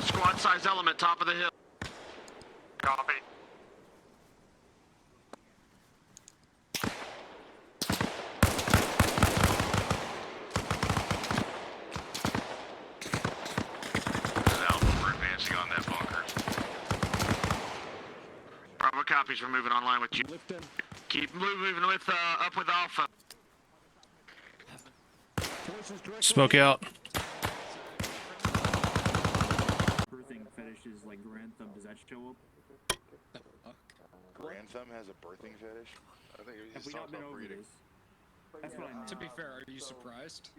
Squad size element, top of the hill. Copy. We're advancing on that bunker. Bravo copies, we're moving online with you. Keep moving with, up with Alpha. Smoke out. Birthing fetishes like Grantham, does that show up? Grantham has a birthing fetish? I think Have he's we not talking been about over breeding. this? That's what I meant. To be fair, are you surprised?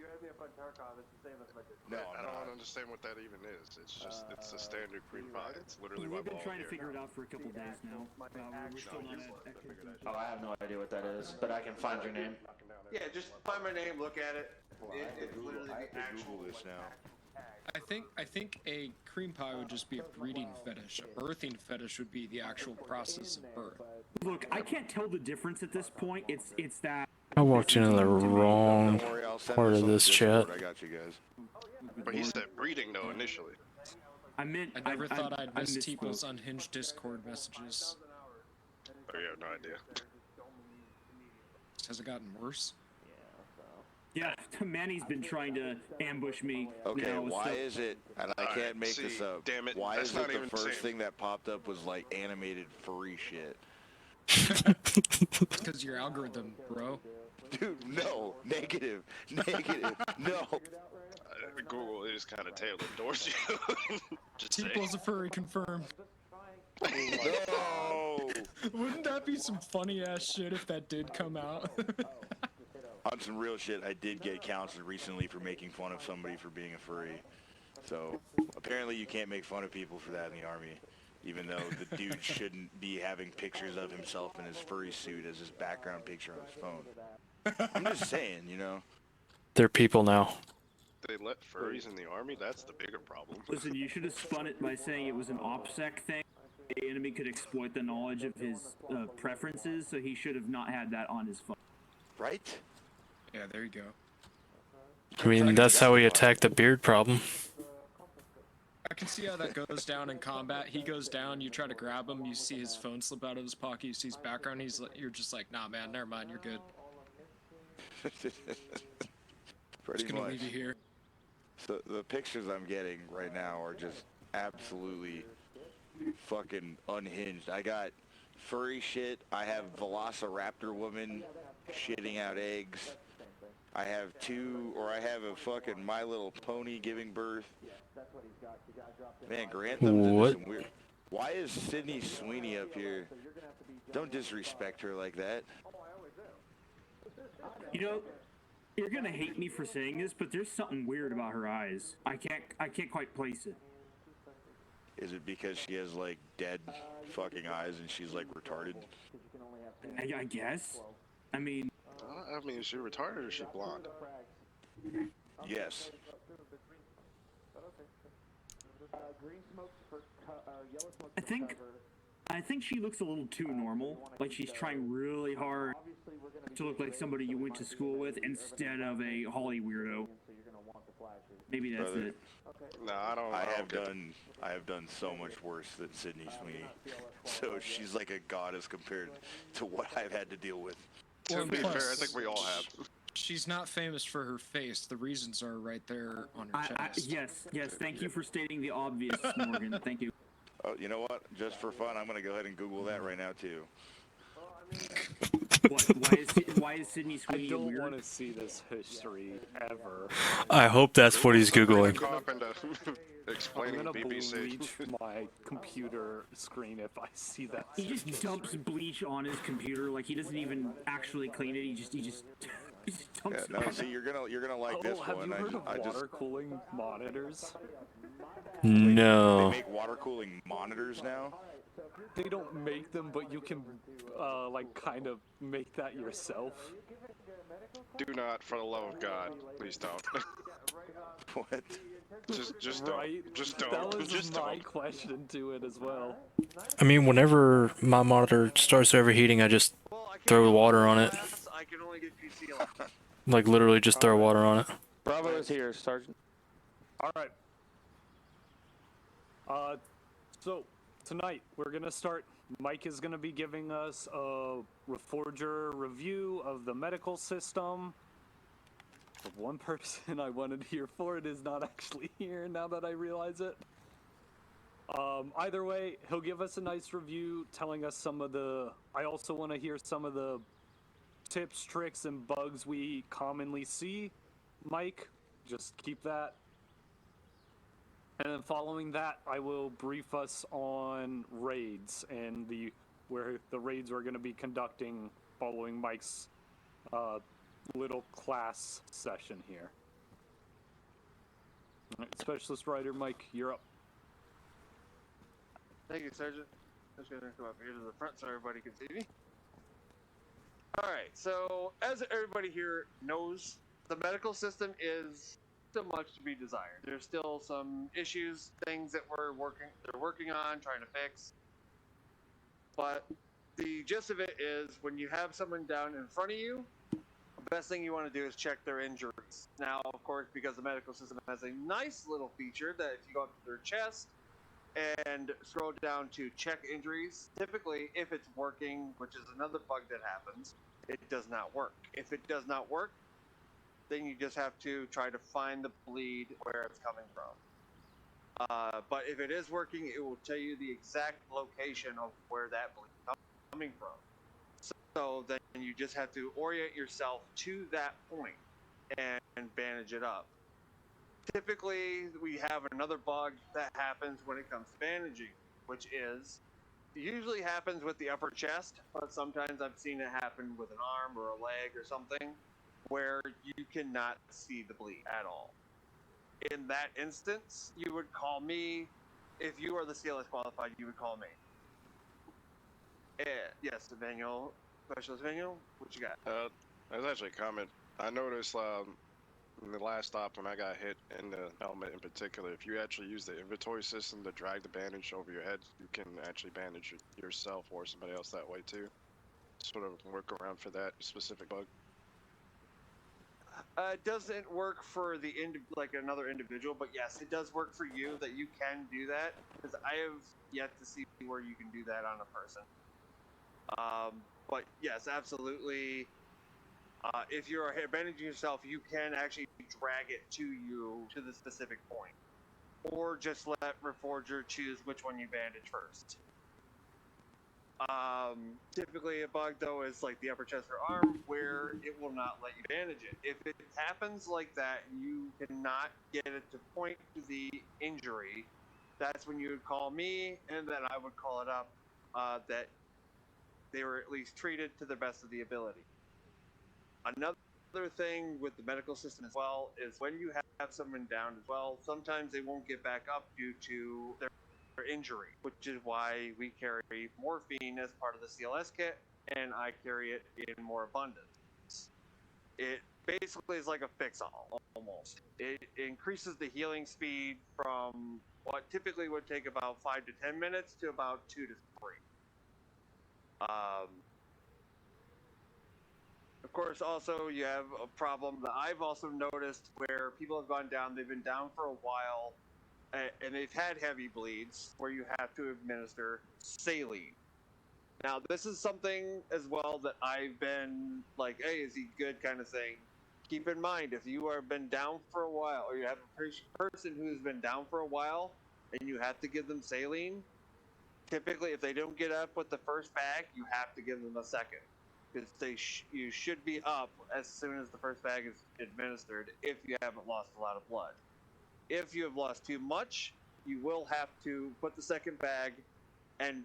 No, I I'm don't not. understand what that even is. It's just, it's a standard green pie. It's literally my We've been ball trying to here. figure it out for a couple days now. We're still not at Oh, I have no idea what that is, but I can find your name. Yeah, just find my name, look at it. It's literally I the have to actual Google this now. I think a cream pie would just be a breeding fetish. A birthing fetish would be the actual process of birth. Look, I can't tell the difference at this point. It's that. I walked into the wrong Don't worry, I'll send part this of on the this Discord. chat. I got you guys. But he said breeding though initially. I meant. I never thought I'd miss misspoke. T-Bill's unhinged Discord messages. Oh, you have no idea. Has it gotten worse? Yeah, Manny's been trying to ambush me. Okay, now with why stuff. is it, and I can't make this see, up, damn it, why that's is not it even the first safe. thing that popped up was like animated furry shit? Because your algorithm, bro. Dude, no, negative, no. Google is kind of tailored towards you. Just saying. T-Bill's a furry confirmed. No! Wouldn't that be some funny ass shit if that did come out? On some real shit, I did get counseled recently for making fun of somebody for being a furry. So, apparently you can't make fun of people for that in the army. Even though the dude shouldn't be having pictures of himself in his furry suit as his background picture on his phone. I'm just saying, you know. They're people now. They let furries in the army? That's the bigger problem. Listen, you should have spun it by saying it was an OPSEC thing. The enemy could exploit the knowledge of his preferences, so he should have not had that on his phone. Right? Yeah, there you go. I mean, that's how we attack the beard problem. I can see how that goes down in combat. He goes down, you try to grab him, you see his phone slip out of his pocket, you see his background, you're just like, nah man, never mind, you're good. Pretty Just gonna much. leave you here. So the pictures I'm getting right now are just absolutely fucking unhinged. I got furry shit. I have Velociraptor woman shitting out eggs. I have a fucking My Little Pony giving birth. Man, Grantham's into some weird. Why is Sydney Sweeney up here? Don't disrespect her like that. You know, you're gonna hate me for saying this, but there's something weird about her eyes. I can't quite place it. Is it because she has like dead fucking eyes and she's like retarded? I guess. I mean, is she retarded or is she blonde? Yes. I think she looks a little too normal. Like she's trying really hard to look like somebody you went to school with instead of a Holly weirdo. Maybe that's Brother, it. No, I have done so much worse than Sydney Sweeney. So she's like a goddess compared to what I've had to deal with. To be plus, fair, I think we all have. She's not famous for her face. The reasons are right there on her chest. Yes. Thank you for stating the obvious, Morgan. Thank you. Oh, you know what? Just for fun, I'm gonna go ahead and Google that right now too. Why is Sydney Sweeney I don't weird? want to see this history ever. I hope that's what he's googling. Cop into I'm explaining gonna BBC. bleach my computer screen if I see that. He just dumps bleach on his computer, like he doesn't even actually clean it. He just dumps it No, on. see, you're gonna like this have one. you heard of I just water cooling monitors? they No. make water cooling monitors now. They don't make them, but you can, like, kind of make that yourself. Do not, for the love of God, please don't. What? Just don't. Right? Just That don't. was Just my don't. question to it as well. I mean, whenever my monitor starts overheating, I just throw water on it. I can only get PC on. Like, literally just throw water on it. Bravo is here, Sergeant. Alright. So tonight we're gonna start. Mike is gonna be giving us a Reforger review of the medical system. The one person I wanted here for it is not actually here now that I realize it. Either way, he'll give us a nice review telling us some of the... I also want to hear some of the tips, tricks, and bugs we commonly see. Mike, just keep that. And then following that, I will brief us on raids and where the raids we're going to be conducting following Mike's little class session here. All right, Specialist Rider Mike, you're up. Thank you, Sergeant. I'm just gonna come up here to the front so everybody can see me. Alright, so as everybody here knows, the medical system is still much to be desired. There's still some issues, things that they're working on, trying to fix. But the gist of it is when you have someone down in front of you, the best thing you want to do is check their injuries. Now, of course, because the medical system has a nice little feature that if you go up to their chest and scroll down to check injuries, typically if it's working, which is another bug that happens, it does not work. If it does not work, then you just have to try to find the bleed where it's coming from. But if it is working, it will tell you the exact location of where that bleed is coming from. So then you just have to orient yourself to that point and bandage it up. Typically, we have another bug that happens when it comes to bandaging, which is, usually happens with the upper chest, but sometimes I've seen it happen with an arm or a leg or something, where you cannot see the bleed at all. In that instance, you would call me. If you are the CLS qualified, you would call me. Yes, Emmanuel, Specialist Emmanuel, what you got? There's actually a comment. I noticed in the last stop when I got hit in the helmet in particular, if you actually use the inventory system to drag the bandage over your head, you can actually bandage yourself or somebody else that way too. Sort of work around for that specific bug. It doesn't work for the another individual, but yes, it does work for you that you can do that, because I have yet to see where you can do that on a person. But yes, absolutely. If you're bandaging yourself, you can actually drag it to you to the specific point, or just let Reforger choose which one you bandage first. Typically a bug though is like the upper chest or arm, where it will not let you bandage it. If it happens like that, you cannot get it to point to the injury. That's when you would call me, and then I would call it up that they were at least treated to the best of the ability. Another thing with the medical system as well is when you have someone down as well, sometimes they won't get back up due to their injury, which is why we carry morphine as part of the CLS kit, and I carry it in more abundance. It basically is like a fix-all, almost. It increases the healing speed from what typically would take about 5 to 10 minutes to about 2 to 3. Of course, also you have a problem that I've also noticed where people have gone down, they've been down for a while, and they've had heavy bleeds where you have to administer saline. Now, this is something as well that I've been like, hey, is he good kind of thing. Keep in mind, if you have been down for a while, or you have a person who's been down for a while, and you have to give them saline, typically if they don't get up with the first bag, you have to give them a second. Because you should be up as soon as the first bag is administered if you haven't lost a lot of blood. If you have lost too much, you will have to put the second bag and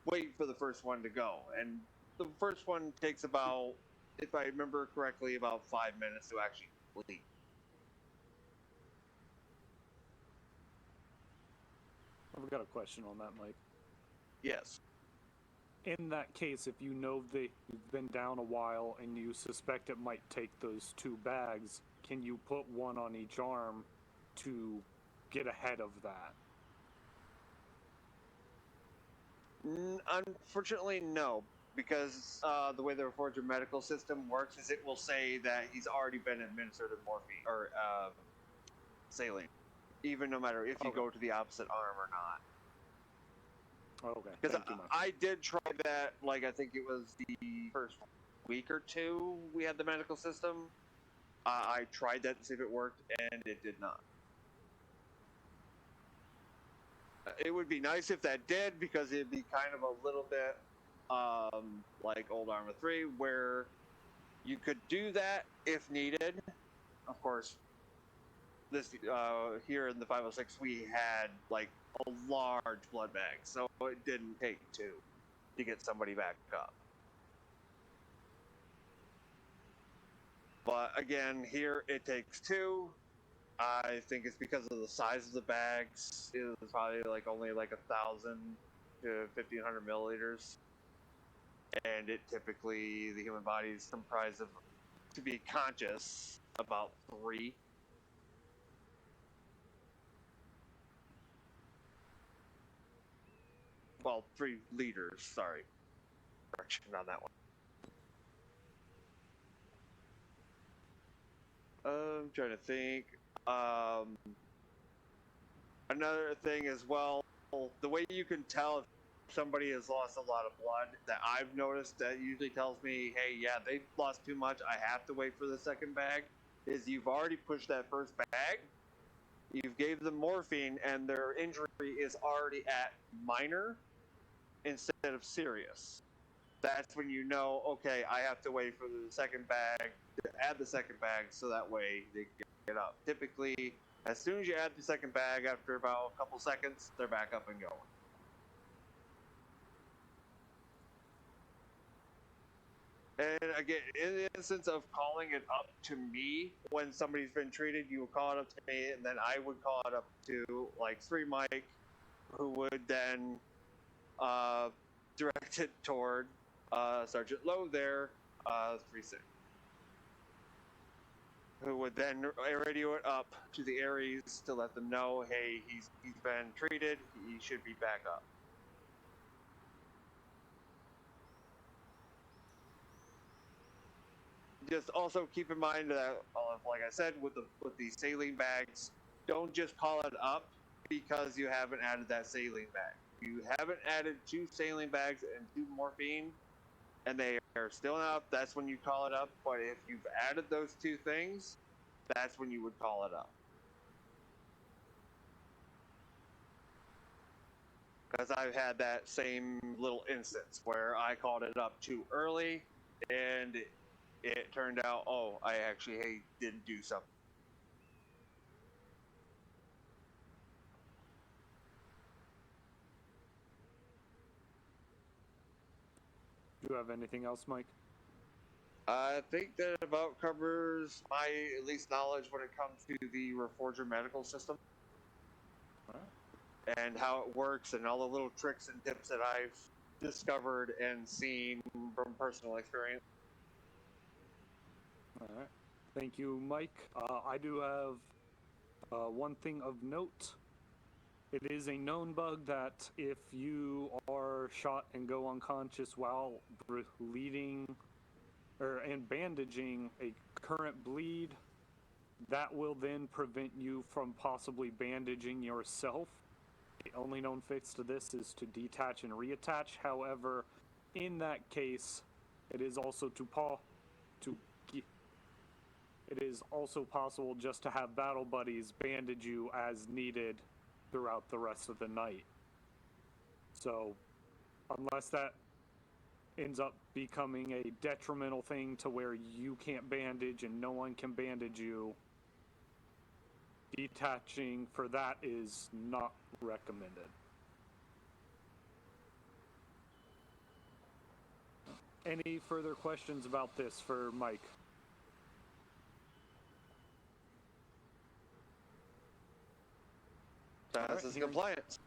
wait for the first one to go. And the first one takes about, if I remember correctly, about 5 minutes to actually complete. I've got a question on that, Mike. Yes. In that case, if you know that you've been down a while and you suspect it might take those 2 bags, can you put one on each arm to get ahead of that? Unfortunately, no. Because the way the Reforger medical system works is it will say that he's already been administered morphine or saline, even no matter if you go to the opposite arm or not. Okay. Because Thank you, Mike. I did try that, like, I think it was the first week or two we had the medical system. I tried that to see if it worked, and it did not. It would be nice if that did, because it'd be kind of a little bit like old Arma 3, where you could do that if needed. Of course, this here in the 506, we had like a large blood bank, so it didn't take two to get somebody back up. But again, here it takes two. I think it's because of the size of the bags. It was probably like only like 1,000 to 1,500 milliliters, and it typically, the human body is comprised of, to be conscious, about 3. Well, 3 liters. Sorry, correction on that one. I'm trying to think. Another thing as well, the way you can tell if somebody has lost a lot of blood, that I've noticed that usually tells me, hey, yeah, they've lost too much, I have to wait for the second bag, is you've already pushed that first bag, you've gave them morphine, and their injury is already at minor instead of serious. That's when you know, okay, I have to wait for the second bag, to add the second bag, so that way they can get up. Typically, as soon as you add the second bag, after about a couple seconds, they're back up and going. And again, in the instance of calling it up to me, when somebody's been treated, you would call it up to me, and then I would call it up to, like, 3 Mike, who would then direct it toward Sergeant Lowe there, 3-6. Who would then radio it up to the Aries to let them know, hey, he's been treated, he should be back up. Just also keep in mind that, like I said, with the saline bags, don't just call it up because you haven't added that saline bag. You haven't added 2 saline bags and 2 morphine, and they are still not up, that's when you call it up. But if you've added those 2 things, that's when you would call it up. Because I've had that same little instance where I called it up too early, and it turned out, oh, I actually didn't do something. Do you have anything else, Mike? I think that about covers my at least knowledge when it comes to the Reforger medical system. Right. And how it works and all the little tricks and tips that I've discovered and seen from personal experience. All right. Thank you, Mike. I do have one thing of note. It is a known bug that if you are shot and go unconscious while bleeding and bandaging a current bleed, that will then prevent you from possibly bandaging yourself. The only known fix to this is to detach and reattach. However, in that case, it is also it is also possible just to have battle buddies bandage you as needed throughout the rest of the night. So, unless that ends up becoming a detrimental thing to where you can't bandage and no one can bandage you, detaching for that is not recommended. Any further questions about this for Mike? This is compliance.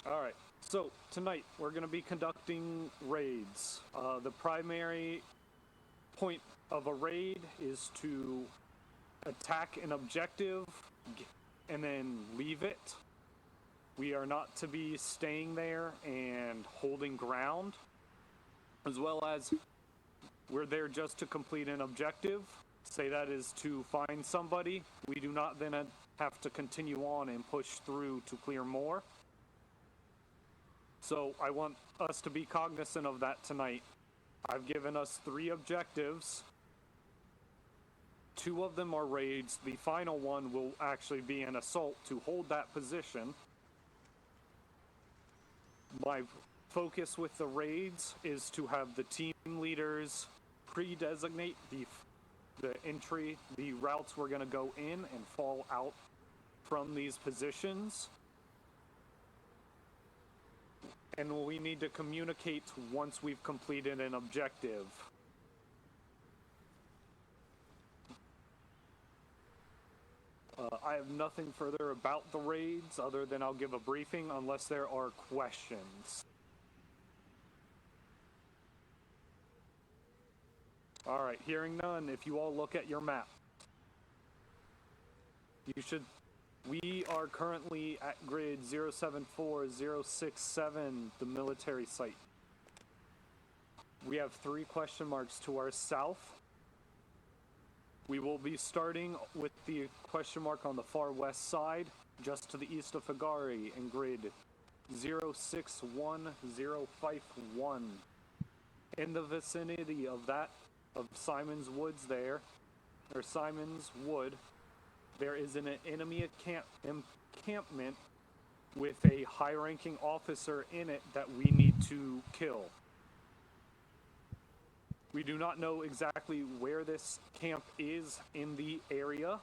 All right. So tonight we're going to be conducting raids. The primary point of a raid is to attack an objective and then leave it. We are not to be staying there and holding ground, as well as we're there just to complete an objective. say that is to find somebody. We do not then have to continue on and push through to clear more. So I want us to be cognizant of that tonight. I've given us 3 objectives. 2 of them are raids. The final one will actually be an assault to hold that position. My focus with the raids is to have the team leaders pre-designate the entry, the routes we're going to go in and fall out from these positions. And we need to communicate once we've completed an objective. I have nothing further about the raids other than I'll give a briefing unless there are questions. Alright, hearing none, if you all look at your map. We are currently at grid 074067, the military site. We have 3 question marks to our south. We will be starting with the question mark on the far west side, just to the east of Fagari, in grid 061051. In the vicinity of that, of Simon's Woods there, or Simon's Wood, there is an enemy encampment with a high-ranking officer in it that we need to kill. We do not know exactly where this camp is in the area,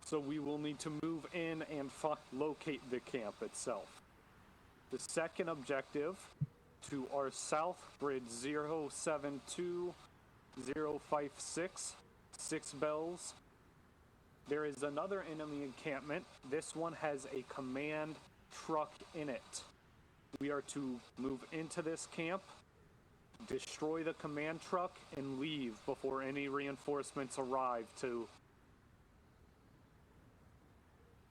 so we will need to move in and locate the camp itself. The second objective, to our south, grid 072056, 6 bells. There is another enemy encampment. This one has a command truck in it. We are to move into this camp, destroy the command truck, and leave before any reinforcements arrive to...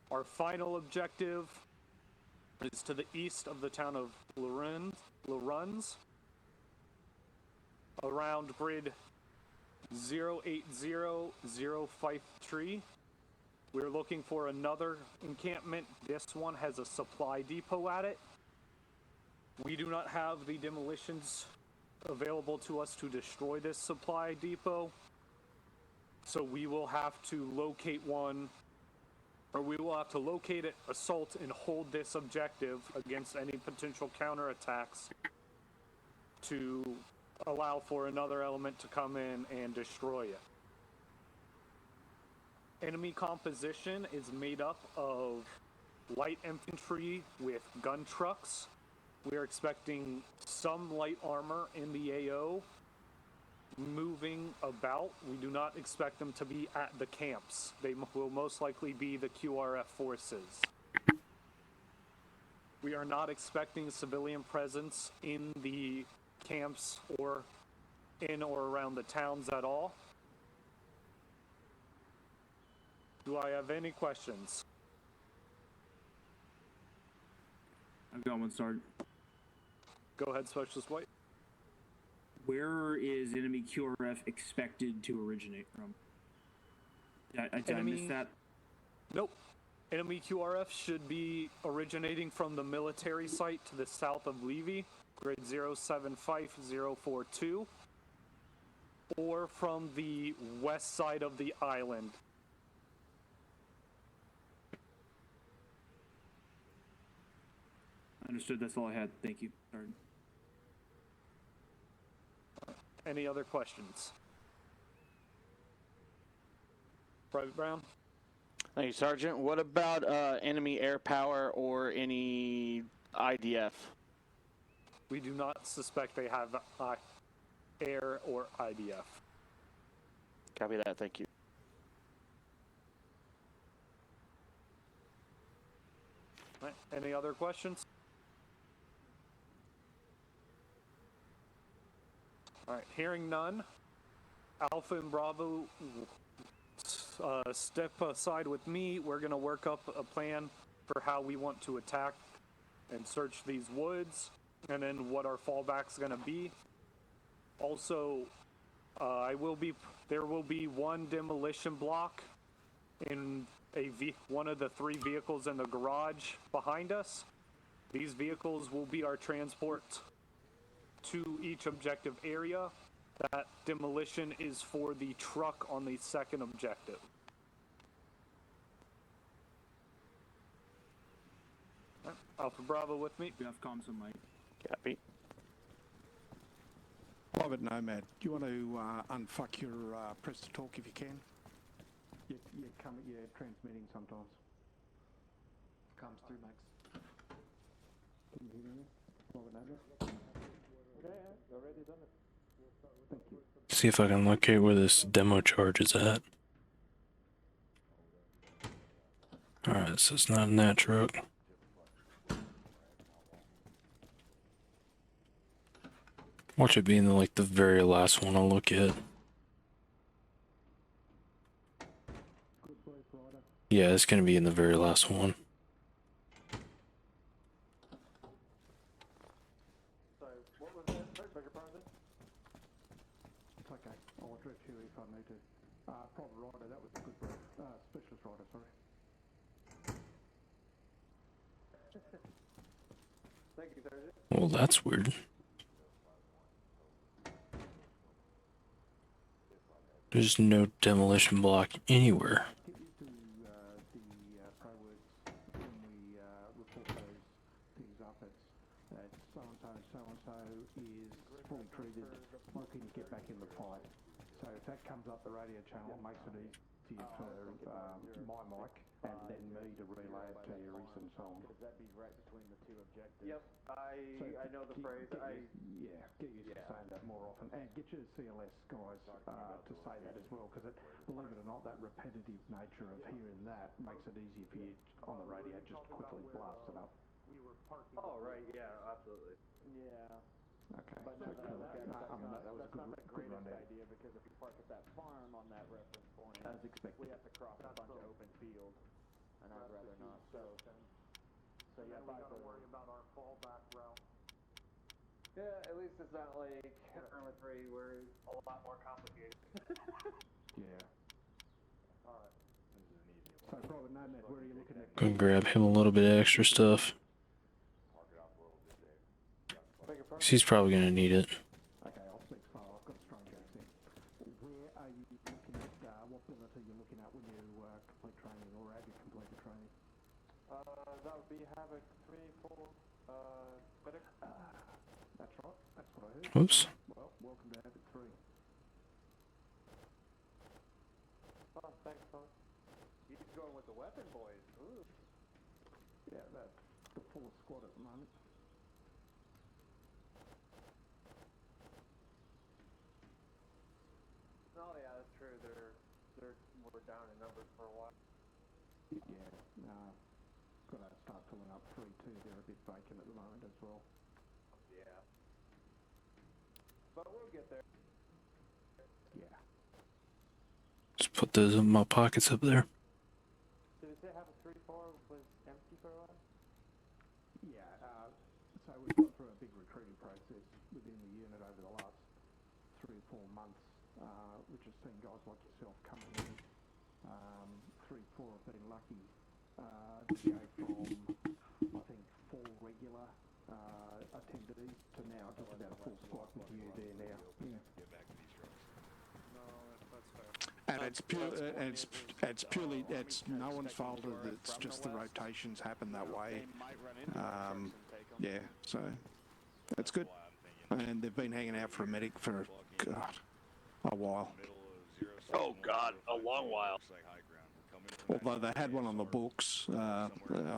Our final objective is to the east of the town of Laruns, around grid 080053. We're looking for another encampment. This one has a supply depot at it. We do not have the demolitions available to us to destroy this supply depot, so we will have to locate one, or we will have to locate it, assault, and hold this objective against any potential counterattacks to allow for another element to come in and destroy it. Enemy composition is made up of light infantry with gun trucks. We are expecting some light armor in the AO moving about. We do not expect them to be at the camps. They will most likely be the QRF forces. We are not expecting civilian presence in the camps or in or around the towns at all. Do I have any questions? I've got one started. Go ahead, Specialist White. Where is enemy QRF expected to originate from? Did I miss that? Nope. Enemy QRF should be originating from the military site to the south of Levy, grid 075042, or from the west side of the island. Understood, that's all I had. Thank you. Sorry. Any other questions? Private Brown? Thank you, Sergeant. What about enemy air power or any IDF? We do not suspect they have air or IDF. Copy that, thank you. Right. Any other questions? All right, hearing none, Alpha and Bravo, step aside with me. We're going to work up a plan for how we want to attack and search these woods, and then what our fallback's going to be. Also, there will be one demolition block in one of the 3 vehicles in the garage behind us. These vehicles will be our transport to each objective area. That demolition is for the truck on the 2nd objective. Alpha Bravo with me. We have comms on Mike. Copy. Private Nomad, do you want to unfuck your press to talk if you can? You're transmitting sometimes. Comes through, Max. Can you hear me? Private Nomad? Yeah, already done it. Thank you. See if I can locate where this demo charge is at. Alright, so it's not in that truck. Watch it be in the very last one I'll look at. Yeah, it's gonna be in the very last one. Sorry, what was that? Beg your pardon? It's okay. I'll address you if I need to. Private rider, that was a good brief. Specialist rider, sorry. Thank you, Sergeant. Well, that's weird. There's no demolition block anywhere. Get used to the pro words when we report those things up. It's so-and-so is fully treated, looking to get back in the fight. So if that comes up the radio channel, it makes it easy for my mic and then me to relay it to Aries and so on. Could that be right between the 2 objectives? Yep, I know the phrase. Get used to saying that more often, and get your CLS guys to say that as well, because believe it or not, that repetitive nature of hearing that makes it easier for you on the radio just quickly blast it up. Oh right, yeah, absolutely. Yeah. Okay. But no, that was a good rundown. Idea, because if you park at that farm on that reference point, as expected, we have to cross a bunch of open field, and I'd rather not. So yeah, we gotta worry about our fallback route. Yeah, at least it's not like Arma 3 where it's a lot more complicated. Yeah. Alright. So, Private Nomad, where are you looking at? Go grab him a little bit of extra stuff. He's probably gonna need it. Okay, I'll speak slow. I've got a strange accent. Where are you looking at? What billet are you looking at when you complete training, or have you completed training? That would be Havoc 3-4 medic. That's right. That's what I heard. Oops. Well, welcome to Havoc 3. Oh, thanks, Todd. He's going with the weapon, boys. Ooh. Yeah, that's the fullest squad at the moment. Oh yeah, that's true. They're more down in numbers for a while. Yeah, gotta start filling up 3-2. They're a bit vacant at the moment as well. Yeah, but we'll get there. Yeah. Just put those in my pockets up there. Did it say have a 3-4 was empty for a while? Yeah. So we've gone through a big recruiting process within the unit over the last 3 or 4 months. Which has seen guys like yourself coming in. 3-4 have been lucky to go from, I think, 4 regular attendees to now just about a full squad with you there now. Yeah. And it's purely no one's fault. It's just the rotations happen that way. Yeah, so that's good. And they've been hanging out for a medic for a while. Oh God, a long while. Although they had one on the books, I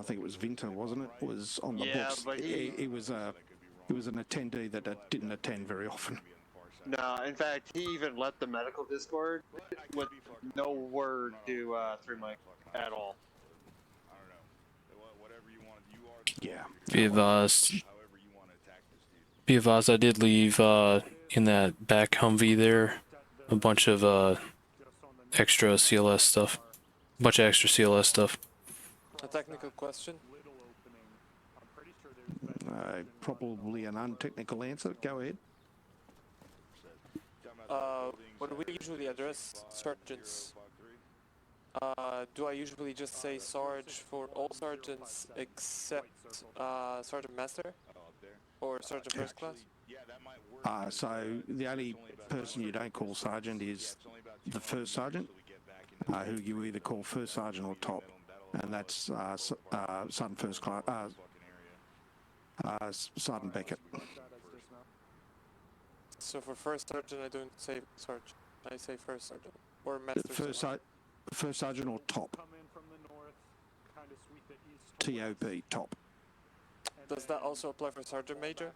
think it was Vinter, wasn't it? Was on the books. But he was an attendee that didn't attend very often. No, in fact, he even left the medical Discord with no word to 3 Mike at all. Yeah. Be advised, I did leave in that back Humvee there a bunch of extra CLS stuff. A technical question? Probably an untechnical answer. Go ahead. when we usually address sergeants, do I usually just say Sarge for all sergeants except Sergeant Master or Sergeant First Class? So the only person you don't call sergeant is the first sergeant, who you either call first sergeant or top, and that's Sergeant First Class, Sergeant Beckett. So for first sergeant, I don't say Sarge. I say first sergeant or master. First sergeant or top. TOP, top. Does that also apply for sergeant major?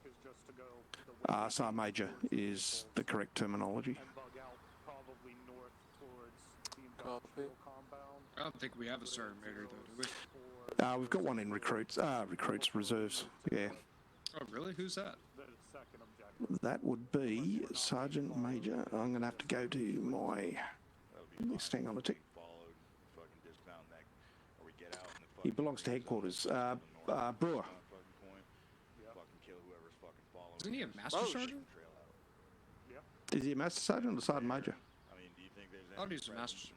Sergeant major is the correct terminology. Copy. I don't think we have a sergeant major though, do we? We've got one in recruits. Reserves. Yeah. Oh, really? Who's that? That would be Sergeant Major. I'm going to have to go to my list. Hang on a tick. He belongs to headquarters. Brewer. Isn't he a master sergeant? Is he a master sergeant or sergeant major? Oh, he's a master.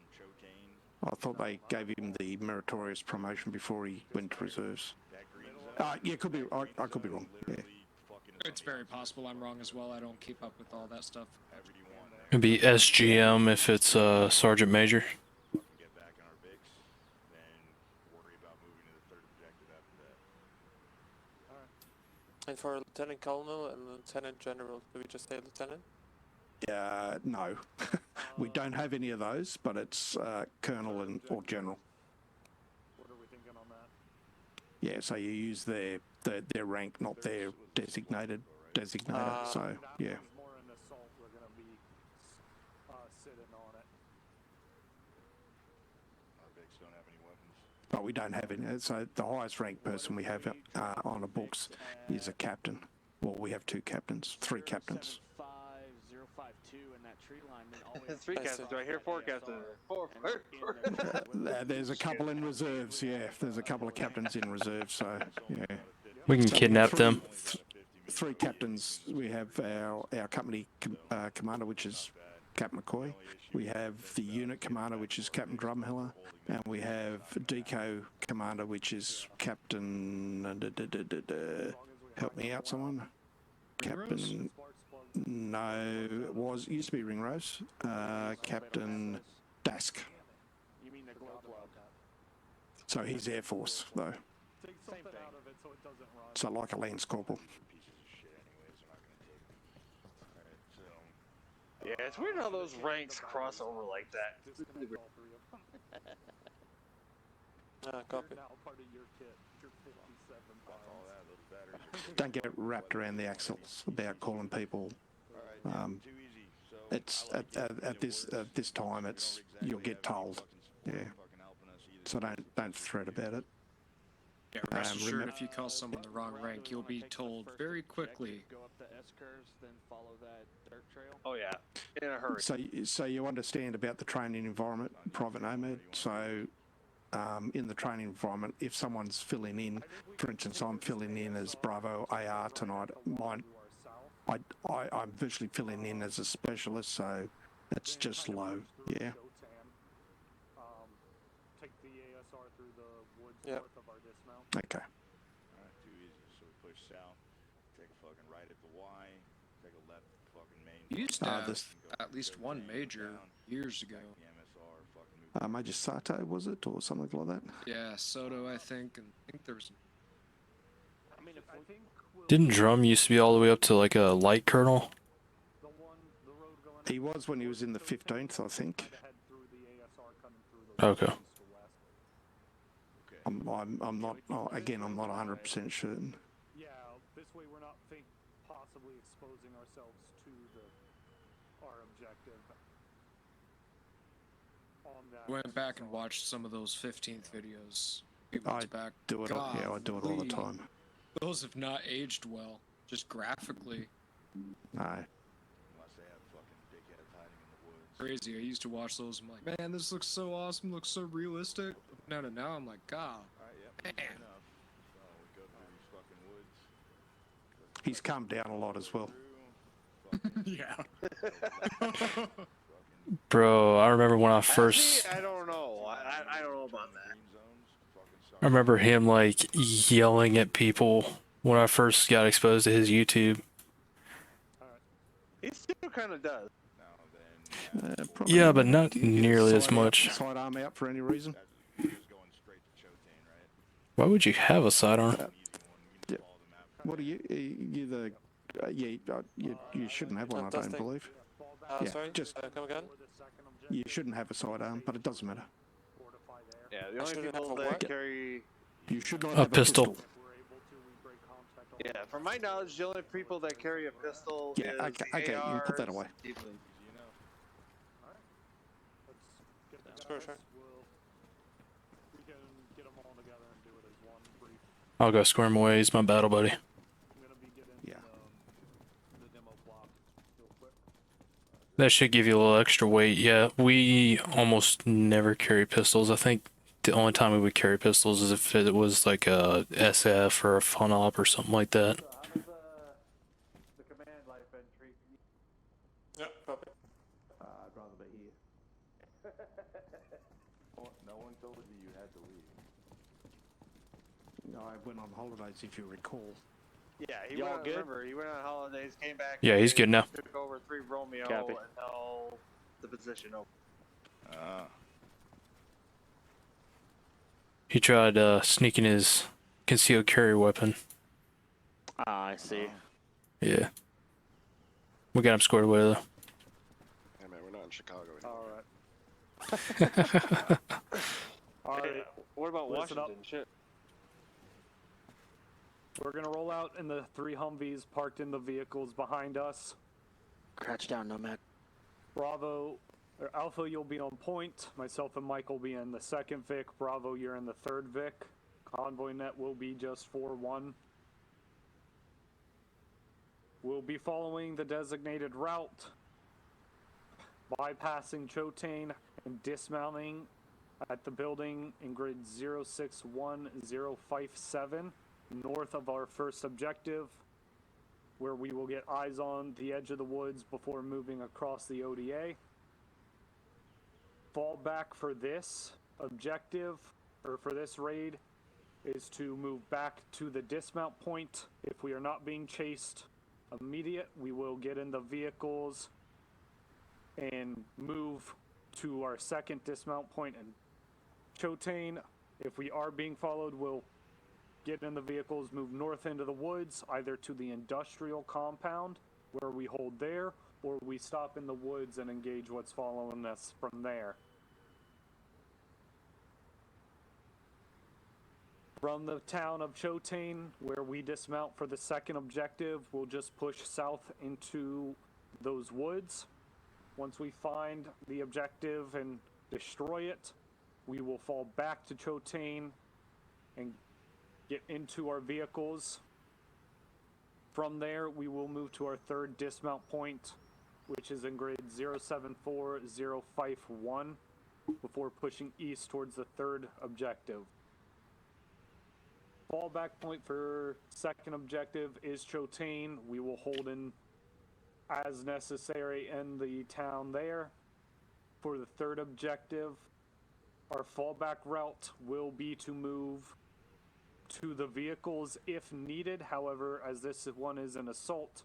I thought they gave him the meritorious promotion before he went to reserves. Yeah, could be. I could be wrong. Yeah. It's very possible I'm wrong as well. I don't keep up with all that stuff. It'd be SGM if it's Sergeant Major. And for Lieutenant Colonel and Lieutenant General, do we just say Lieutenant? No. We don't have any of those, but it's Colonel or General. What are we thinking on that? Yeah, so you use their rank, not their designator. So yeah. More in assault, we're going to be sitting on it. Our Vics don't have any weapons. But we don't have any. So the highest ranked person we have on the books is a captain. Well, we have 2 captains, 3 captains. 052 in that tree line. 3 captains. Do I hear 4 captains? 4. There's a couple in reserves. Yeah, there's a couple of captains in reserves. So yeah. We can kidnap them. 3 captains. We have our company commander, which is Captain McCoy. We have the unit commander, which is Captain Drumheller, and we have Deco commander, which is Captain. Help me out, someone. Captain. No, it used to be Ringrose. Captain Dask. You mean the glow club? So he's Air Force, though. Take something out of it so it doesn't run. So like a Lance Corporal. Yeah, it's weird how those ranks cross over like that. Copy. Don't get wrapped around the axles about calling people. It's at this time. You'll get told. Yeah. So don't fret about it. Yeah, rest assured, if you call someone the wrong rank, you'll be told very quickly. Go up the S curves, then follow that dirt trail. Oh yeah, in a hurry. So you understand about the training environment, Private Nomad. So in the training environment, if someone's filling in, for instance, I'm filling in as Bravo AR tonight. I'm virtually filling in as a specialist, so it's just low. Yeah. Take the ASR through the woods Yep. north of our dismount. Okay. Alright, too easy. So we push south, take a fucking right at the Y, take a left fucking main. You used to have at least one major years ago. Major Sato, was it, or something like that? Yeah, Soto, I think, and I think there was. I mean, I think Didn't Drum used to be all the way up to like a light colonel? He was when he was in the 15th, I think. Okay. I'm not. Again, I'm not 100% certain. Yeah, this way we're not possibly exposing ourselves to our objective. Went back and watched some of those 15th videos. I do it. Yeah, I do it all the time. Those have not aged well, just graphically. No. Crazy. I used to watch those. I'm like, man, this looks so awesome. Looks so realistic. Now I'm like, God, man. He's calmed down a lot as well. Yeah. Bro, I remember when I Has first. he? I don't know. I don't know about that. I remember him like yelling at people when I first got exposed to his YouTube. He still kind of does. Probably Yeah, but you not get nearly as side out- much. Sidearm out for any reason. Why would you have a sidearm? Yeah. What are you? You the? You shouldn't have one. I don't Fantastic. believe. Yeah, Sorry, just come again? you shouldn't have a sidearm, but it doesn't matter. Yeah, the I only shouldn't people have a that what? carry. You should not A have pistol. Yeah, from my knowledge, the only people that carry a pistol Yeah, is okay, you can put that ARs, away. Sure, sure. I'll go square him away. He's my battle buddy. Yeah. That should give you a little extra weight. Yeah, we almost never carry pistols. I think the only time we would carry pistols is if it was like a SF or a fun op or something like that. The command life entry. Yeah, copy. I'd rather be here. No one told you you had to leave. No, I went on holidays, if you recall. Yeah, he Y'all went. good? Remember, he went on holidays, came back. Yeah, he's and good now. Took over 3 Romeo Copy. until the position opened. He tried sneaking his concealed carry weapon. Ah, I see. Yeah. We got him squared away though. Hey man, we're not in Chicago All anymore. right. All right. Hey, what about Listen up. Washington? Shit. We're gonna roll out in the 3 Humvees parked in the vehicles behind us. Crouch down, Nomad. Bravo, or Alpha, you'll be on point. Myself and Mike will be in the 2nd Vic. Bravo, you're in the 3rd Vic. Convoy net will be just 4-1. We'll be following the designated route, bypassing Chotane and dismounting at the building in grid 061057, north of our first objective, where we will get eyes on the edge of the woods before moving across the ODA. Fallback for this objective, or for this raid, is to move back to the dismount point. If we are not being chased immediate, we will get in the vehicles and move to our 2nd dismount point in Chotane. If we are being followed, we'll get in the vehicles, move north into the woods, either to the industrial compound where we hold there, or we stop in the woods and engage what's following us from there. From the town of Chotane, where we dismount for the 2nd objective, we'll just push south into those woods. Once we find the objective and destroy it, we will fall back to Chotane and get into our vehicles. From there, we will move to our 3rd dismount point, which is in grid 074051, before pushing east towards the 3rd objective. Fallback point for 2nd objective is Chotane. We will hold in as necessary in the town there. For the 3rd objective, our fallback route will be to move to the vehicles if needed. However, as this one is an assault,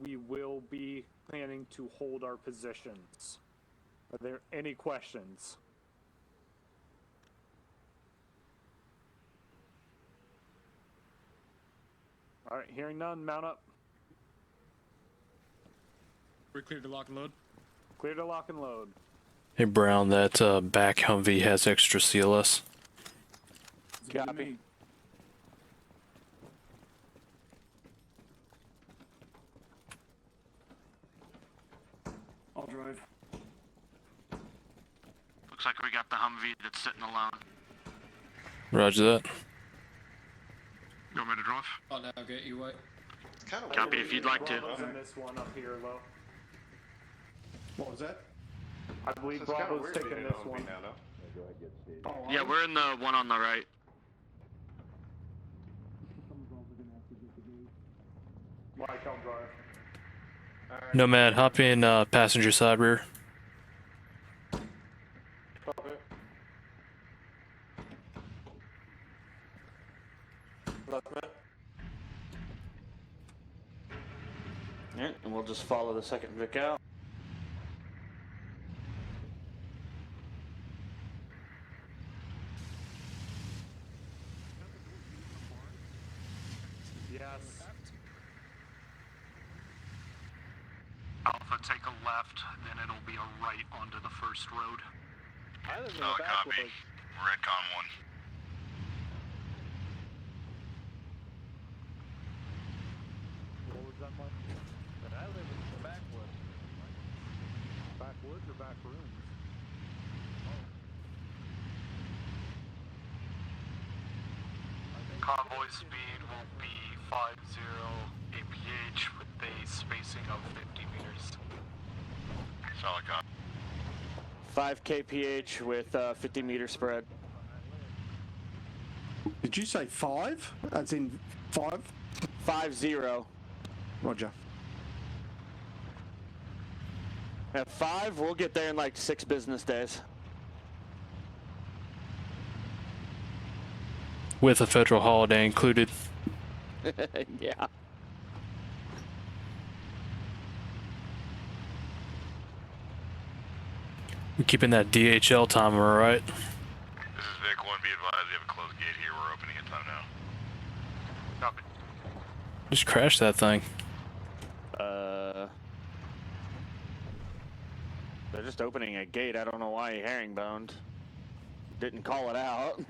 we will be planning to hold our positions. Are there any questions? All right, hearing none, mount up. We're clear to lock and load. Clear to lock and load. Hey Brown, that back Humvee has extra CLS. Copy. I'll drive. Looks like we got the Humvee that's sitting alone. Roger that. You want me to drive? I'll navigate you, White. Kind of Copy if you'd like to. Bravo's in this one up here, low. What was that? I believe Bravo's taking this one. Yeah, we're in the one on the right. Mike, I'll drive. Nomad, hop in passenger side rear. Copy. Left man. Alright, and we'll just follow the second Vic out. Yes. Alpha, take a left, then it'll be a right onto the first road. I live in Solid the copy. backwoods. Redcon 1. What was that, Mike? But I live in the backwoods. Backwoods or back rooms? Convoy speed will be 50 APH with a spacing of 50 meters. Solid copy. 5 kph with 50 meter spread. Did you say 5? As in 5? 5-0. Roger. At 5, we'll get there in like 6 business days. With a federal holiday included. Yeah. We're keeping that DHL timer, right? This is Vic 1. Be advised, we have a closed gate here. We're opening at time now. Copy. Just crash that thing. They're just opening a gate. I don't know why he herringboned. Didn't call it out.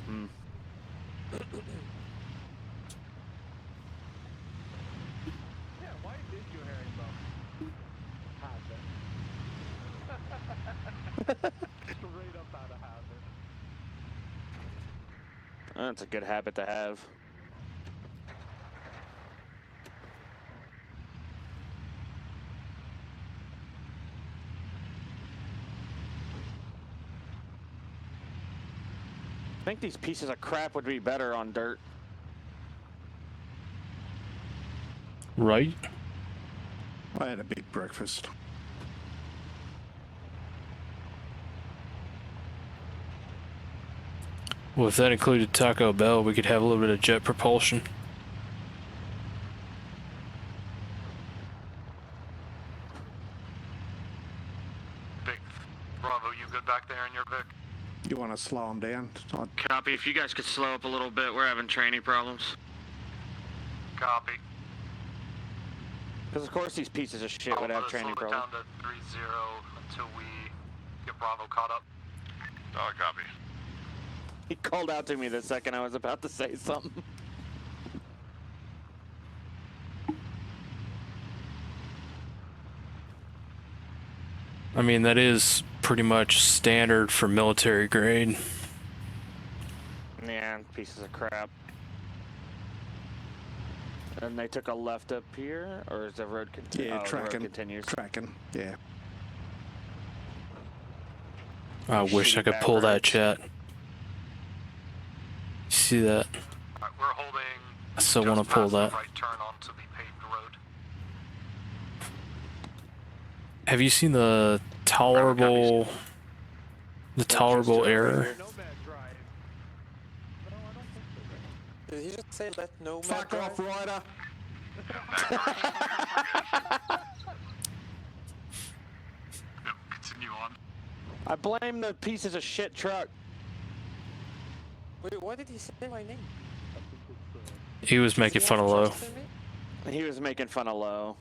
Hmm. Yeah, why did you herringbone? Straight up out of habit. That's a good habit to have. I think these pieces of crap would be better on dirt. Right? I had a big breakfast. Well, if that included Taco Bell, we could have a little bit of jet propulsion. Vic, Bravo, you good back there in your Vic? You want to slow them down? Copy. If you guys could slow up a little bit, we're having training problems. Copy. Because of course these pieces of shit would have training slow it problems. down to 30 until we get Bravo caught up. Solid copy. He called out to me the second I was about to say something. I mean, that is pretty much standard for military grade. Yeah, pieces of crap. And they took a left up here, or is the road continues? Yeah, oh, tracking. The road continues. Tracking, yeah. I wish I could pull that chat. See that? Alright, we're holding. I still want to pull that. Right turn onto the paved road. Have you seen the tolerable error? Did he just say let no man Fuck drive? off, Ryder! Continue on. I blame the pieces of shit truck. Wait, why did he say my name? He was making fun of Low. He was making fun of Low.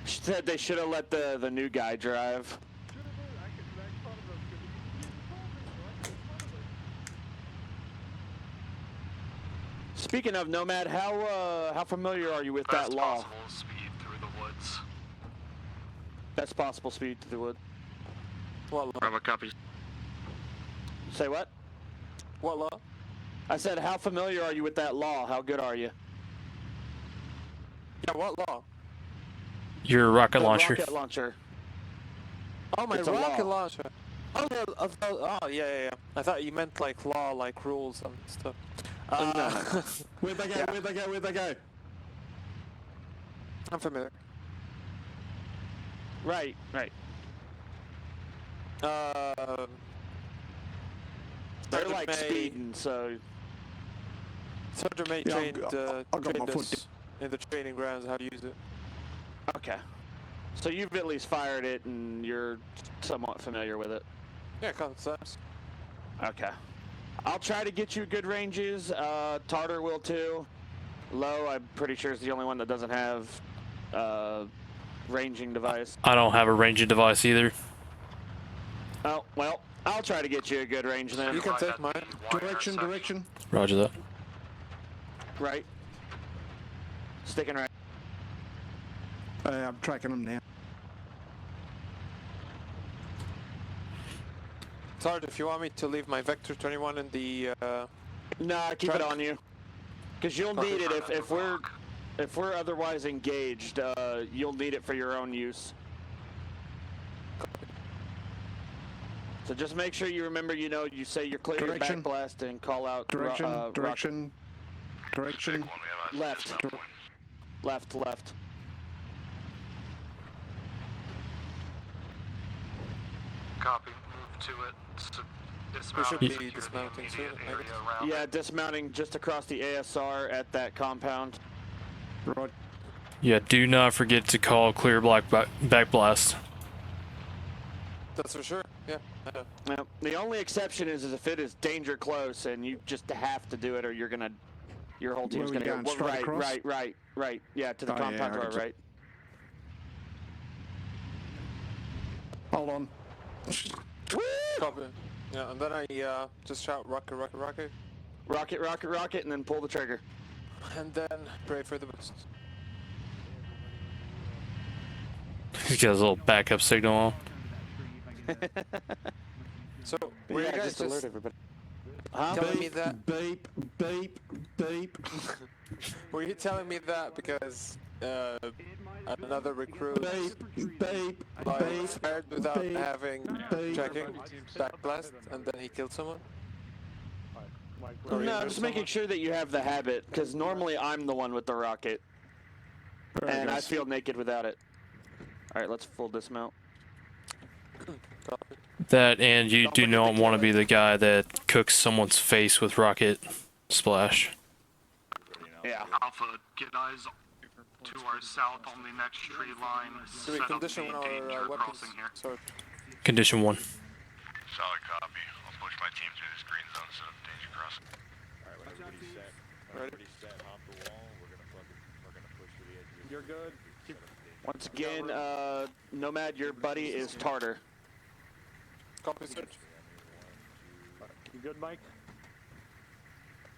Said they should have let the new guy drive. Speaking of Nomad, how familiar are you with that law? Possible speed through the woods. That's possible speed through the wood. What law? Bravo copies. Say what? What law? I said, how familiar are you with that law? How good are you? Yeah, what law? Your rocket The launcher. Rocket launcher. Oh, my It's a rocket law. launcher. Oh, yeah, yeah, yeah. I thought you meant like law, like rules and stuff. Where'd they go? Yeah. Where'd they go? Where'd they go? I'm familiar. Right. They're like May- speeding, so Sergeant May Yeah, trained, I've got trained my foot us in the training grounds how to use it. okay. So you've at least fired it, and you're somewhat familiar with it. Yeah, a couple times. Okay. I'll try to get you good ranges. Tartar will too. Low, I'm pretty sure is the only one that doesn't have ranging device. I don't have a ranging device either. Oh, well, I'll try to get you a good range then. You can take mine. Direction. Roger that. Right. Sticking right. I'm tracking them now. Sergeant, if you want me to leave my Vector 21 in the Nah, keep it truck? on you. Because you'll need it if we're otherwise engaged. You'll need it for your own use. So just make sure you remember. You say you're clear your back blast and call out. Direction. Left. Left. Copy. Move to it. We should Dismount. be dismounting soon. Area around Yeah, dismounting just across the ASR at that compound. Right. Yeah, do not forget to call clear back blast. That's for sure. Yeah. I know. Now, the only exception is if it is danger close and you just have to do it, or your whole team's Where gonna we go going, straight across? right. Yeah, to the Oh, yeah, compound I door, can see. right. Hold on. Copy. Yeah, and then I just shout rocket. Rocket, and then pull the trigger. And then pray for the best. He's got his little backup signal on. So, were you guys just alert everybody. telling me that? Beep. Were you telling me that because another recruit Beep. fired without having checking backblast and then he killed someone? Or No, injured just making sure that you have the habit, because normally I'm the one with the rocket, and I feel naked without it. All right, let's full dismount. That, and you do not want to be the guy that cooks someone's face with rocket splash. Yeah. Alpha, get eyes to our south on the next tree line. Do we Set up condition the our danger weapons? crossing here. Sorry. Condition 1. Solid copy. I'll push my team through this green zone, set up danger crossing. Alright, when everybody's set. Ready? Hop the wall. We're gonna push to the edge of the You're good. Once again, Nomad, your buddy is Tartar. Copy, search. You good, Mike?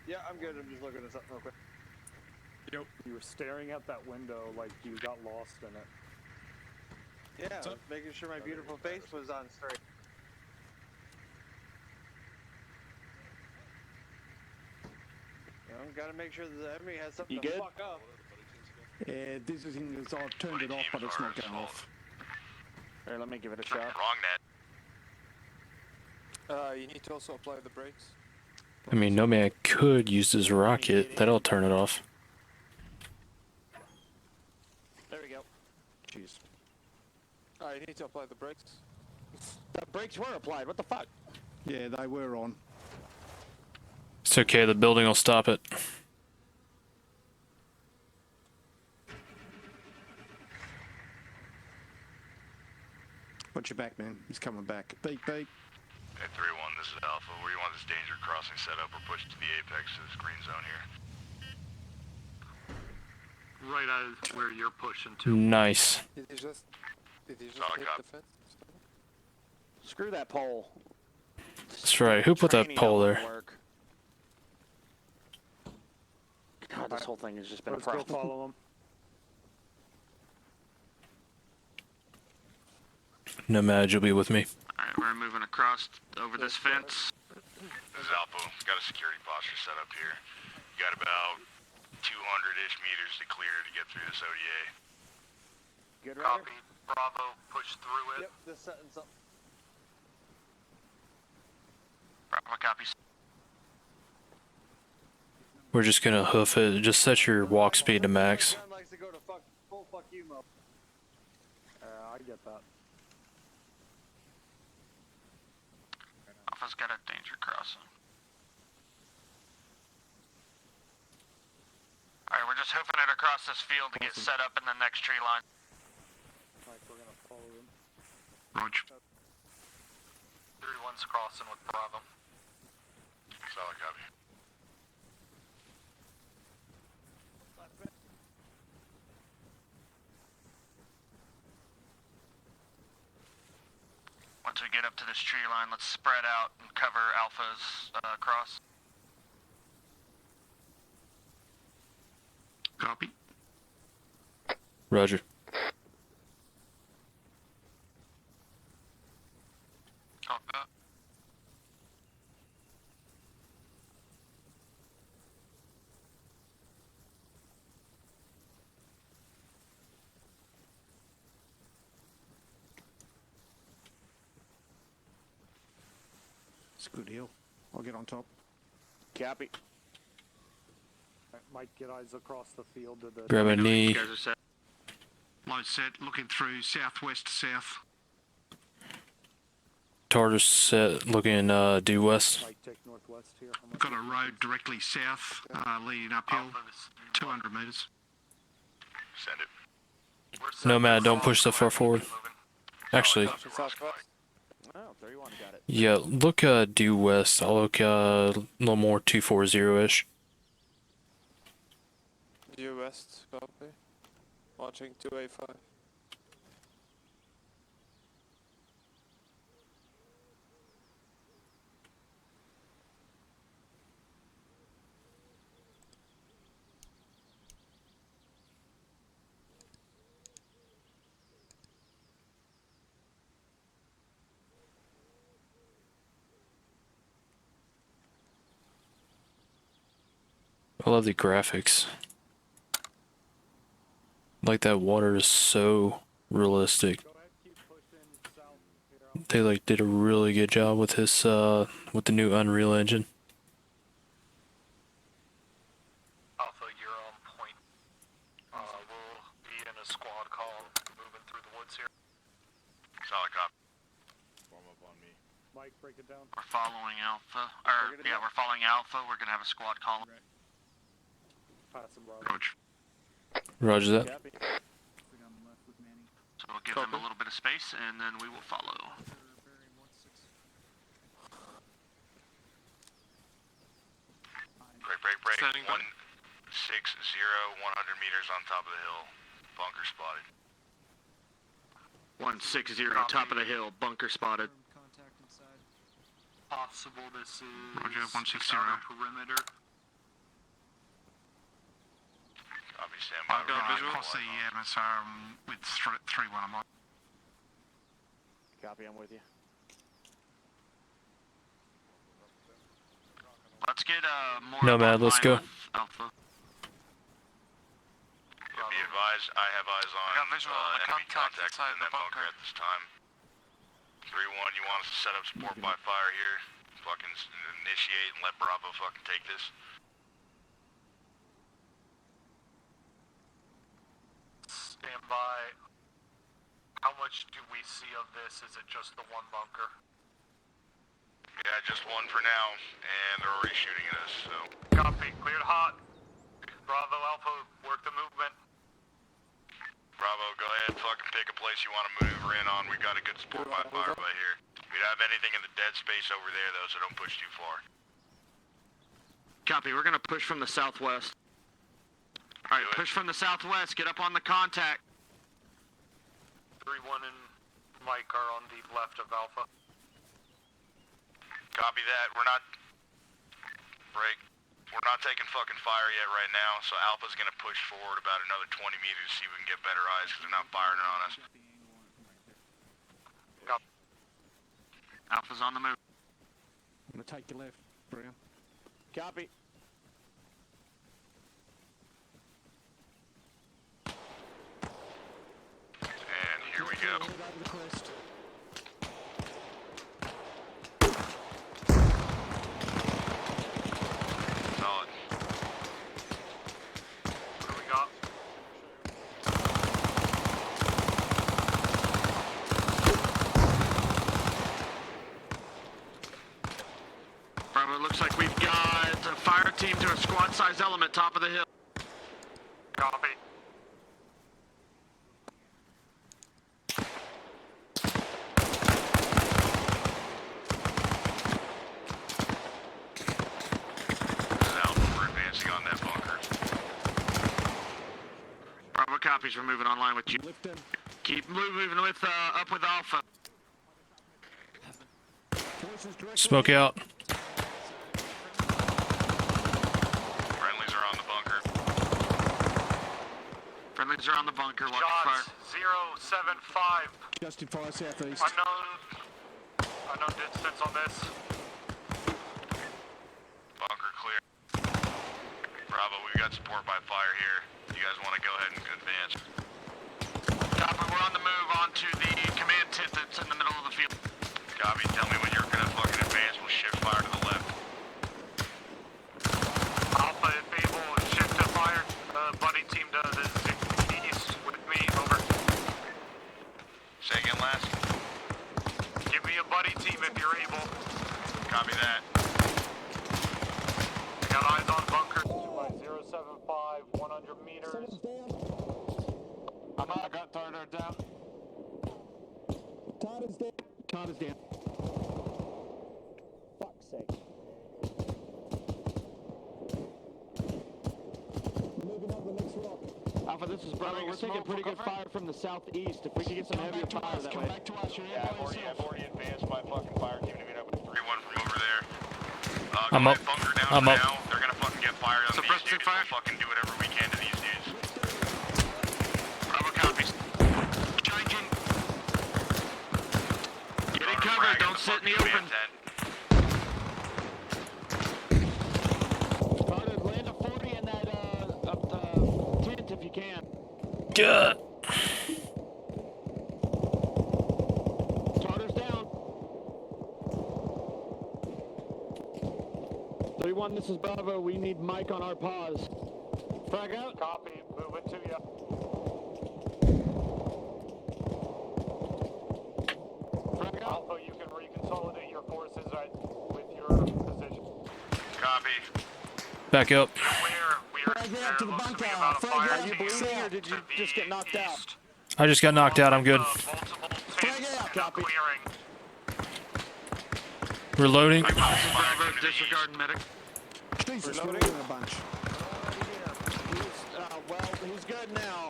Yeah, I'm good. I'm just looking at something real quick. Yep. You were staring at that window like you got lost in it. Yeah, I was making sure my beautiful face was on straight. You know, gotta make sure that the enemy has something You to good? fuck up. Yeah, this is I've turned it off, but it's not going off. All right, let me give it a shot. Wrong net. You need to also apply the brakes. I mean, Nomad could use his rocket. That'll turn it off. There we go. Jeez. You need to apply the brakes. The brakes were applied. What the fuck? Yeah, they were on. It's okay, the building will stop it. Watch your back, man. He's coming back. Beep. At 3-1, this is Alpha. Where you want this danger crossing set up or push to the apex of this green zone here? Right as where you're pushing to. Nice. Did you just hit the fence? Screw that pole. That's right. Who put that Training pole doesn't there? work. God, this whole thing has just been Let's a go problem. follow him. Nomad, you'll be with me. Alright, we're moving across over this fence. This is Alpha. Got a security posture set up here. You got about 200-ish meters to clear to get through this ODA. Good, Copy. Bravo, push through it. Yep, just setting something. Bravo copies. We're just gonna hoof it. Just set your walk speed to max. Likes to go to full fuck you mode. I get that. Alpha's got a danger crossing. Alright, we're just hoofing it across this field to get set up in the next tree line. Alright, we're gonna follow him. Roger. 3-1's crossing with Bravo. Solid copy. Once we get up to this tree line, let's spread out and cover Alpha's cross. Copy. Roger. Copy that. It's a good hill. I'll get on top. Copy. Alright, Mike, get eyes across the field to the... Grab a knee. You guys are set. Low set, looking through southwest to south. Tartar's set, looking due west. Mike, take northwest here. We've got a road directly south, leading uphill, 200 metres. Send it. Nomad, don't push so far forward. Actually, Southwest. Oh, 31 got it. yeah, look due west. I'll look a little more 240-ish. Due west, copy. Watching 2A5. I love the graphics. Like that water is so realistic. They like did a really good job with this with the new Unreal Engine. Alpha, you're on point. We'll be in a squad call moving through the woods here. Solid copy. Form up on me. Mike, break it down. We're following Alpha. Or, yeah, we're following Alpha. We're gonna have a squad call. Pass him, Bravo. Roger. Roger that. We're Copy. down the left with Manny. So we'll give them a little bit of space, and then we will follow. Break. Standing by. 160, 100 meters on top of the hill. Bunker spotted. 160, top of the hill, bunker spotted. Contact inside. Possible this is Roger, 160. outer perimeter. Copy, stand by. I've got visual. Across the MSR with 3-1 on my... Copy, I'm with you. Let's get more. Nomad, let's go. Alpha. Be advised, I have eyes on I got visual on the enemy contact contact inside in the that bunker bunker. at this time. 3-1, you want us to set up support by fire here? Fucking initiate and let Bravo fucking take this. Stand by. How much do we see of this? Is it just the one bunker? Yeah, just one for now, and they're already shooting at us, so. Copy. Cleared hot. Bravo Alpha, work the movement. Bravo, go ahead, fucking pick a place you want to maneuver in on. We got a good support by fire right here. We don't have anything in the dead space over there, though, so don't push too far. Copy, we're gonna push from the southwest. Alright, push from the southwest, get up on the contact. 3-1 and Mike are on the left of Alpha. Copy that, we're not... Break. We're not taking fucking fire yet right now, so Alpha's gonna push forward about another 20 meters to see if we can get better eyes, because they're not firing on us. Copy. Alpha's on the move. I'm going to take your left, Brown. Copy. And here we go. Over the crest. Solid. Squad size element, top of the hill. Copy. We're advancing on that bunker. Bravo copies, we're moving online with you. Keep moving with, up with Alpha. Smoke out. Friendlies are on the bunker. Friendlies are on the bunker, watch fire. Shots 075. Justify southeast. Unknown distance on this. Bunker clear. Bravo, we've got support by fire here. You guys want to go ahead and advance? Copy, we're on the move onto the command tent that's in the middle of the field. Copy, tell me when you're gonna fucking advance. We'll shift fire to the left. Alpha, if able, shift to fire. Buddy team to the east with me, over. Say again, last. Give me a buddy team if you're able. Copy that. Got eyes on bunker. 075, 100 meters. I'm out, got Tartar down. Tartar's down. Tartar's down. Fuck's sake. Moving up the next rock. Alpha, this is Bravo. We're taking pretty good fire from the southeast. If we could get some heavier fire that way. Come back to us. You're Yeah, I've already advanced my fucking fire team to meet up with 3-1 from over there. I'm up. Bunker down I'm for up. now. They're gonna fucking get fired on these Suppressing dudes. fire. We'll fucking do whatever we can to these dudes. Bravo copies. Changing. Get in cover, don't sit in the open. Tartar, land a 40 in that tent if you can. Good. Tartar's down. 31, this is Bravo. We need Mike on our pause. Frag out. Copy, moving to you. Frag out. Alpha, you can reconsolidate your forces with your position. Copy. Back up. There to the bunker. About a fire Are you bleeding or did you just get knocked out? I just got knocked out. I'm good. Copy. Reloading. Bravo, disregarding medic. Jesus, we're in a bunch. Well, he's good now.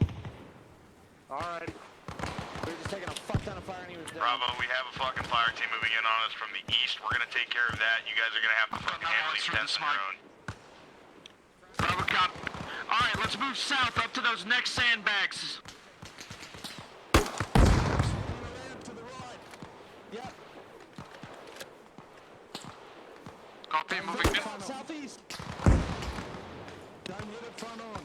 Alright. We were just taking a fuck ton of fire and he was down. Bravo, we have a fucking fire team moving in on us from the east. We're gonna take care of that. You guys are gonna have to fucking handle these tents on your own. Bravo cop. Alright, let's move south up to those next sandbags. Yep. Copy, moving in. Southeast. Don't let it front on.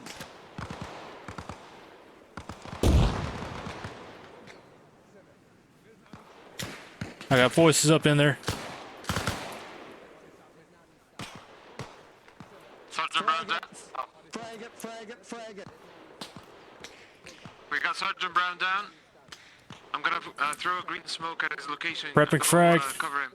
I got voices up in there. Sergeant Brown down. Frag it, frag it, frag it. We got Sergeant Brown down. I'm gonna throw a green smoke at his location. Prepping frag. Cover him.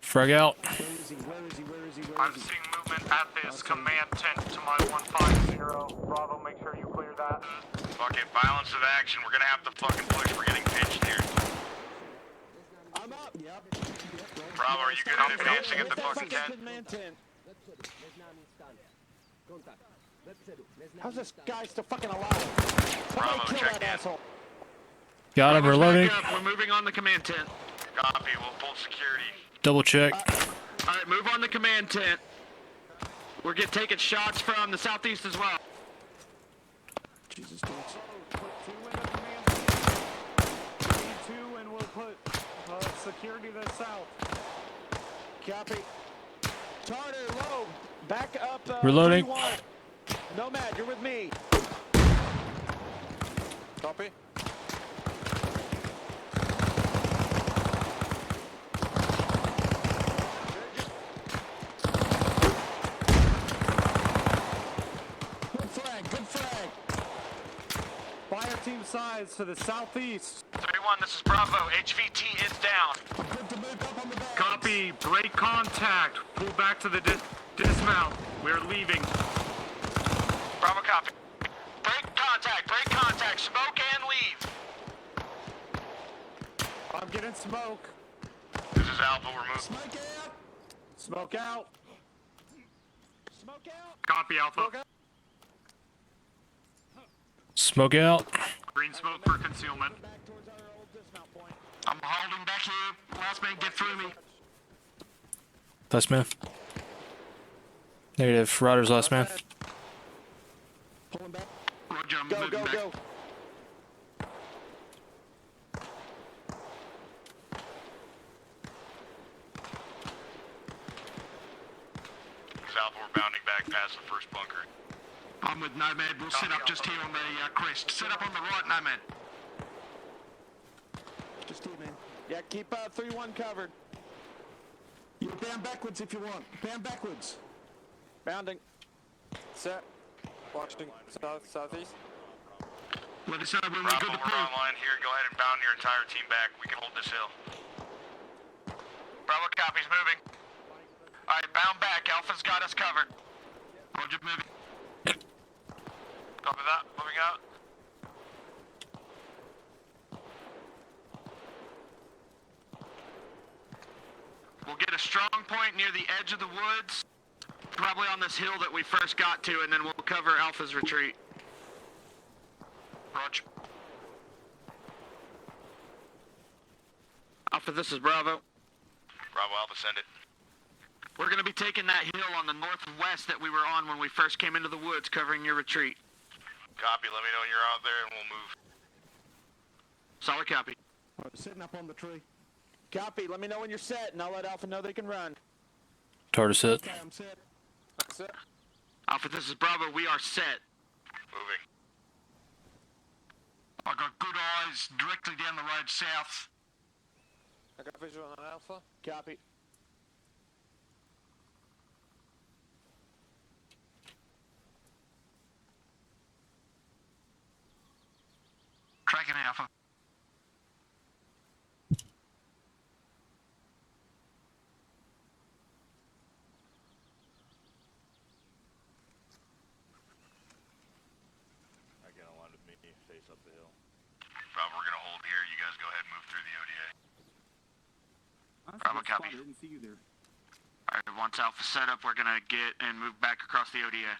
Frag out. Where is he? Where is he? Where is he? Where I'm is he? seeing movement at this command tent to my 150. Bravo, make sure you clear that. Fucking violence of action. We're gonna have to fucking push. We're getting pinched here. I'm up. Yep. Bravo, are you good at advancing at the fucking tent? Command tent. How's this guy still fucking alive? Bravo, Kill check that in. asshole. Got him. Bravo's Reloading. back up. We're moving on the command tent. Copy, we'll pull security. Double check. Alright, move on the command tent. We're taking shots from the southeast as well. Jesus, dogs. Put 2 in the command tent. We need 2 and we'll put security to the south. Copy. Tartar, low. Back up. Reloading. 31. Nomad, you're with me. Copy. Good frag, good frag. Fire team size to the southeast. 31, this is Bravo. HVT is down. Good to move up on the back. Copy. Break contact. Pull back to the Dismount. We're leaving. Bravo copy. Break contact, smoke and leave. I'm getting smoke. This is Alpha, we're moving. Smoke out. Smoke out. Copy, Alpha. Smoke out. Smoke out. Green smoke for concealment. I'm holding back here. Last man, get through me. Last man. Negative. Riders last man. Pulling back. Roger, I'm Go, moving go, back. go. Alpha, we're bounding back past the first bunker. I'm with Nomad. We'll set up just here on the crest. Set up on the right, Nomad. Just here, man. Yeah, keep 3-1 covered. You bound backwards if you want. Bound backwards. Bounding. Set. Watching southeast. Let us know when we're Bravo, good to we're pull. online here. Go ahead and bound your entire team back. We can hold this hill. Bravo copies moving. Alright, bound back. Alpha's got us covered. Roger, moving. Copy that. Moving out. We'll get a strong point near the edge of the woods. Probably on this hill that we first got to, and then we'll cover Alpha's retreat. Roger. Alpha, this is Bravo. Bravo, Alpha, send it. We're going to be taking that hill on the northwest that we were on when we first came into the woods, covering your retreat. Copy. Let me know when you're out there and we'll move. Solid copy. Right, setting up on the tree. Copy. Let me know when you're set, and I'll let Alpha know they can run. Tartar set. Okay, I'm set. Set. Alpha, this is Bravo. We are set. Moving. I got good eyes directly down the road south. I got visual on Alpha. Copy. Tracking Alpha. I get on line with me, face up the hill. Bravo, we're gonna hold here. You guys go ahead and move through the ODA. Honestly, Bravo, that's copy. fine. I didn't see you there. Alright, once Alpha's set up, we're going to get and move back across the ODA.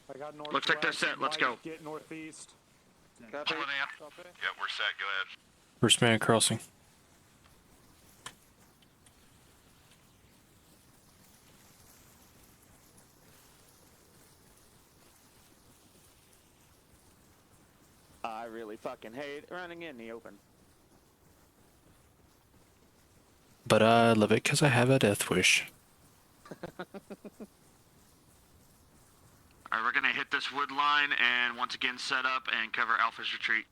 I got northwest. Looks like they're set. Let's go. Get northeast. Copy. Pulling in. Copy. Yep, we're set. Go ahead. First man crossing. I really fucking hate running in the open. But I love it because I have a death wish. Alright, we're going to hit this wood line and once again set up and cover Alpha's retreat.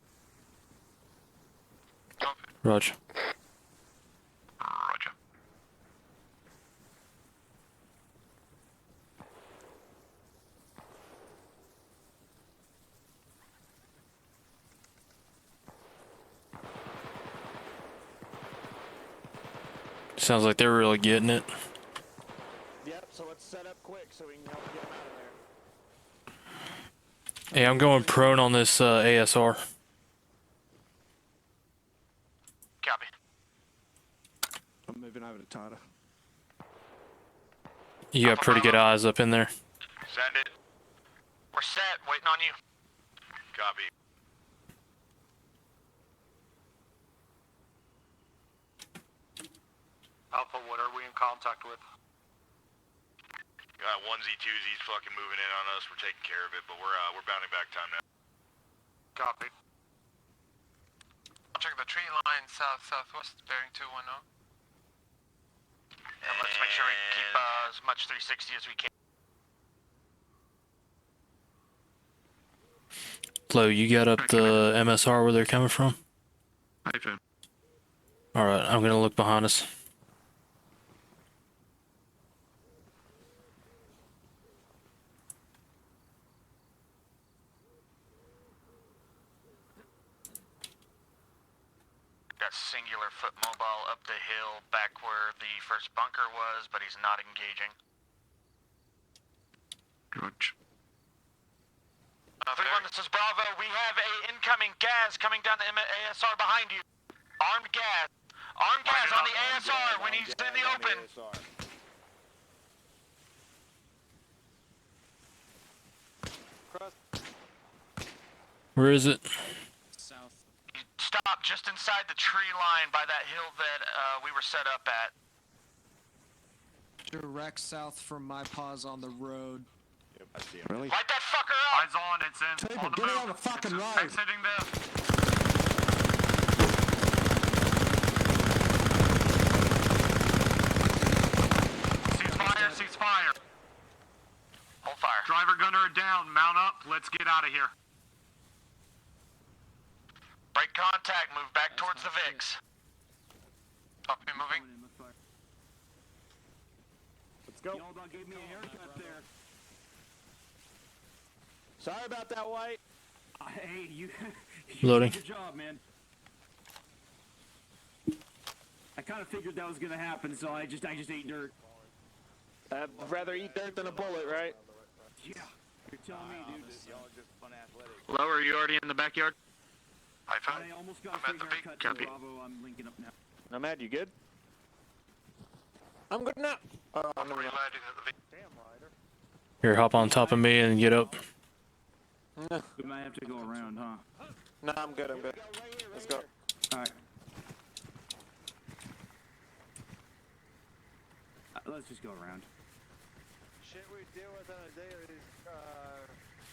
Copy. Roger. Roger. Sounds like they're really getting it. Yep, so let's set up quick so we can help get them out of there. Hey, I'm going prone on this ASR. Copy. I'm moving over to Tata. You got pretty good eyes up in there. Send it. We're set. Waiting on you. Copy. Alpha, what are we in contact with? Got onesie twosies fucking moving in on us. We're taking care of it, but we're bounding back time now. Copy. Check the tree line southwest, bearing 210. And let's make sure we keep as much 360 as we can. Flo, you got up the MSR where they're coming from? Hyphen. Alright, I'm gonna look behind us. Got singular foot mobile up the hill back where the first bunker was, but he's not engaging. Roger. 3-1, this is Bravo. We have a incoming gas coming down the ASR behind you. Armed gas. Armed gas on the ASR when he's in the open. Where is it? South. Stop just inside the tree line by that hill that we were set up at. Direct south from my pause on the road. Yep, I see him. Really? Light that fucker up! Eyes on, it's in. People, On the get move. on the fucking It's road. exiting the... Ceasefire, ceasefire. Hold fire. Driver gunner down, mount up, let's get out of here. Break contact, move back towards the VIX. Copy, moving. Let's go. Y'all about gave me a haircut there. Sorry about that, White. Hey, you Loading. did your job, man. I kind of figured that was gonna happen, so I just ate dirt. I'd rather eat dirt than a bullet, right? Yeah, you're telling me, dude. Low, are you already in the backyard? I almost got a free haircut to Bravo. I'm linking up now. Nomad, you good? I'm good now. I'm reloading at the... Here, hop on top of me and get up. We might have to go around, huh? No, I'm good, I'm good. Let's go. Alright. Let's just go around. Shit we deal with on a daily,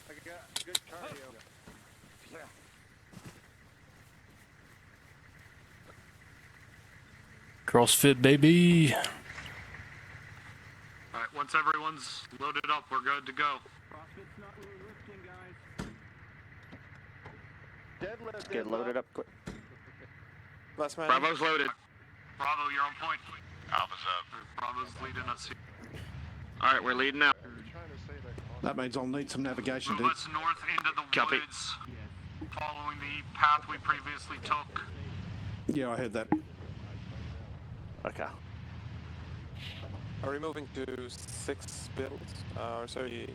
I got good cardio. Yeah. CrossFit, baby. Alright, once everyone's loaded up, we're good to go. CrossFit's not really lifting, guys. Deadlift. Get loaded up quick. Last man. Bravo's loaded. Bravo, you're on point. Alpha's up. Bravo's leading us here. Alright, we're leading out. That means I'll need some navigation, dude. Move us north into the Copy. woods, following the path we previously took. Yeah, I heard that. Okay. Are we moving to 6 builds? Or sorry,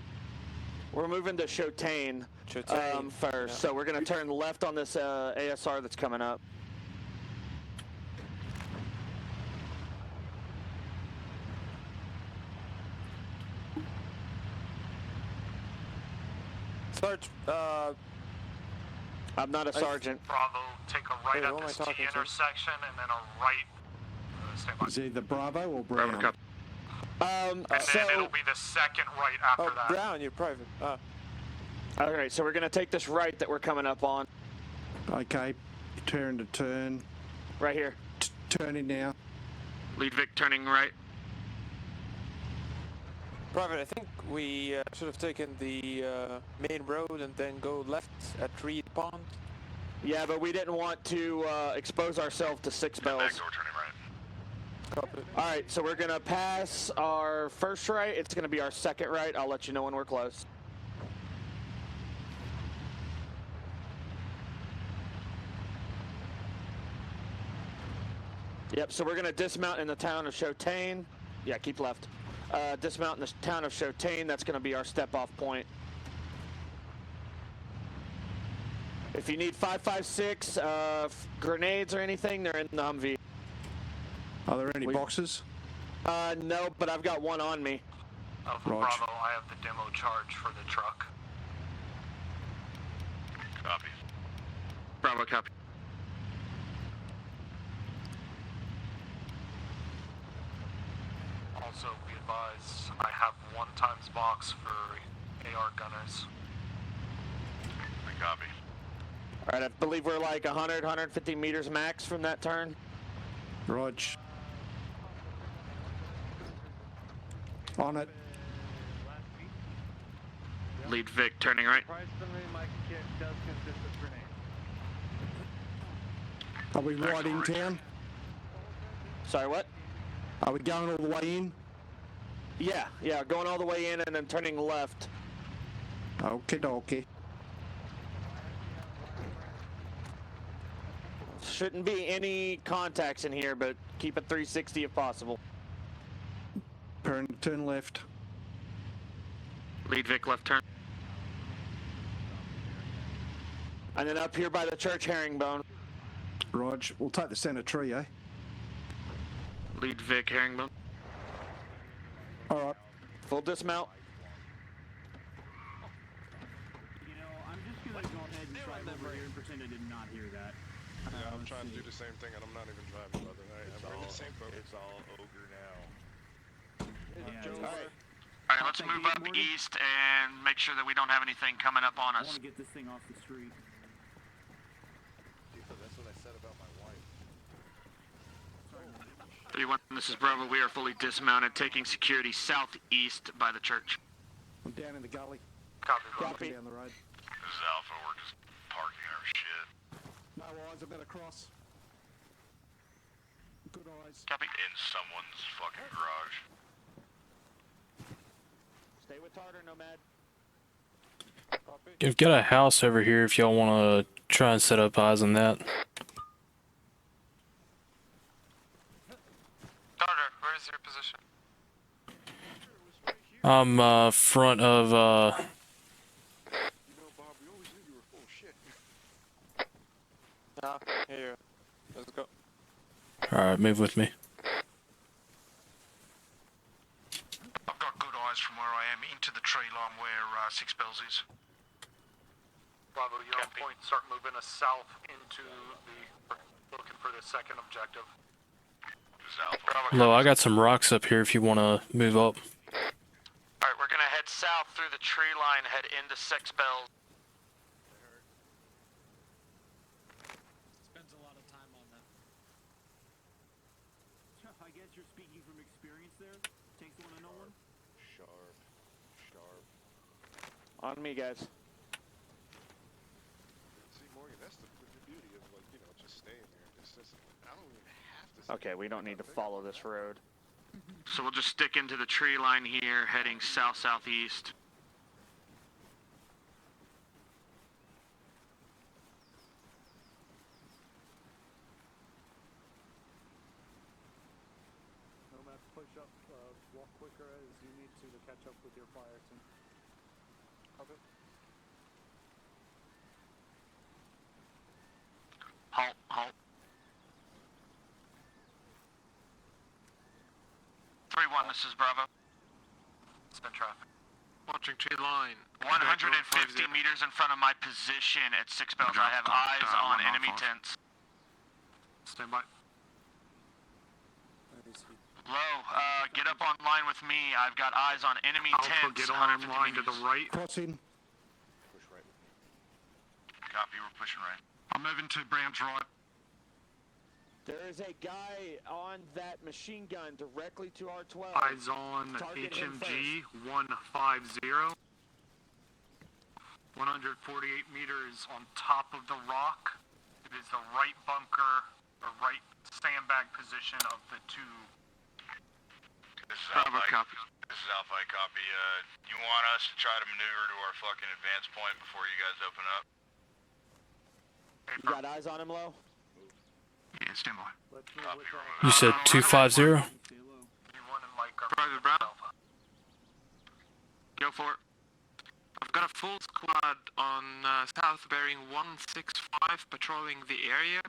We're moving to Chotane Chotane, first, yeah. so we're gonna turn left on this ASR that's coming up. Sarge, I'm not a sergeant. Bravo, take a right Hey, who at am I this T talking to? intersection and then a right. Stand by. Is either Bravo or Bravo, Brown? copy. And then it'll be the second right after oh, that. Brown, you're private. All right, so we're gonna take this right that we're coming up on, Okay, turn to turn. right here. Turning now. Lead Vic turning right. Private, I think we should have taken the main road and then go left at Reed Pond. Yeah, but we didn't want to expose ourselves to 6 bells. Back door turning right. Copy. All right, so we're gonna pass our first right. It's gonna be our second right. I'll let you know when we're close. Yep, so we're gonna dismount in the town of Chotane. Yeah, keep left. Dismount in the town of Chotane. That's gonna be our step-off point. If you need 5.56 grenades or anything, they're in the Humvee. Are there any boxes? No, but I've got one on me. Alpha Roger. Bravo, I have the demo charge for the truck. Copy. Bravo, copy. Also, be advised, I have 1 times box for AR gunners. I copy. All right, I believe we're like 100, 150 meters max from that turn. Rog. On it. Lead Vic turning right. Price summary, my kit does consist of grenades. Are we right in town? Sorry, what? Are we going all the way in? Yeah, going all the way in and then turning left. Okie dokie. Shouldn't be any contacts in here, but keep it 360 if possible. Turn left. Lead Vic, left turn. And then up here by the church herringbone. Rog, we'll take the center tree, eh? Lead Vic, herringbone. All right. Full dismount. You know, I'm just gonna go ahead and drive over here and pretend I did not hear that. Yeah, I'm trying to do the same thing, and I'm not even driving, brother. I'm in the same boat. It's all ogre now. Alright, let's move up east and make sure that we don't have anything coming up on I us. want to get this thing off the street. That's what I said about my wife. 31, this is Bravo. We are fully dismounted, taking security southeast by the church. I'm down in the gully. Copy. Down the road. This is Alpha. We're just parking our shit. No eyes, I better cross. Good eyes. Copy. In someone's fucking garage. Stay with Tartar, Nomad. You've got a house over here if y'all want to try and set up eyes on that. Starter, where is your position? I'm front of Here. Let's go. Alright, move with me. I've got good eyes from where I am into the tree line where Six Bells is. Bravo, you're on point. Start moving us south into the... looking for the second objective. Hello, I got some rocks up here if you want to move up. Alright, we're gonna head south through the tree line, head into Six Bells. Spends a lot of time on that. I guess you're speaking from experience there? Takes one to know one? Sharp. On me, guys. See, Morgan, that's the beauty of, like, you know, just staying here. It's just, I don't even have to. Okay, we don't need to follow this road. So we'll just stick into the tree line here, heading south-southeast. Nomad, push up, walk quicker as you need to catch up with your fire team. Halt. 3-1, this is Bravo. Spin traffic. Watching tree line. 150 meters in front of my position at Six Bells. I have eyes on enemy tents. Stand by. Low, get up online with me. I've got eyes on enemy Alpha, tents. get online to the right. Crossing. Push right. Copy, we're pushing right. I'm moving to Brown's right. There is a guy on that machine gun directly to our 12. Eyes on Target him HMG 150. 148 meters on top of the rock. It is the right bunker, or right sandbag position of the two. This is Bravo, Alpha. copy. This is Alpha, I copy. You want us to try to maneuver to our fucking advance point before you guys open up? You got eyes on him, Low? Yeah, stand by. You said 250? Private Brown. Go for it. I've got a full squad on south bearing 165 patrolling the area.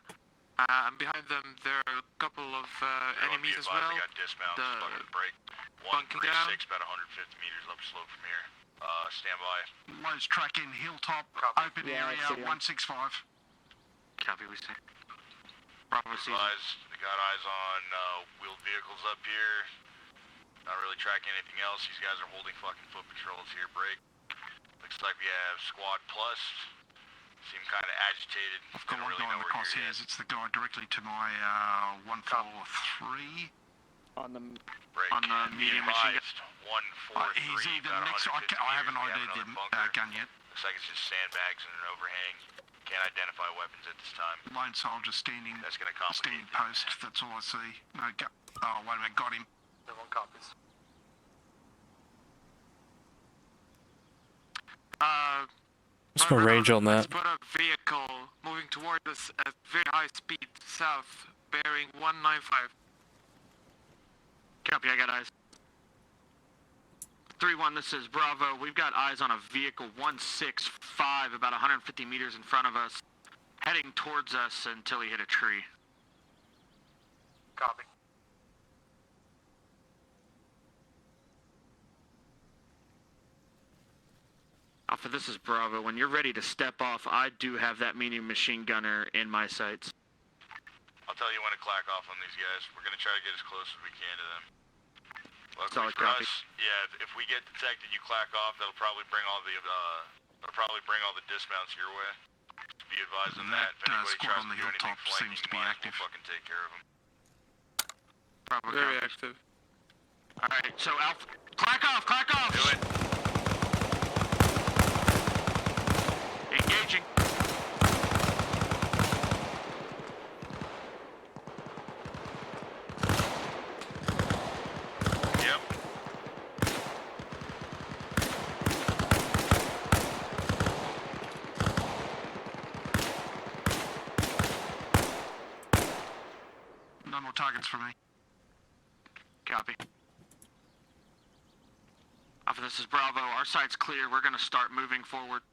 And behind them there are a couple of enemies as well. We got dismounts, fucking break. bunking down. 136, about 150 meters up slope from here. Stand by. Lows tracking, hilltop, open area, 165. Copy, we see. Bravo, see. We got eyes on wheeled vehicles up here. Not really tracking anything else. These guys are holding fucking foot patrols here. Break. Looks like we have squad plus. Seem kind of agitated. I've got one guy in the crosshairs. It's the guy directly to my 143. On the break. On the medium machine gun. 143. He's either next. I haven't ID'd the gun yet. Looks like it's just sandbags and an overhang. Can't identify weapons at this time. Lone soldier standing. That's gonna complicate standing post. That's all I see. No, oh wait a minute, got him. Everyone copies. What's my range on that? Let's put a vehicle, moving moving toward us at very high speed south, bearing 195. Copy, I got eyes. 3-1, this is Bravo. We've got eyes on a vehicle 165, about 150 meters in front of us, heading towards us until he hit a tree. Copy. Alpha, this is Bravo. When you're ready to step off, I do have that medium machine gunner in my sights. I'll tell you when to clack off on these guys. We're gonna try to get as close as we can to them. Luckily Solid for copy. us, yeah, if we get detected, you clack off, that'll probably bring all the dismounts your way. Be advised on that. If anybody tries to do anything flanking wise, we'll fucking take care of them. Bravo, Very copy. active. Alright, so Alpha, clack off! Do it. Engaging. Yep. No more targets for me. Copy. Alpha, this is Bravo. Our side's clear. We're gonna start moving forward.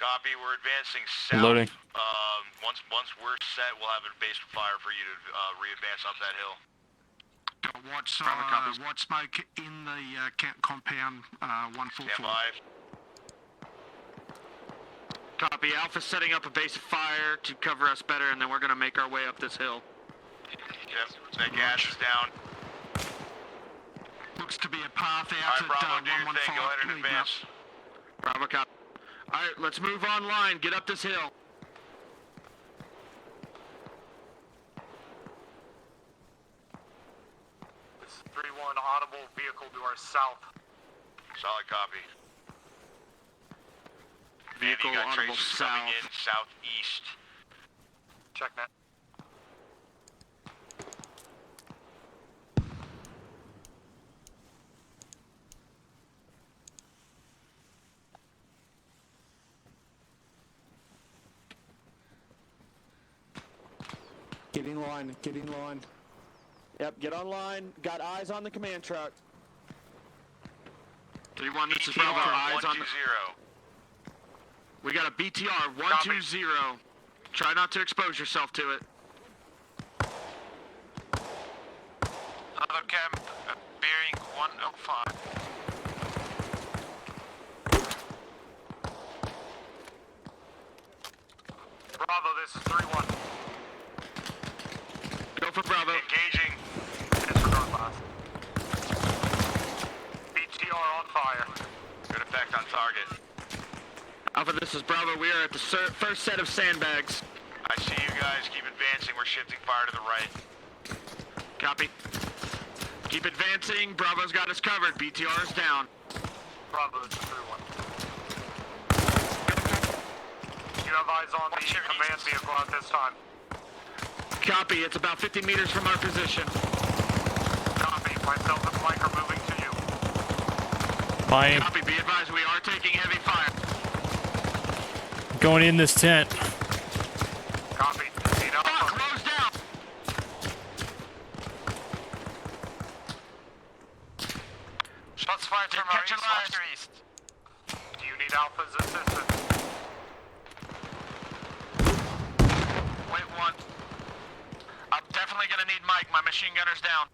Copy, we're advancing south. Loading. Once we're set, we'll have a base of fire for you to re-advance up that hill. Got white, Bravo copies. white smoke in the compound 144. Stand by. Copy. Alpha setting up a base of fire to cover us better, and then we're gonna make our way up this hill. Yep, that gas is down. Looks to be a path Alright, out Bravo, at do your thing. Go ahead and leading up. advance. Bravo, copy. Alright, let's move online. Get up this hill. This is 3-1, audible vehicle to our south. Solid copy. Vehicle Andy, you got audible traces south. coming in southeast. Check that. Get in line, get in line. Yep, get online. Got eyes on the command truck. 3-1, this is BTR Bravo. Eyes on the... 120. We got a BTR 120. Try not to expose yourself to it. Another camp, bearing 105. Bravo, this is 3-1. Go for Bravo. Engaging. Disregard last. BTR on fire. Good effect on target. Alpha, this is Bravo. We are at the first set of sandbags. I see you guys. Keep advancing. We're shifting fire to the right. Copy. Keep advancing. Bravo's got us covered. BTR is down. Bravo, this is 3-1. You have eyes on the command vehicle at this time. Copy. It's about 50 meters from our position. Copy. Myself and Mike are moving to you. Fine. Copy. Be advised, we are taking heavy fire. Going in this tent. Copy. Need Alpha. Close down. Shots fired from our east. Do you need Alpha's assistance? Wait, one. I'm definitely gonna need Mike. My machine gunner's down.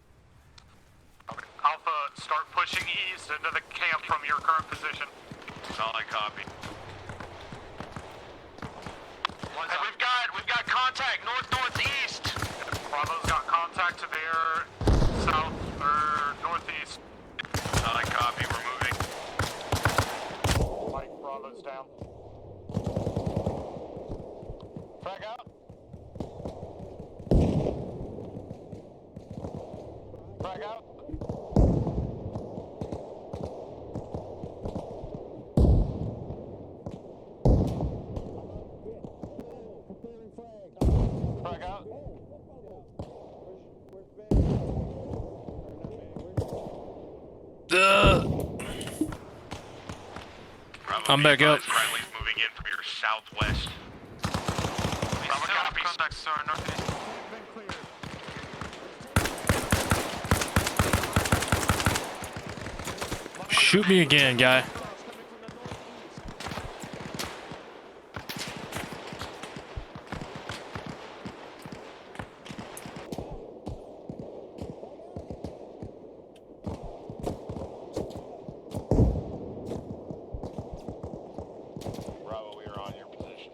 Alpha, start pushing east into the camp from your current position. Solid copy. Hey, we've got contact northeast. Bravo's got contact to their south or northeast. Solid copy. We're moving. Mike, Bravo's down. Frag out. Frag out. Frag out. I'm back up. Friendly's moving in from your southwest. We still have contacts to our northeast. Shoot me again, guy. Bravo, we are on your position.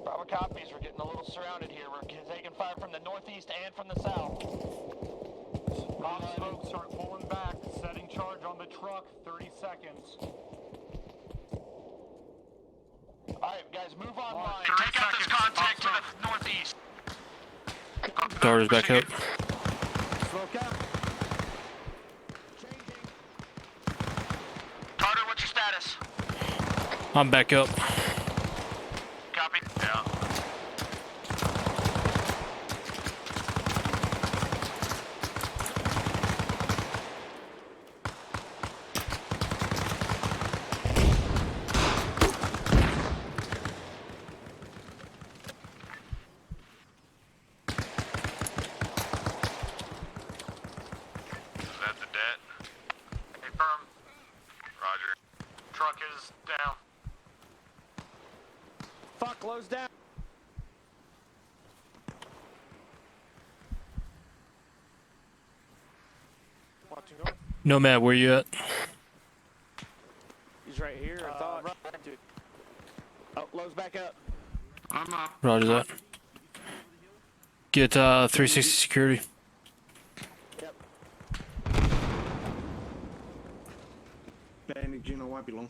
Bravo copies. We're getting a little surrounded here. We're taking fire from the northeast and from the south. Smoke, start pulling back. Setting charge on the truck. 30 seconds. Alright, guys, move online. Take out this contact to the northeast. Darter's back up. Smoke out. Carter, what's your status? I'm back up. Copy. Yeah. Is that the debt? Confirm. Roger. Truck is down. Fuck, close down. Watching north. Nomad, where you at? He's right here, I thought. Right, dude. Oh, Lowe's back up. I'm up. Roger that. Get 360 security. Yep. Bandaging, I won't be long.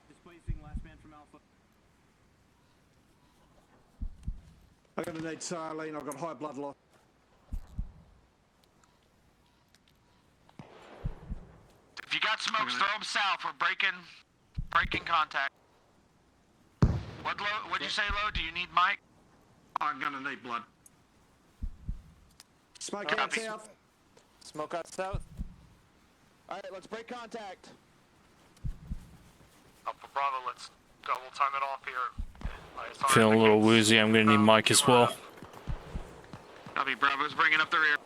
Displacing last man from Alpha. I'm gonna need saline, I've got high blood loss. If you got smokes, throw them south. We're breaking contact. What'd you say, Lo? Do you need Mike? I'm gonna need blood. Smoke out Copy. south. Smoke out south. Alright, let's break contact. Alpha Bravo, let's double time it off here. Feeling a little woozy. I'm gonna need Mike as well. Copy, Bravo's bringing up the rear.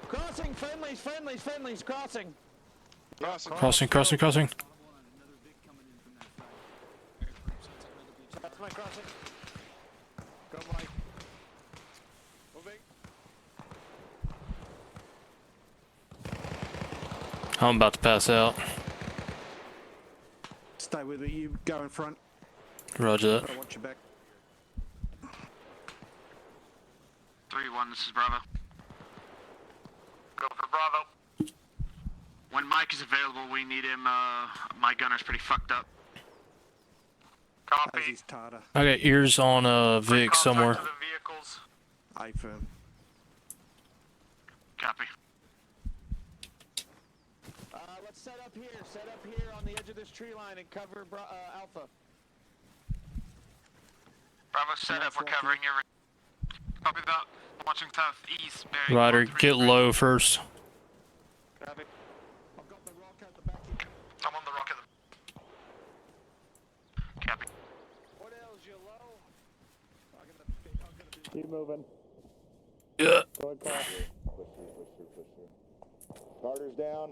Crossing! Crossing! Friendlies, crossing! Crossing. That's my crossing. Go, Mike. Moving. I'm about to pass out. Stay with it, you go in front. Roger that. I'll watch your back. 3-1, this is Bravo. Go for Bravo. When Mike is available, we need him. My gunner's pretty fucked up. Copy. As he's Tata. I got ears on Vic Contact somewhere. to the vehicles. A firm. Copy. Let's set up here on the edge of this tree line and cover Alpha. Bravo, set up. We're covering your. Copy that. Watching southeast. Bearing Ryder, 133. get low first. Copy. I've got the rock at the back here. I'm on the rock of the. Copy. What else, you low? Keep moving. Yeah. Go ahead, call. Carter's down.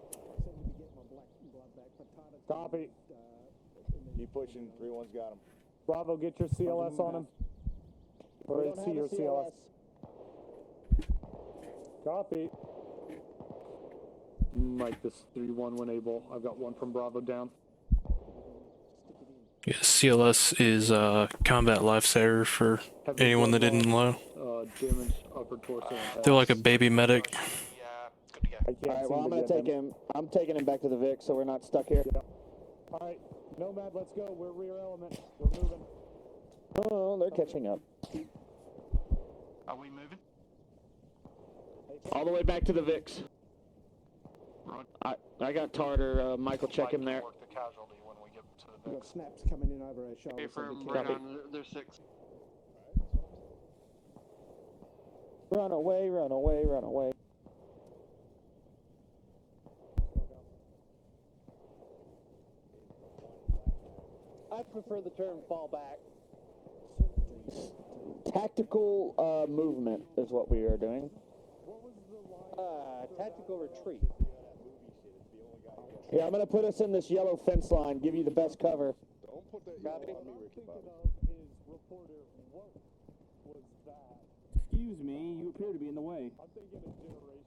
Copy. Keep pushing. 3-1's got him. Bravo, get your CLS on him. Or is he your CLS? Copy. Mike, this 3-1 when able. I've got one from Bravo down. Yeah, CLS is combat lifesaver for anyone that didn't know. Damage upper torso. They're like a baby medic. Alright, well, I'm taking him back to the Vic so we're not stuck here. Yeah. Alright, Nomad, let's go. We're rear element. We're moving. Oh, they're catching up. Are we moving? All the way back to the Vics. I got Tartar. Michael, check him there. Work the casualty when we get to the We've got next. snaps coming in over our shoulders. so be Right careful. on, there's 6. Run away, run away, run away. I prefer the term fall back. Tactical movement is what we are doing. Tactical retreat. Yeah, I'm going to put us in this yellow fence line, give you the best cover. Don't put that Copy. yellow on me, Ricky Bobby. Excuse me, you appear to be in the way.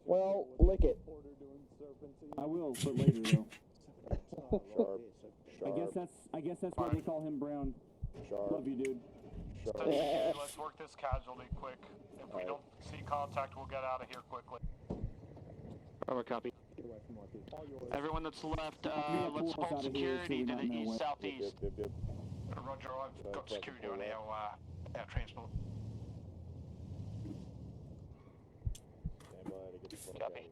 Well, lick it. I will, but later though. Sharp. I guess that's why they call him Brown. Sharp. Love you, dude. Okay, let's work this casualty quick. If we don't see contact, we'll get out of here quickly. Over copy. Everyone that's left, let's hold security to the east-southeast. Roger, I've got security on our transport. Copy.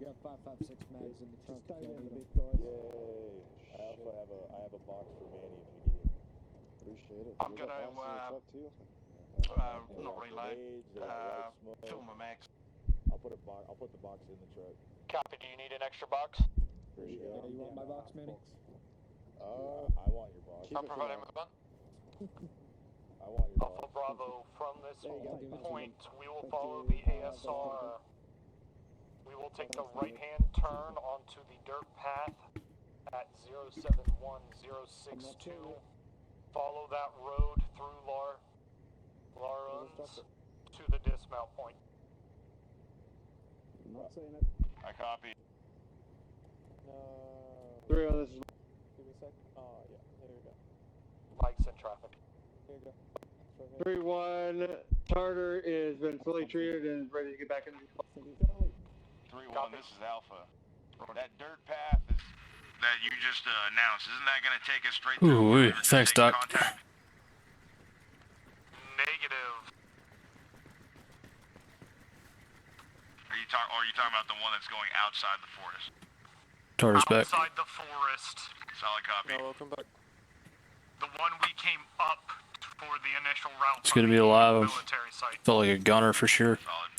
You have 5.56 mags in the trunk. Yay. I have a box for Manny if you need it. Appreciate it. I'm You got gonna, boxes in the truck too? not reload, fill my max. I'll put the box in the truck. Copy, do you need an extra box? Appreciate Yeah, it. you want my box, Manny? I want your box. I'm providing with one. I want your box. Alpha Bravo, from this point, we will follow the ASR. We will take the right-hand turn onto the dirt path at 071062. Follow that road through Laruns to the dismount point. I'm not seeing it. I copy. 3 on this is Give me a sec. Yeah, there we go. Mike's in traffic. Here you go. 3-1. Tartar has been fully treated and is ready to get back into the 3-1, this is Alpha. That dirt path is that you just announced, isn't that going to take us straight Ooh, to thanks, Doc. contact? Negative. Are you talking about the one that's going outside the forest? Tartar's back. Outside the forest. Solid copy. No, welcome back. The one we came up for the initial route. It's good to be alive. Military site. Felt like a gunner for sure. Solid.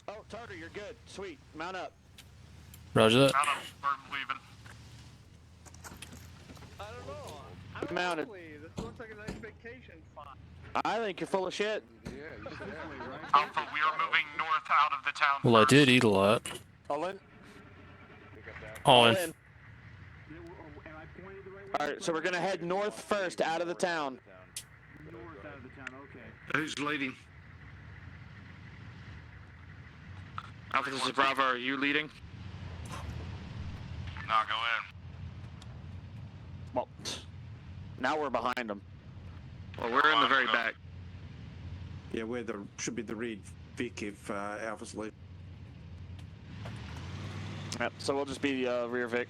Oh, Tartar, you're good. Sweet. Mount up. Roger that. Mount up. We're leaving. I don't know. Mounted. This looks like a nice vacation spot. I think you're full of shit. Yeah, you're definitely right. Alpha, we are moving north out of the town. Well, I first. did eat a lot. All in? All in. Am I pointed the right way? Alright, so we're gonna head north first, out of the town. North out of the town, okay. Who's leading? Alpha, this is Bravo. Are you leading? Nah, go in. Well, now we're behind them. Well, we're in the very back. Yeah, should be the red Vic if Alpha's lead. Yep, so we'll just be rear Vic.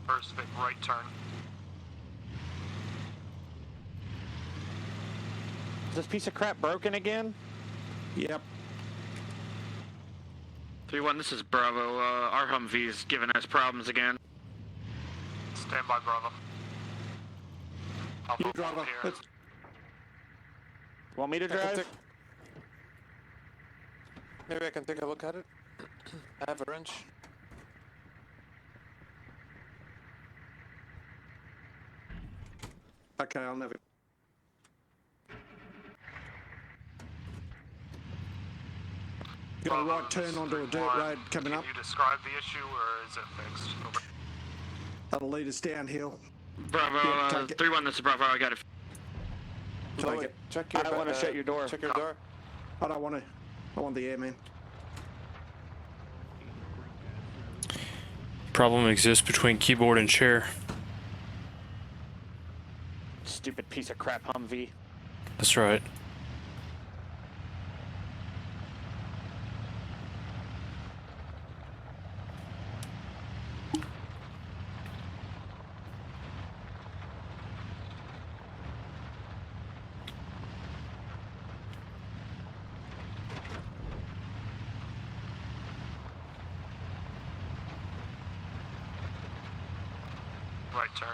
First Vic, right turn. Is this piece of crap broken again? Yep. 3-1, this is Bravo. Our Humvee's giving us problems again. Stand by, Bravo. Alpha, You drive here. up. Want me to drive? Maybe I can take a look at it. I have a wrench. Okay, I'll never. Got a right turn onto a dirt road coming up. Can you describe the issue, or is it fixed? Over. That'll lead us downhill. Bravo, Yeah, take it. 3-1, this is Bravo. I got it. Take it. Check your I want to shut your door. Check your door. I don't want to. I want the airman. Problem exists between keyboard and chair. Stupid piece of crap Humvee. That's right. Right turn.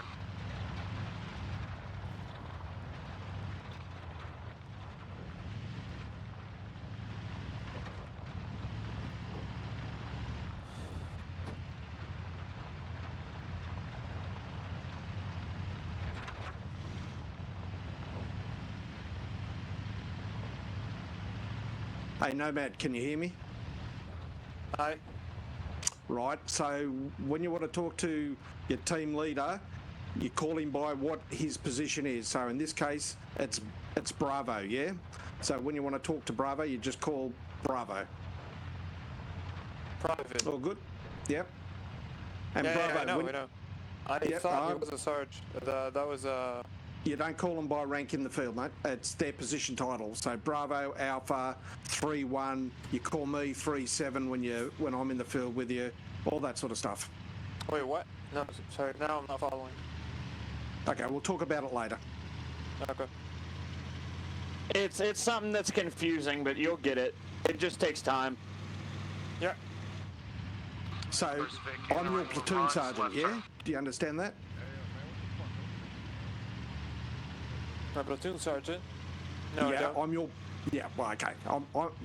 Hey, Nomad, can you hear me? Hi. Right, so when you want to talk to your team leader, you call him by what his position is. So in this case, it's Bravo, yeah? So when you want to talk to Bravo, you just call Bravo. Private. All good? Yep. And Yeah, Bravo, I know, I know. I Yep, thought he was a Sarge. That was You don't call them by rank in the field, mate. It's their position title. So Bravo, Alpha, 3-1. You call me 3-7 when I'm in the field with you. All that sort of stuff. Wait, what? No, sorry. Now I'm not following. Okay, we'll talk about it later. Okay. It's something that's confusing, but you'll get it. It just takes time. Yeah. So I'm your platoon sergeant, yeah? Do you understand that? My platoon sergeant? No, I yeah, don't. I'm your. Yeah, well, okay.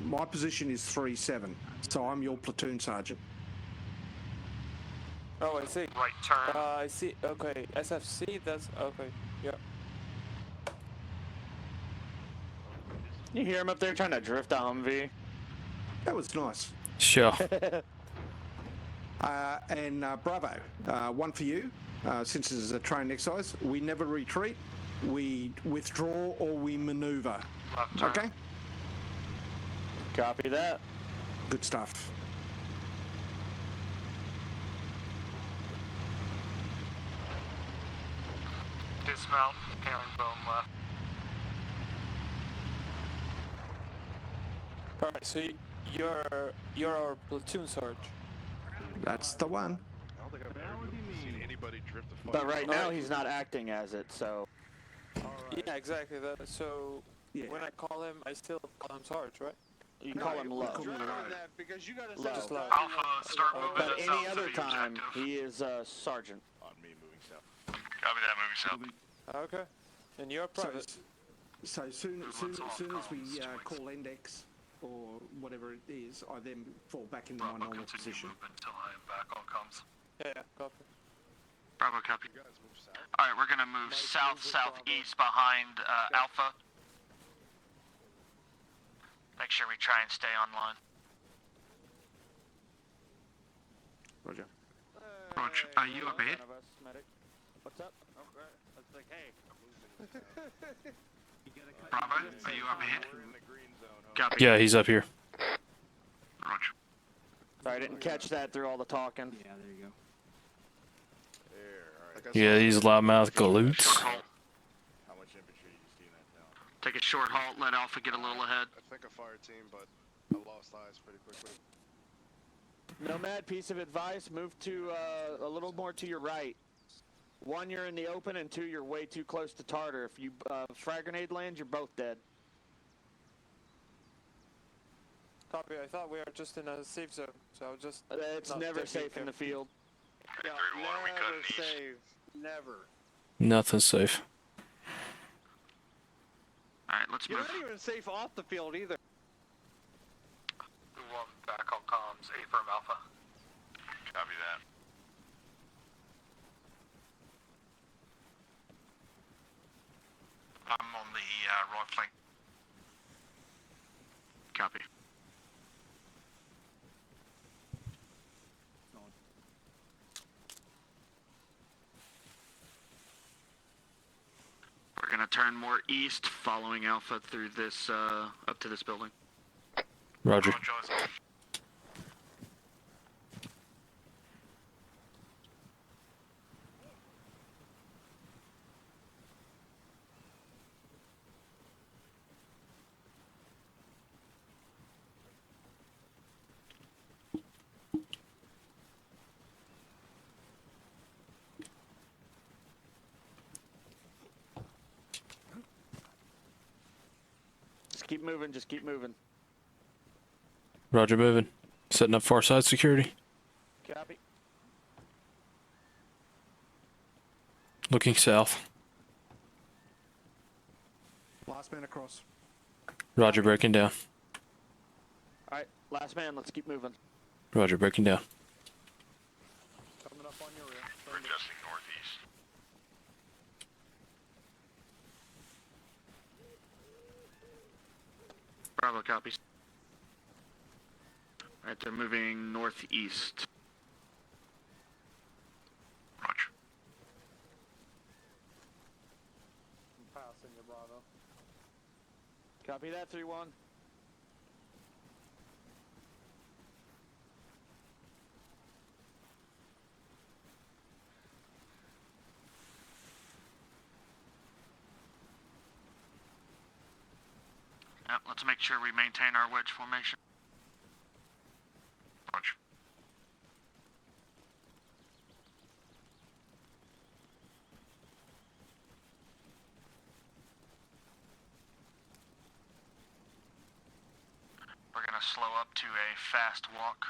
My position is 3-7, so I'm your platoon sergeant. Oh, I see. Right turn. I see. Okay, SFC. That's okay. Yeah. You hear him up there trying to drift a Humvee? That was nice. Sure. And Bravo, one for you. Since this is a trained exercise, we never retreat. We withdraw or we maneuver. Okay? Copy that. Good stuff. Dismount. Herringbone left. Alright, so you're our platoon sarge. That's the one. I don't think I've ever seen anybody drift the fuck. But right now he's not acting as it, so. Yeah, exactly. That. So when I call him, I still call him sarge, right? You call him low. Because you gotta Low. set Low. Alpha, start moving But to any south other of the time, objective. he is sergeant. On me moving south. Copy that, moving south. Okay. And you're private. So soon as we call index or whatever it is, I then fall back into my normal position. Until I am back on comms. Yeah, copy. Bravo, copy. Alright, we're gonna move south-southeast behind Alpha. Make sure we try and stay online. Roger. Roger, are you up ahead? What's up? Okay. It's like, hey, Bravo, are you up ahead? Copy. Yeah, he's up here. Roger. Sorry, I didn't catch that through all the talking. Yeah, there you go. Yeah, these loudmouth galoots. How much infantry you see in that town? Take a short halt, let Alpha get a little ahead. I think a fire team, but I lost eyes pretty quickly. Nomad, piece of advice, move to a little more to your right. One, you're in the open, and two, you're way too close to Tartar. If you frag grenade land, you're both dead. Copy. I thought we were just in a safe zone, so I'll just. It's not never take safe in the field. yeah, 3-1, we cut never east. save. Never. Nothing's safe. Alright, let's You're move. not even safe off the field either. Move on back on comms, A firm Alpha. Copy that. I'm on the right flank. Copy. We're gonna turn more east, following Alpha through this, up to this building. Roger. Just keep moving, just keep moving. Roger, moving. Setting up far side security. Copy. Looking south. Last man across. Roger, breaking down. Alright, last man, let's keep moving. Roger, breaking down. Coming up on your rear. We're adjusting northeast. Bravo copies. Alright, they're moving northeast. Roger. I'm passing you, Bravo. Copy that, 3-1. Yep, let's make sure we maintain our wedge formation. Roger. We're gonna slow up to a fast walk.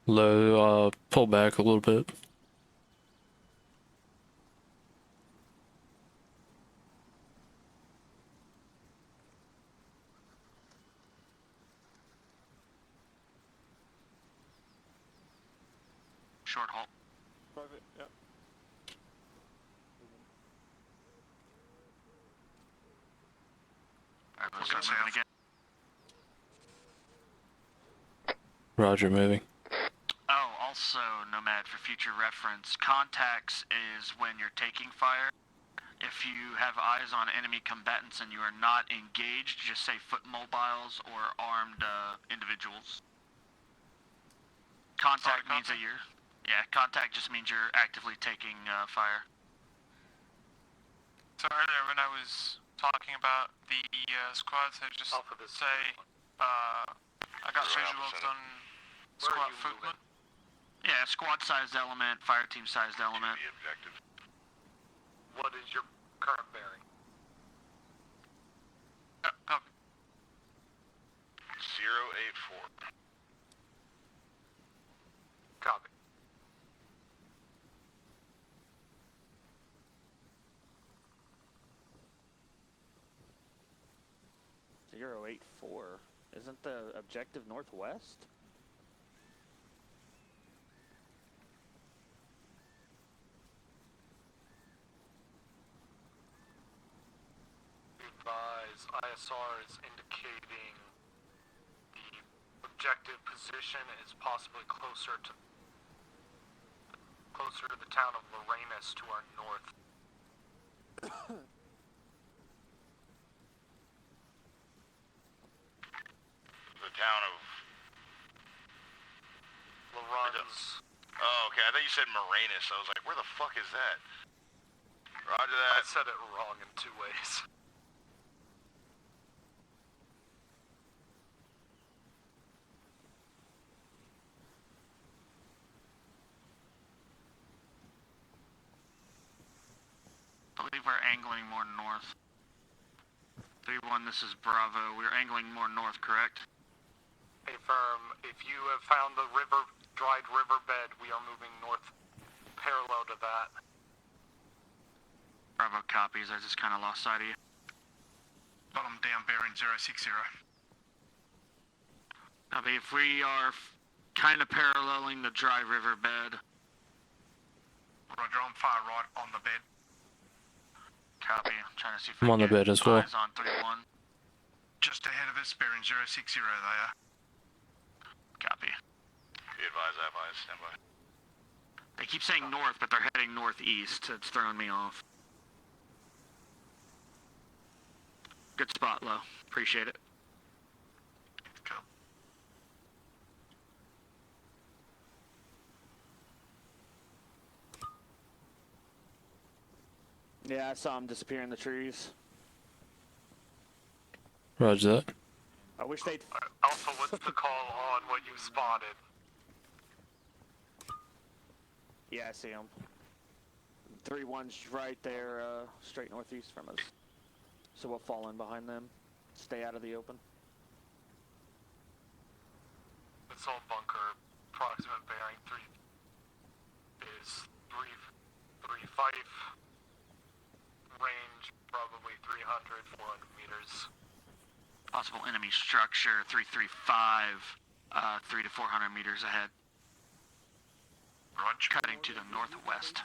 Low, pull back a little bit. Short halt. Private, yeah. Alright, let's start moving again. Roger, moving. Oh, also, Nomad, for future reference, contacts is when you're taking fire. If you have eyes on enemy combatants and you are not engaged, just say foot mobiles or armed individuals. Contact means that you're... Yeah, contact just means you're actively taking fire. So earlier when I was talking about the squads, I just say, I got visuals on squad movement. Yeah, squad-sized element, fire team-sized element. Objective. What is your current bearing? Copy. 084. Copy. .084. Isn't the objective northwest? Advise ISR is indicating the objective position is possibly closer to the town of Lorenas to our north. The town of... Lorenas. Oh, okay. I thought you said Moranis. I was like, where the fuck is that? Roger that. I said it wrong in 2 ways. I believe we're angling more north. 3-1, this is Bravo. We're angling more north, correct? Affirm. If you have found the dried riverbed, we are moving north parallel to that. Bravo copies, I just kind of lost sight of you. Bottom down bearing 060. Copy, if we are kind of paralleling the dry riverbed. Roger, I'm far right on the bed. Copy, I'm trying to see if I'm I on can the get bed as well. eyes on 3-1. Just ahead of us, bearing 060 they are. Copy. Be advised, I have eyes, stand by. They keep saying north, but they're heading northeast. It's throwing me off. Good spot, Lo. Appreciate it. Go. Yeah, I saw him disappear in the trees. Roger that. I wish they'd... Alpha, what's the call on what you spotted? Yeah, I see him. 3-1's right there, straight northeast from us. So we'll fall in behind them. Stay out of the open. Assault bunker, approximate bearing 3 is 335. Range probably 300, 400 meters. Possible enemy structure 335, 3 to 400 meters ahead. Roger. Cutting to the northwest.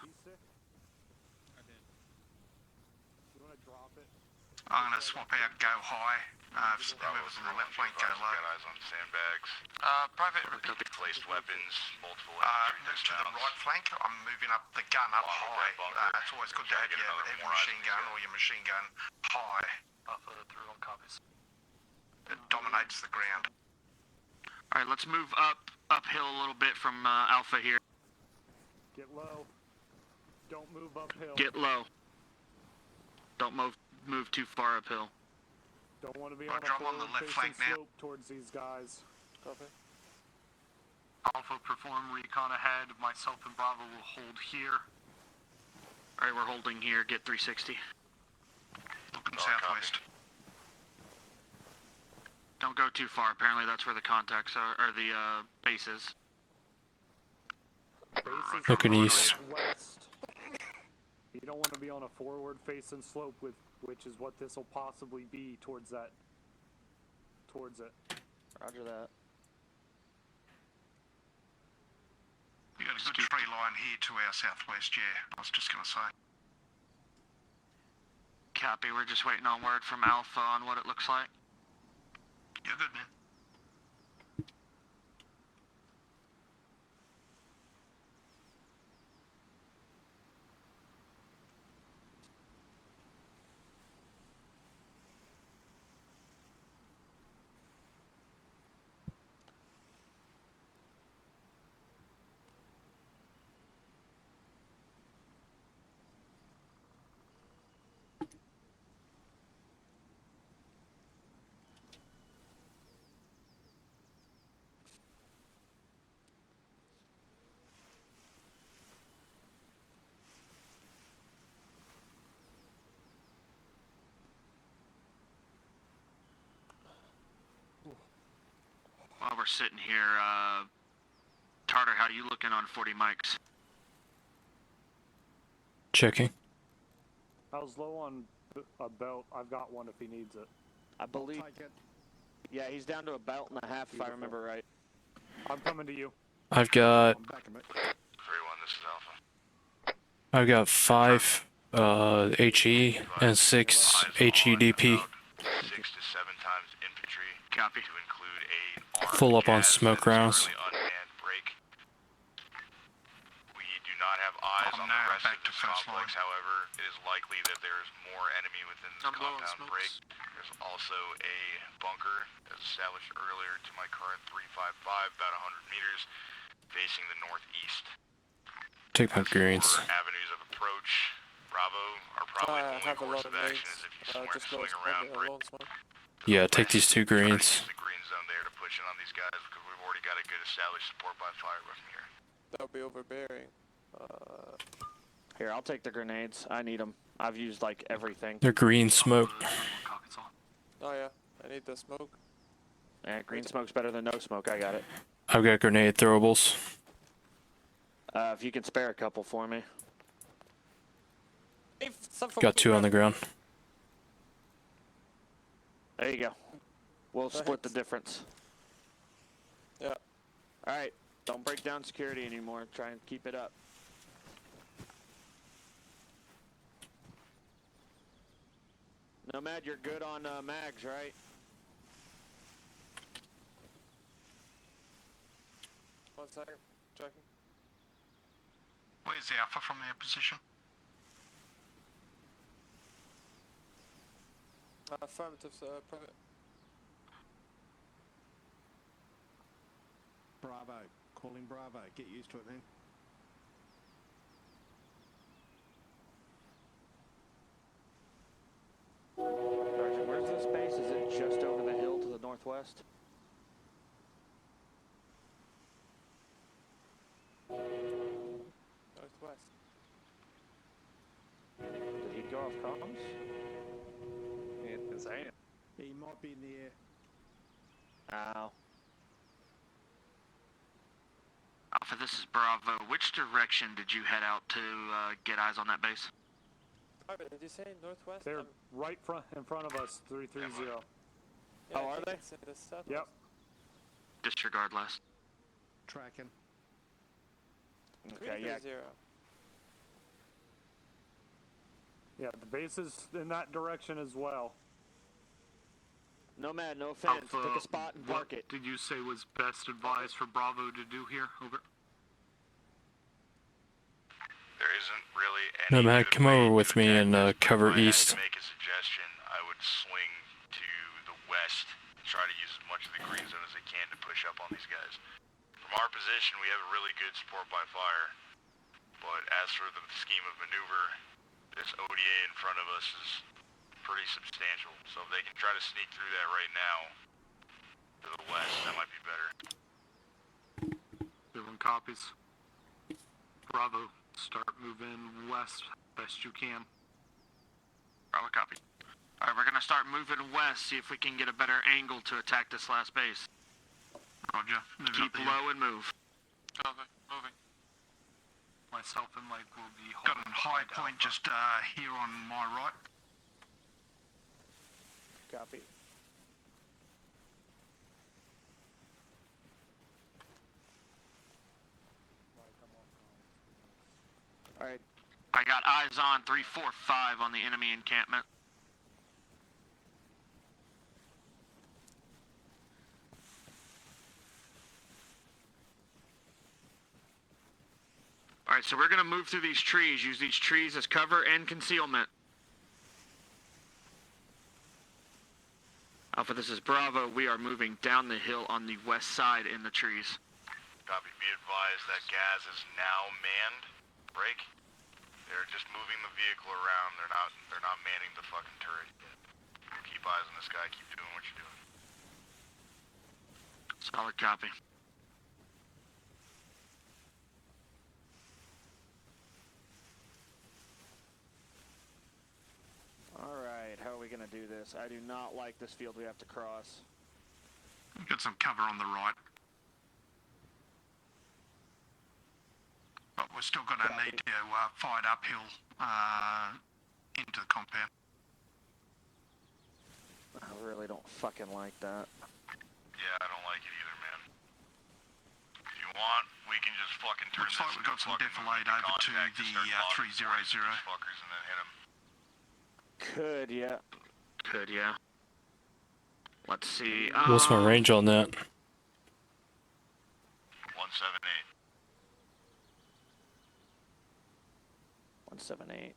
I'm gonna swap out go high. Whoever's on the left flank, go low. Got eyes on sandbags. Private, repeat. Placed weapons, multiple Move to the right flank. I'm moving up the gun up high. It's always good to have your heavy machine gun or your machine gun high. Alpha through on copies. It dominates the ground. Alright, let's move uphill a little bit from Alpha here. Get low. Don't move uphill. Get low. Don't move too far uphill. Don't want to be on Roger, a I'm on the left flank now. slope towards these guys. Copy. Alpha, perform recon ahead. Myself and Bravo will hold here. Alright, we're holding here. Get 360. Looking southwest. Don't go too far. Apparently that's where the contacts are, or the base is. Looking east. West. You don't want to be on a forward-facing slope with, which is what this will possibly be towards that. Towards it. Roger that. We got a good tree line here to our southwest, yeah. I was just gonna say. Copy, we're just waiting on word from Alpha on what it looks like. You're good, man. While we're sitting here, Tartar, how you looking on 40 mics? Checking. I was low on a belt. I've got one if he needs it. I believe. Yeah, he's down to a belt and a half if I remember right. I'm coming to you. I've got 3-1, this is Alpha. I've got 5 HE and 6 HEDP. 6 to 7 times infantry. Copy. To include a Full up on smoke rounds. unmanned break. We do not have eyes on the rest of this complex. However, it is likely that there is more enemy within this compound break. There's also a bunker, as established earlier, to my current 355, about 100 meters, facing the northeast. Take my greens. For avenues of approach, Bravo are probably the only have a course lot of of action mates. is if you Just swing close around break. Yeah, take these 2 greens. The green zone there to push in on these guys because we've already got a good established support by fire from here. That'll be overbearing. Here, I'll take the grenades. I need them. I've used like everything. They're green smoke. Oh yeah, I need the smoke. Yeah, green smoke's better than no smoke. I got it. I've got grenade throwables. If you can spare a couple for me. Got 2 on the ground. There you go. We'll split the difference. Yeah. Alright. Don't break down security anymore. Try and keep it up. Nomad, you're good on mags, right? One second. Checking. Where's the Alpha from their position? Affirmative, private. Bravo. Calling Bravo. Get used to it, man. Sergeant, where's this base? Is it just over the hill to the northwest? comms. Insane. He might be in the air. Ow. Alpha, this is Bravo. Which direction did you head out to get eyes on that base? Private, did you say northwest? They're right in front of us, 330. Yeah, Oh, I are think they? it's in the southwest. Yep. Disregard last. Tracking. Okay, yeah. 330. Yeah, the base is in that direction as well. Nomad, no offense. Alpha, Pick a spot and park it. Did you say was best advised for Bravo to do here? Over. There isn't really any Nomad, good come way over to with me attack and this, but cover if I had east. to make a suggestion, I would swing to the west, try to use as much of the green zone as I can to push up on these guys. From our position, we have a really good support by fire, but as for the scheme of maneuver, this ODA in front of us is pretty substantial, so if they can try to sneak through that right now to the west, that might be better. Everyone copies. Bravo, start moving west best you can. Bravo, copy. Alright, we're gonna start moving west, see if we can get a better angle to attack this last base. Roger. Keep low and move. Okay, moving. Myself and Mike will be Got holding a high Alpha. point just here on my right. Copy. Alright. I got eyes on 345 on the enemy encampment. Alright, so we're gonna move through these trees, use these trees as cover and concealment. Alpha, this is Bravo. We are moving down the hill on the west side in the trees. Copy. Be advised that gas is now manned. Break. They're just moving the vehicle around. They're not manning the fucking turret. Keep eyes on this guy. Keep doing what you're doing. Solid copy. Alright, how are we gonna do this? I do not like this field we have to cross. Got some cover on the right. But we're still gonna need to fight uphill into the compound. I really don't fucking like that. Yeah, I don't like it either, man. If you want, we can just fucking turn Looks this like we've got into some fucking defilade movement over to contact the start lobbing 300. bullets at these fuckers and then hit 'em. Could, yeah. Could, yeah. Let's see. What's my range on that? 178. 178.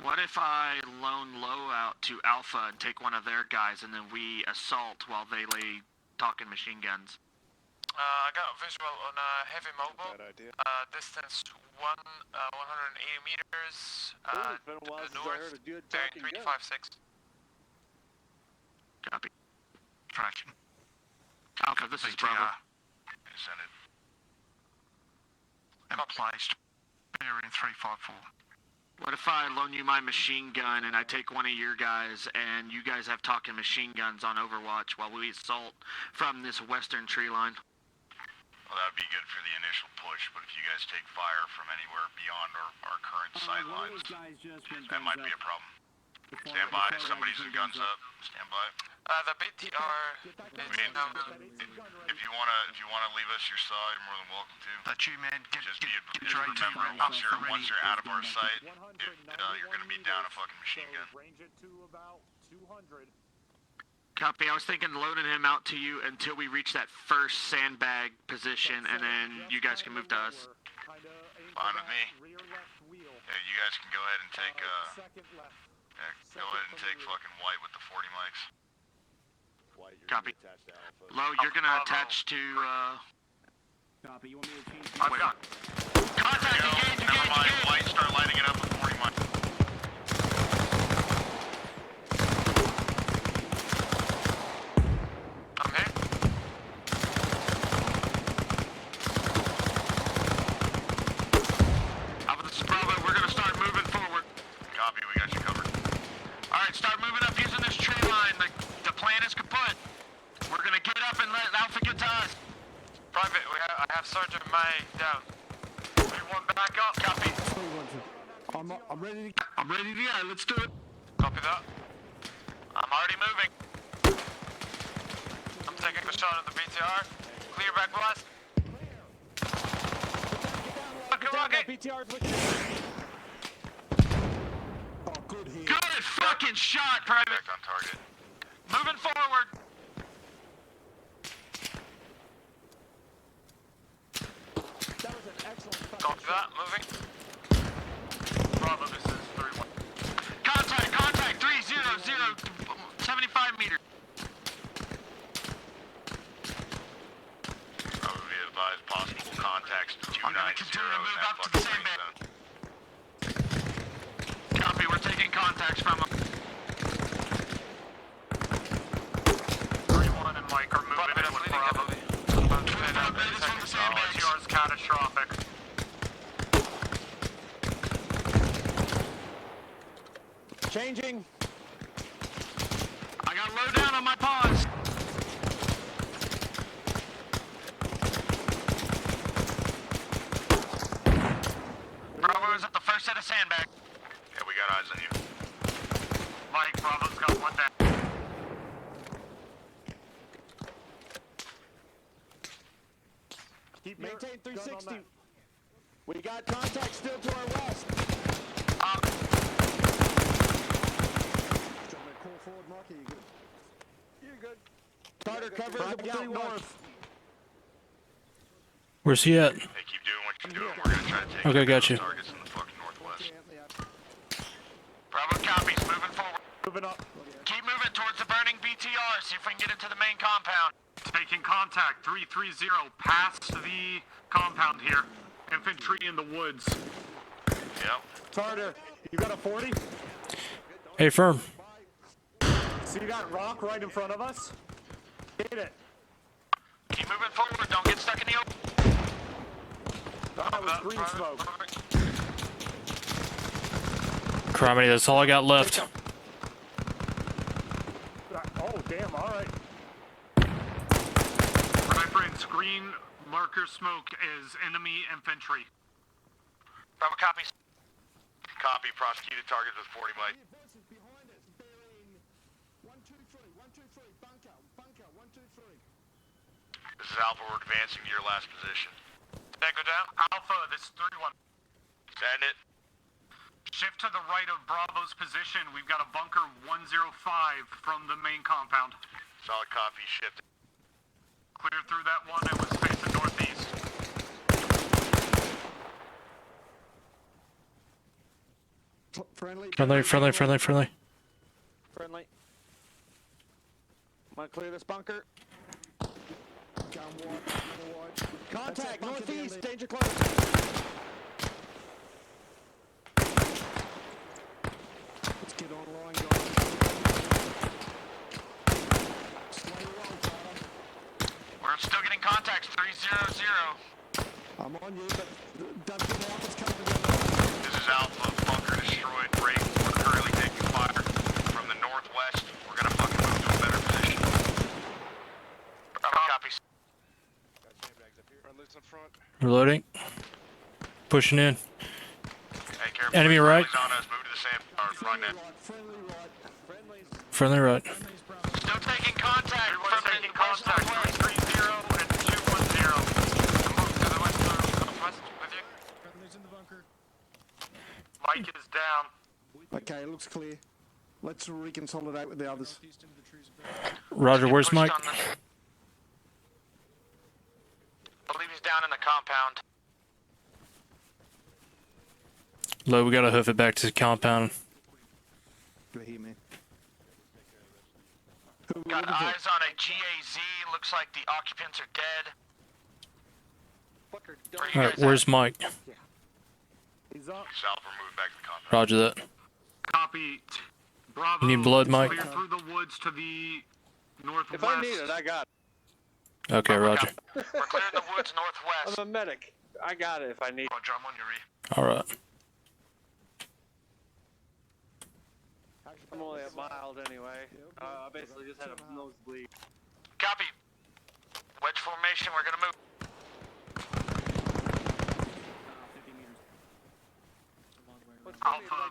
What if I lone low out to Alpha and take one of their guys and then we assault while they lay talking machine guns? I got a visual on a heavy mobile. Bad idea. Distance 180 meters. It's been a while to the since I north, heard a good bearing talking gun. 356. Copy. Tracking. Alpha, this is BTR. Bravo. Send it. And placed. Bearing 354. What if I loan you my machine gun and I take one of your guys and you guys have talking machine guns on Overwatch while we assault from this western tree line? Well, that would be good for the initial push, but if you guys take fire from anywhere beyond our current sight lines, that might be a problem. Stand by. Somebody's guns up. Stand by. The BTR is now... If you wanna leave us your side, you're more than welcome to. That's you, man. Get remember, once you're out of our sight, you're gonna be down a fucking machine gun. Range it to about 200. Copy. I was thinking loading him out to you until we reach that first sandbag position and then you guys can move to us. Fine with me. Yeah, you guys can go ahead and take, go ahead and take fucking white with the 40 mics. Copy. Low, you're gonna attach to, Copy. You want me to change? I've got... Contact, engage, Never mind, white, start lighting it up with 40 mics. Okay. moving up using this tree line. The plan is kaput. We're gonna get up and let Alpha get to us. Private, I have Sergeant May down. We want back up. Copy. I'm ready to... I'm ready to go. Let's do it. Copy that. I'm already moving. I'm taking the shot at the BTR. Clear back west. Rocket. BTR. Oh, good hit. Good fucking shot, Private. Back on target. Moving forward. That was an excellent Copy that. Moving. Bravo, this is 3-1. Contact, 300, 75 meters. Probably advise possible contacts to 290. I'm gonna continue to move up to the same band. Copy, we're taking contacts from them. 3-1 and Mike are moving in with Bravo. BTR is catastrophic. Changing. I got low down on my pawns. Bravo is at the first set of sandbag. Yeah, we got eyes on you. Mike, Bravo's got one down. Maintain 360. We got contact still to our west. Call forward, Mikey. You good? You're good. Carter, cover the out north. Where's he at? Hey, keep doing what you're doing. We're gonna try to take Okay, got you. targets in the fucking northwest. Bravo copies, moving forward. Moving up. Keep moving towards the burning BTR, see if we can get into the main compound. Taking contact, 330, past the compound here. Infantry in the woods. Yep. Carter, you got a 40? Hey, firm. See that rock right in front of us? Hit it. Keep moving forward, don't get stuck in the open. That was green smoke. Criminy, that's all I got left. Oh, damn, alright. Reference, green marker smoke is enemy infantry. Bravo copies. Copy. Prosecuted targets with 40 mic. This is Alpha. We're advancing to your last position. Tango down. Alpha, this is 3-1. Send it. Shift to the right of Bravo's position. We've got a bunker 105 from the main compound. Solid copy. Shift. Clear through that one. It was facing northeast. Friendly. Friendly. Friendly. I'm gonna clear this bunker. Contact, northeast, danger close. Let's get online, guys. We're still getting contacts, 300. I'm on you, but don't get out. Let's come together. This is Alpha. Bunker destroyed. Break. We're currently taking fire from the northwest. We're gonna fucking move to a better position. Bravo copies. Friendly's in front. Reloading. Pushing in. Hey, careful. Enemy right. On us. Move to the sand. Right now. Friendly right. Still taking contact. Everyone's taking contact, 330 and 210. Move to the west or northwest with you. Friendly's in the bunker. Mike is down. Okay, it looks clear. Let's reconsolidate with the others. Roger, where's Pushed Mike? on the- I believe he's down in the compound. Low, we gotta hoof it back to the compound. Do you hear me? Got eyes on a GAZ. Looks like the occupants are dead. Where are you Alright, guys where's at? Mike? He's up. South. We're moving back to the compound. Roger that. Copy. Bravo. You need blood, Mike? Clear through the woods to the northwest. If I need it, I got it. Okay, Roger. We're clearing the woods northwest. I'm a medic. I got it if I need it. Roger, I'm on your re. Alright. I'm only at mild anyway. I basically just had a nosebleed. Copy. Wedge formation, we're gonna move. Alpha,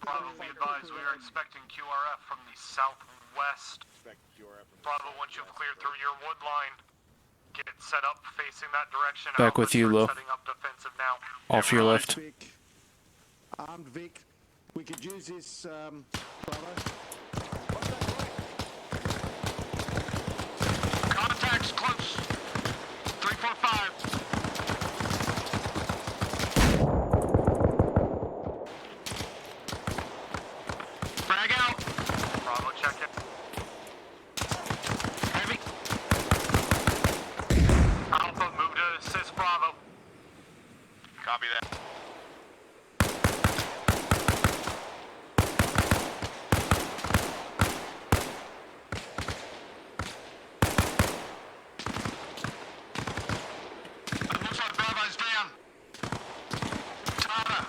Bravo, be advised, we are expecting QRF from the southwest. Bravo, once you've cleared through your wood line, get set up facing that direction. Back Alpha, with you, start Lo. setting up defensive now. Off your left. Vic. Armed Vic. We could use this, Bravo. Contacts close. 345. Frag out. Bravo, check it. Heavy. Alpha, move to assist Bravo. Copy that. Looks like Bravo's down. Tata.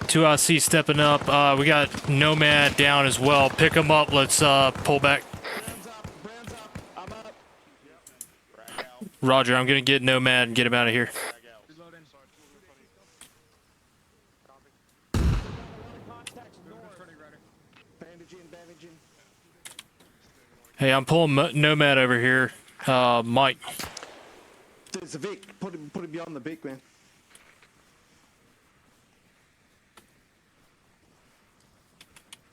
2IC stepping up. We got Nomad down as well. Pick him up. Let's pull back. Roger, I'm gonna get Nomad and get him out of here. Hey, I'm pulling Nomad over here. Mike. There's the Vic. Put him beyond the Vic, man.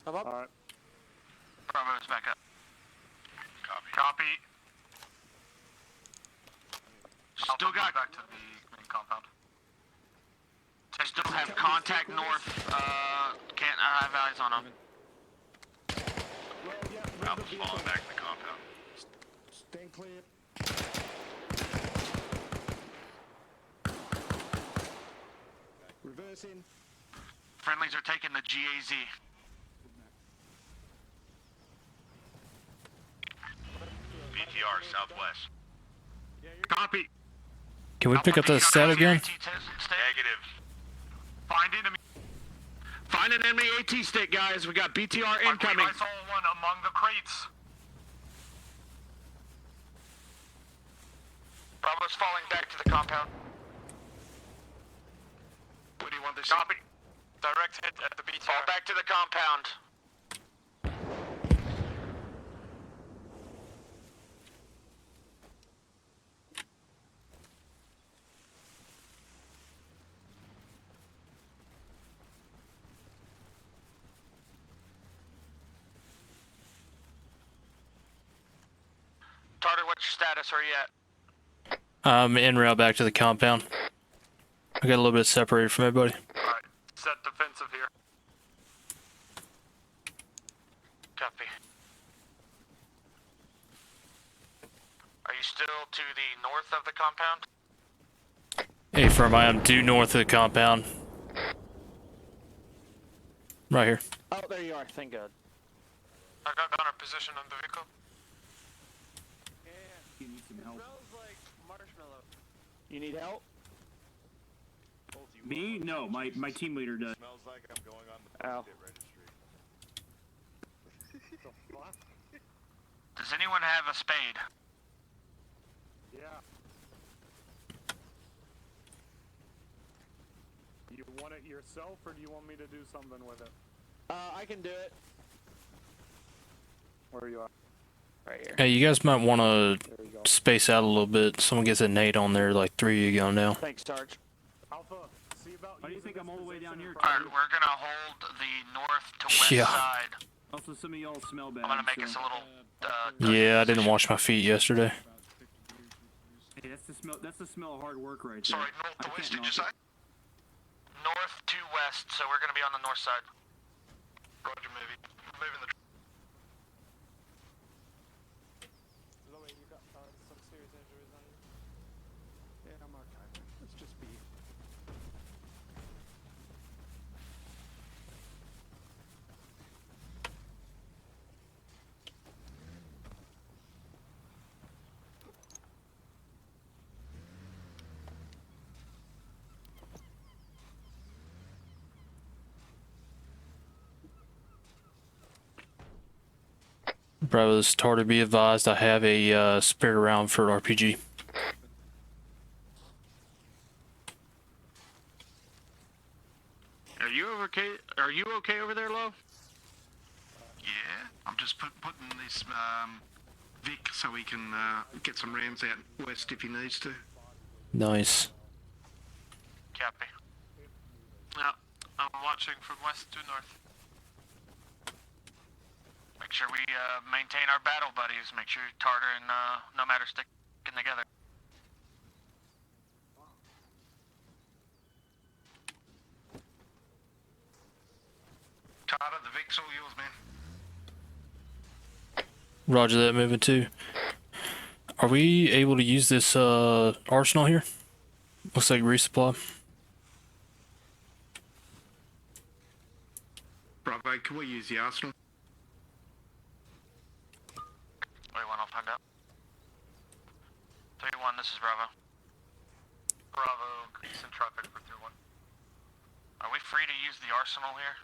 I'm up. Alright. Bravo's back up. Copy. Still got back to the main compound. I still have contact north. Can't have eyes on him. Alpha's falling back to the compound. Stand clear. Reversing. Friendlies are taking the GAZ. BTR southwest. Copy. Can we pick up the stat again? Negative. Find an enemy AT stick, guys. We got BTR incoming. I saw one among the crates. Bravo's falling back to the compound. What do you want this? Copy. Direct hit at the BTR. Fall back to the compound. Tartar, what's your status? Where you at? I'm en route back to the compound. I got a little bit separated from everybody. Alright, set defensive here. Copy. Are you still to the north of the compound? Hey, firm, I am due north of the compound. Right here. Oh, there you are. Thank God. I got gunner position on the vehicle. You need some help. Smells like marshmallow. You need help? Me? No, my team leader does. Smells like I'm going on the Ow. registry. Does anyone have a spade? Yeah. You want it yourself, or do you want me to do something with it? I can do it. Where you are? Right here. Hey, you guys might want to space out a little bit. Someone gets a nade on there, like 3 of you go now. Thanks, Sarge. Alpha, see about. Why do you think I'm all the way down here? Alright, we're gonna hold the north to west Yeah. side. Also, some of y'all smell bad. I'm gonna make so. us a little. Yeah, I didn't wash my feet yesterday. Hey, that's the smell of hard work right there. Sorry, north to west, did you say? North to west, so we're gonna be on the north side. Roger, moving the. Louis, you got some serious injuries on you. Yeah, I'm okay. Let's just be. Bravo, this is Tartar. Be advised, I have a spare round for RPG. Are you okay over there, Lo? Yeah, I'm just putting this Vic so he can get some rounds out west if he needs to. Nice. Copy. Yeah, I'm watching from west to north. Make sure we maintain our battle buddies. Make sure Tartar and Nomad are sticking together. Tartar, the Vic's all yours, man. Roger that, moving too. Are we able to use this arsenal here? Looks like resupply. Bravo, can we use the arsenal? 31, I'll find out. 31, this is Bravo. Bravo, send traffic for 31. Are we free to use the arsenal here?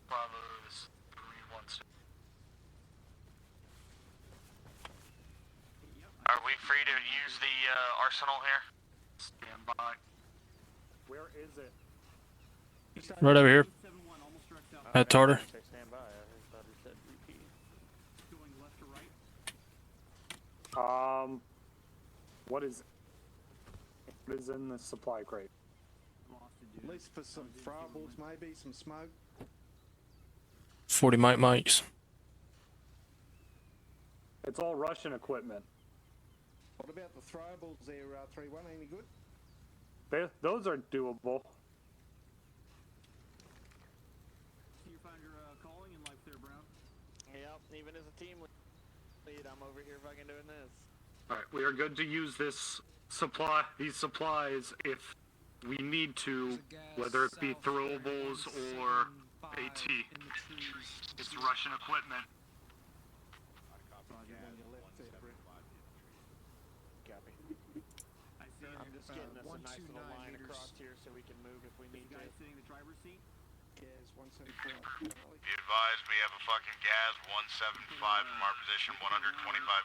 Bravo is 316. Are we free to use the arsenal here? Stand by. Where is it? Right over here. At Tartar. Stand by. I thought he said repeat. Going left to right. What is in the supply crate? At least for some throwables, maybe some smoke. 40 mics. It's all Russian equipment. What about the throwables there, 3-1? Any good? Those are doable. So you found your calling in life there, Brown? Yep, even as a team lead, I'm over here fucking doing this. Alright, we are good to use these supplies if we need to, whether it be throwables or AT. It's Russian equipment. I'm just getting us a nice little line across here so we can move if we need to. Guy sitting in the driver's seat? Gas 174. Be advised, we have a fucking gas 175 from our position, 125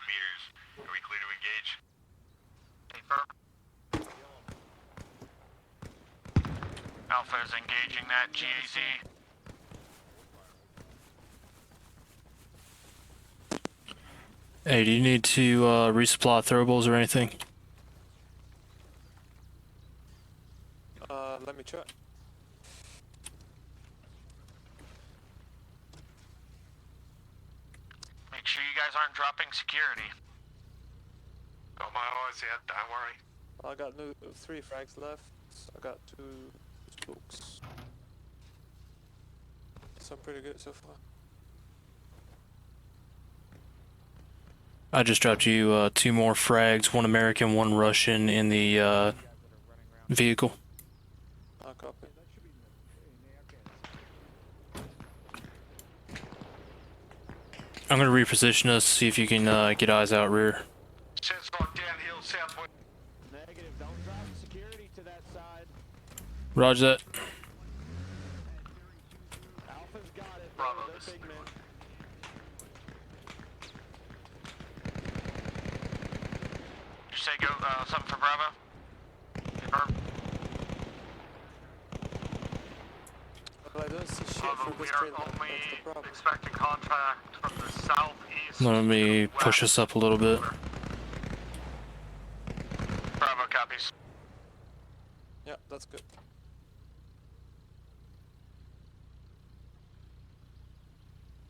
meters. Are we clear to engage? Confirm. Alpha is engaging that GAZ. Hey, do you need to resupply throwables or anything? Let me try. Make sure you guys aren't dropping security. Got my eyes out, don't worry. I got 3 frags left. I got 2 spooks. So pretty good so far. I just dropped you 2 more frags, 1 American, 1 Russian in the vehicle. I'll copy. I'm gonna reposition us, see if you can get eyes out rear. Says like downhill southwest. Negative, don't drop security to that side. Roger that. Alpha's got it. Bravo, They're this big men. Did you say go something for Bravo? Confirm. But I don't see shit Bravo, for we this are trailer. only That's the problem. expecting contact from the southeast. Let me to push west. us up a little bit. Bravo copies. Yeah, that's good.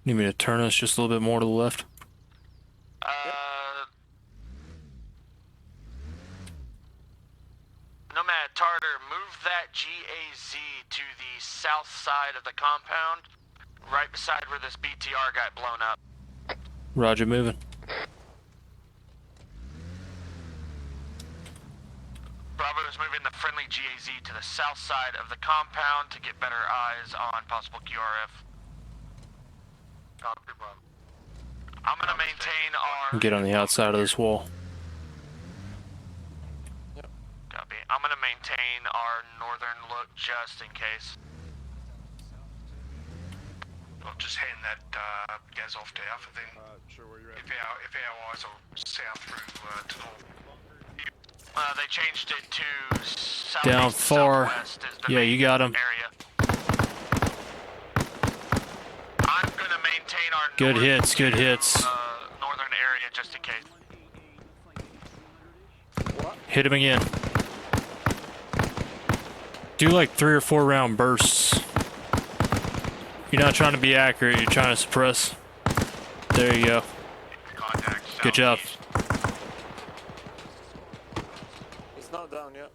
Need me to turn us just a little bit more to the left? Nomad Tartar, move that GAZ to the south side of the compound, right beside where this BTR got blown up. Roger, moving. Bravo is moving the friendly GAZ to the south side of the compound to get better eyes on possible QRF. Copy, Bravo. I'm gonna maintain our... Get on the outside of this wall. case. I'll just hand that gas off to Alpha then. Sure, where you're at. If our eyes are south through to north. They changed it to southeast Down far. southwest is the Yeah, main you got him. area. I'm gonna maintain our Good north hits, good hits. northern area just in case. Hit him again. Do like 3 or 4 round bursts. You're not trying to be accurate, you're trying to suppress. There you go. Good job. He's not down yet.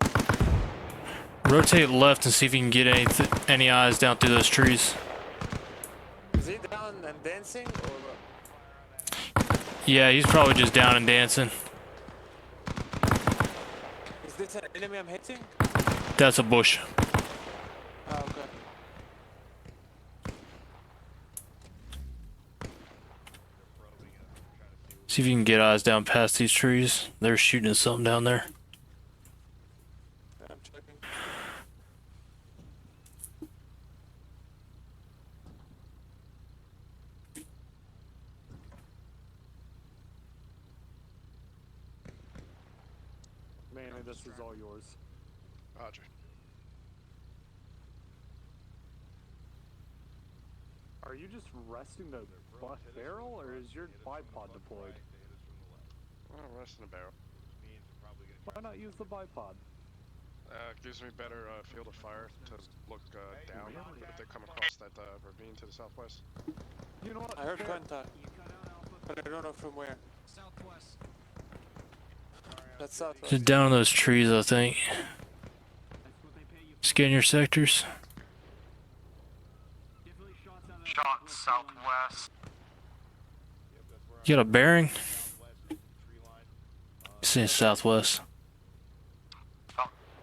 Rotate left and see if you can get any eyes down through those trees. Is he down and dancing or what? Yeah, he's probably just down and dancing. Is this an enemy I'm hitting? That's a bush. Oh, okay. See if you can get eyes down past these trees. They're shooting at something down there. I'm checking. Manny, this is all yours. Roger. Are you just resting the butt barrel, or is your bipod deployed? Well, resting the barrel. Why not use the bipod? Gives me better field of fire to look down if they come across that ravine to the southwest. You know what? I heard contact, but I don't know from where. Southwest. That's southwest. Just down in those trees, I think. Scan your sectors. Shot southwest. You got a bearing? Saying southwest.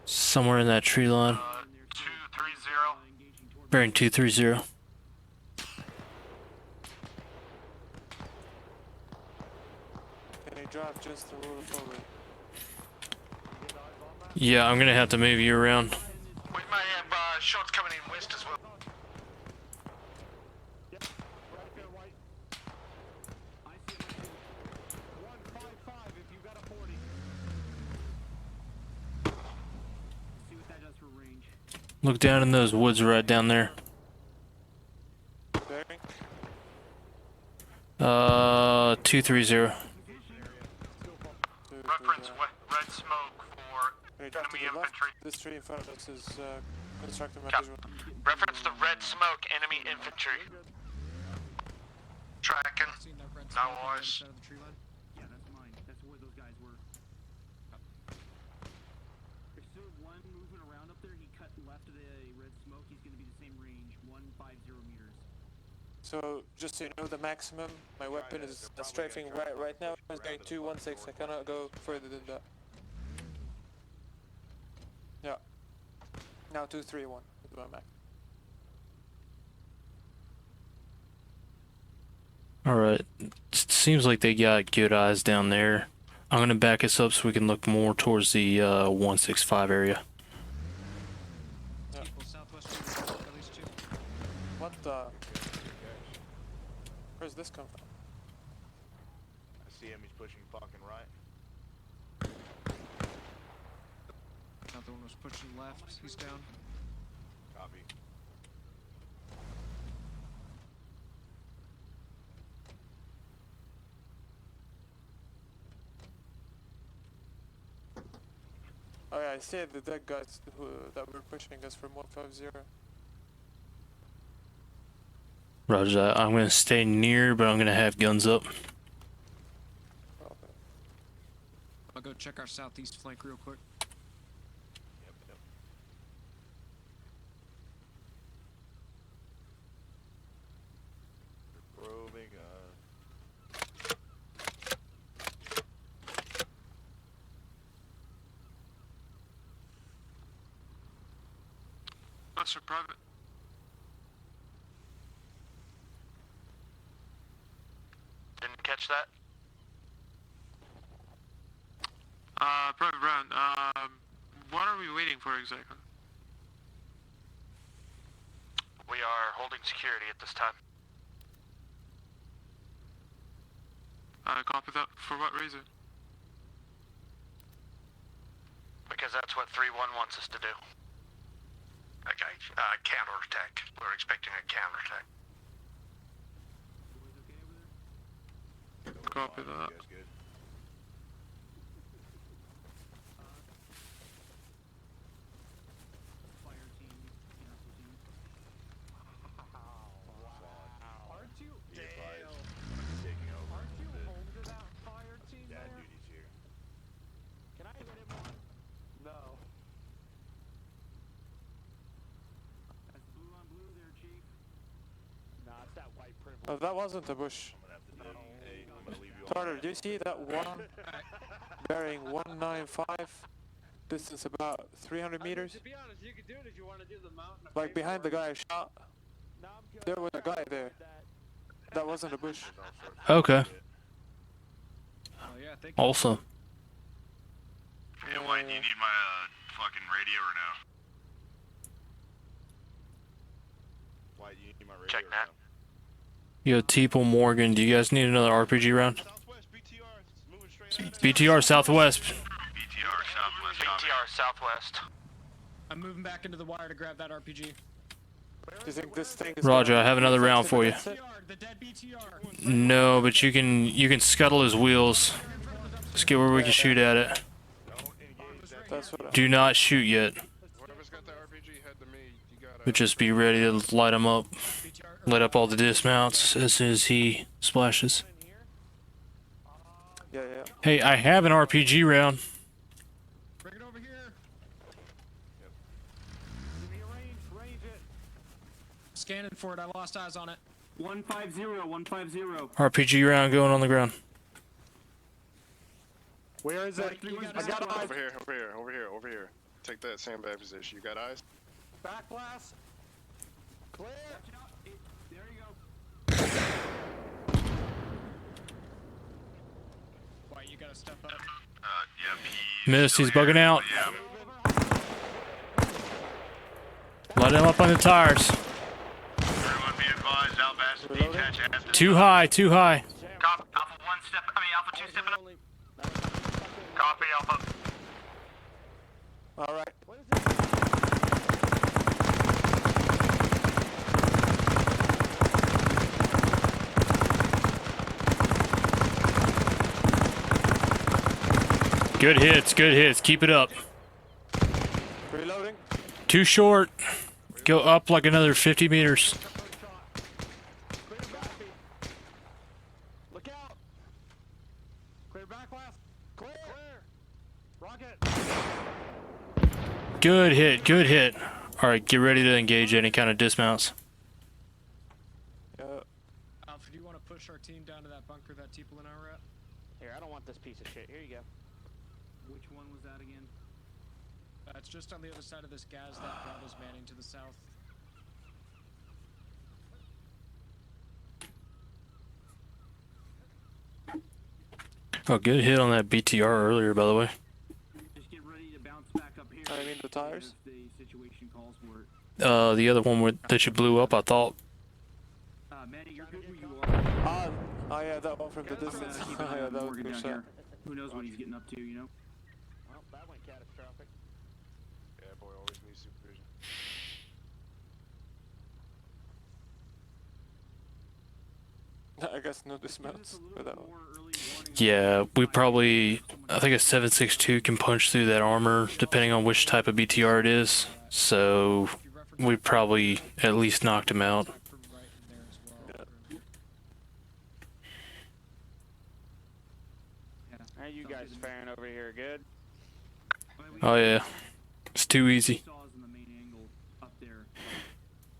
Somewhere in that tree line. 230. Bearing 230. Can you drive just a little forward? Yeah, I'm gonna have to move you around. We may have shots coming in west as well. Look down in those woods right down there. Bearing? 230. Reference red smoke for enemy infantry. This tree in front of us is constructing my Yeah. visual. Reference the red smoke, enemy infantry. Tracking. No eyes. Yeah, that's mine. That's where those guys were. There's still one moving around up there. He cut left of the red smoke. He's going to be the same range, 150 meters. So, just so you know, the maximum my weapon is strafing right now is going 216. I cannot go further than that. Yeah. Now 231 is my max. Alright. Seems like they got good eyes down there. I'm gonna back us up so we can look more towards the 165 area. Yeah. What the? Where's this come from? I see him, he's pushing fucking right. Another one was pushing left. He's down. Copy. Oh yeah, I see the dead guys that were pushing us from 150. Roger that. I'm gonna stay near, but I'm gonna have guns up. I'll go check our southeast flank real quick. Yep. Probing, That's a private. Didn't catch that. Private Brown, what are we waiting for exactly? We are holding security at this time. Copy that. For what reason? Because that's what 3-1 wants us to do. Okay, counterattack. We're expecting a counterattack. Copy that. Oh, that wasn't a bush. Tartar, do you see that one bearing 195? Distance about 300 meters? To be honest, you could do it if you want to do the mountain. Like behind the guy I shot. There was a guy there. That wasn't a bush. Okay. Yeah, Awesome. Yeah, White, do you need my fucking radio or no? White, you need my radio Check that. Yo, Teeple, Morgan, do you guys need another RPG round? BTR Southwest. BTR Southwest. I'm moving back into the wire to grab that RPG. Do you think this thing is Roger, I have another round for you. The dead BTR. No, but you can scuttle his wheels. Let's get where we can shoot at it. Do not shoot yet. But just be ready to light him up. Light up all the dismounts as soon as he splashes. Yeah. Hey, I have an RPG round. Bring it over here. Scanning for it. I lost eyes on it. 150, 150. RPG round going on the ground. Where is it? I got eyes. Over here. Take that sandbag position. You got eyes? Back blast. Clear. There you go. Why, you gotta step up. Missed, he's bugging out. Light him up on the tires. Everyone be advised, Outbass and detach at the Too high. Copy. Alpha 2 stepping up. Copy, Alpha. Alright. Good hits. Keep it up. Reloading. Too short. Go up like another 50 meters. Look out. Clear back blast. Clear. Rocket. Good hit. Alright, get ready to engage any kind of dismounts. Alpha, do you want to push our team down to that bunker that Teeple and I were at? Here, I don't want this piece of shit. Here you go. Which one was that again? It's just on the other side of this gas that Bravo's manning to the south. Oh, good hit on that BTR earlier, by the way. Just get ready to bounce back up here. I mean the tires? If the situation calls for it. The other one that you blew up, I thought. Manny, you're good where you are. Oh yeah, that one from the distance. Keep an eye Yeah, on that was a Morgan good down shot. here. Who knows what he's getting up to, you know? Well, that went catastrophic. Yeah, boy, always needs supervision. I guess no dismounts for that one. Yeah, I think a 7.62 can punch through that armor, depending on which type of BTR it is. So, we probably at least knocked him out. How you guys faring over here? Good? Oh yeah, it's too easy.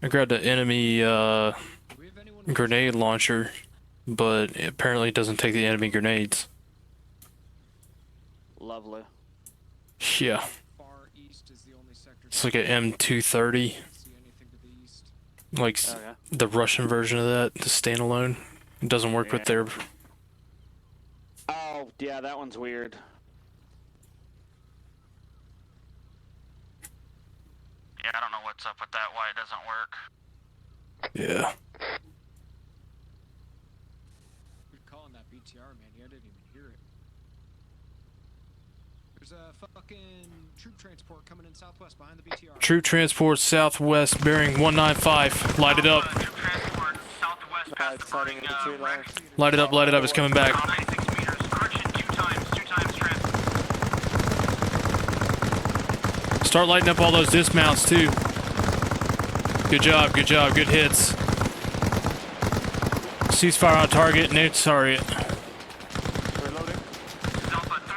I grabbed an enemy grenade launcher, but apparently it doesn't take the enemy grenades. Lovely. Yeah. It's like an M230. Like the Russian version of that, the standalone. It doesn't work with their... Oh, yeah, that one's weird. Yeah, I don't know what's up with that, why it doesn't work. Yeah. Good calling that BTR, man. I didn't even hear it. There's a fucking troop transport coming in southwest behind the BTR. Troop transport southwest bearing 195. Light it up. Troop transport southwest past the burning wreck. Light it up, light it up. It's coming back. 96 meters. Correction, two times transport. Start lighting up all those dismounts too. Good job, good job, good hits. Ceasefire on target, no target.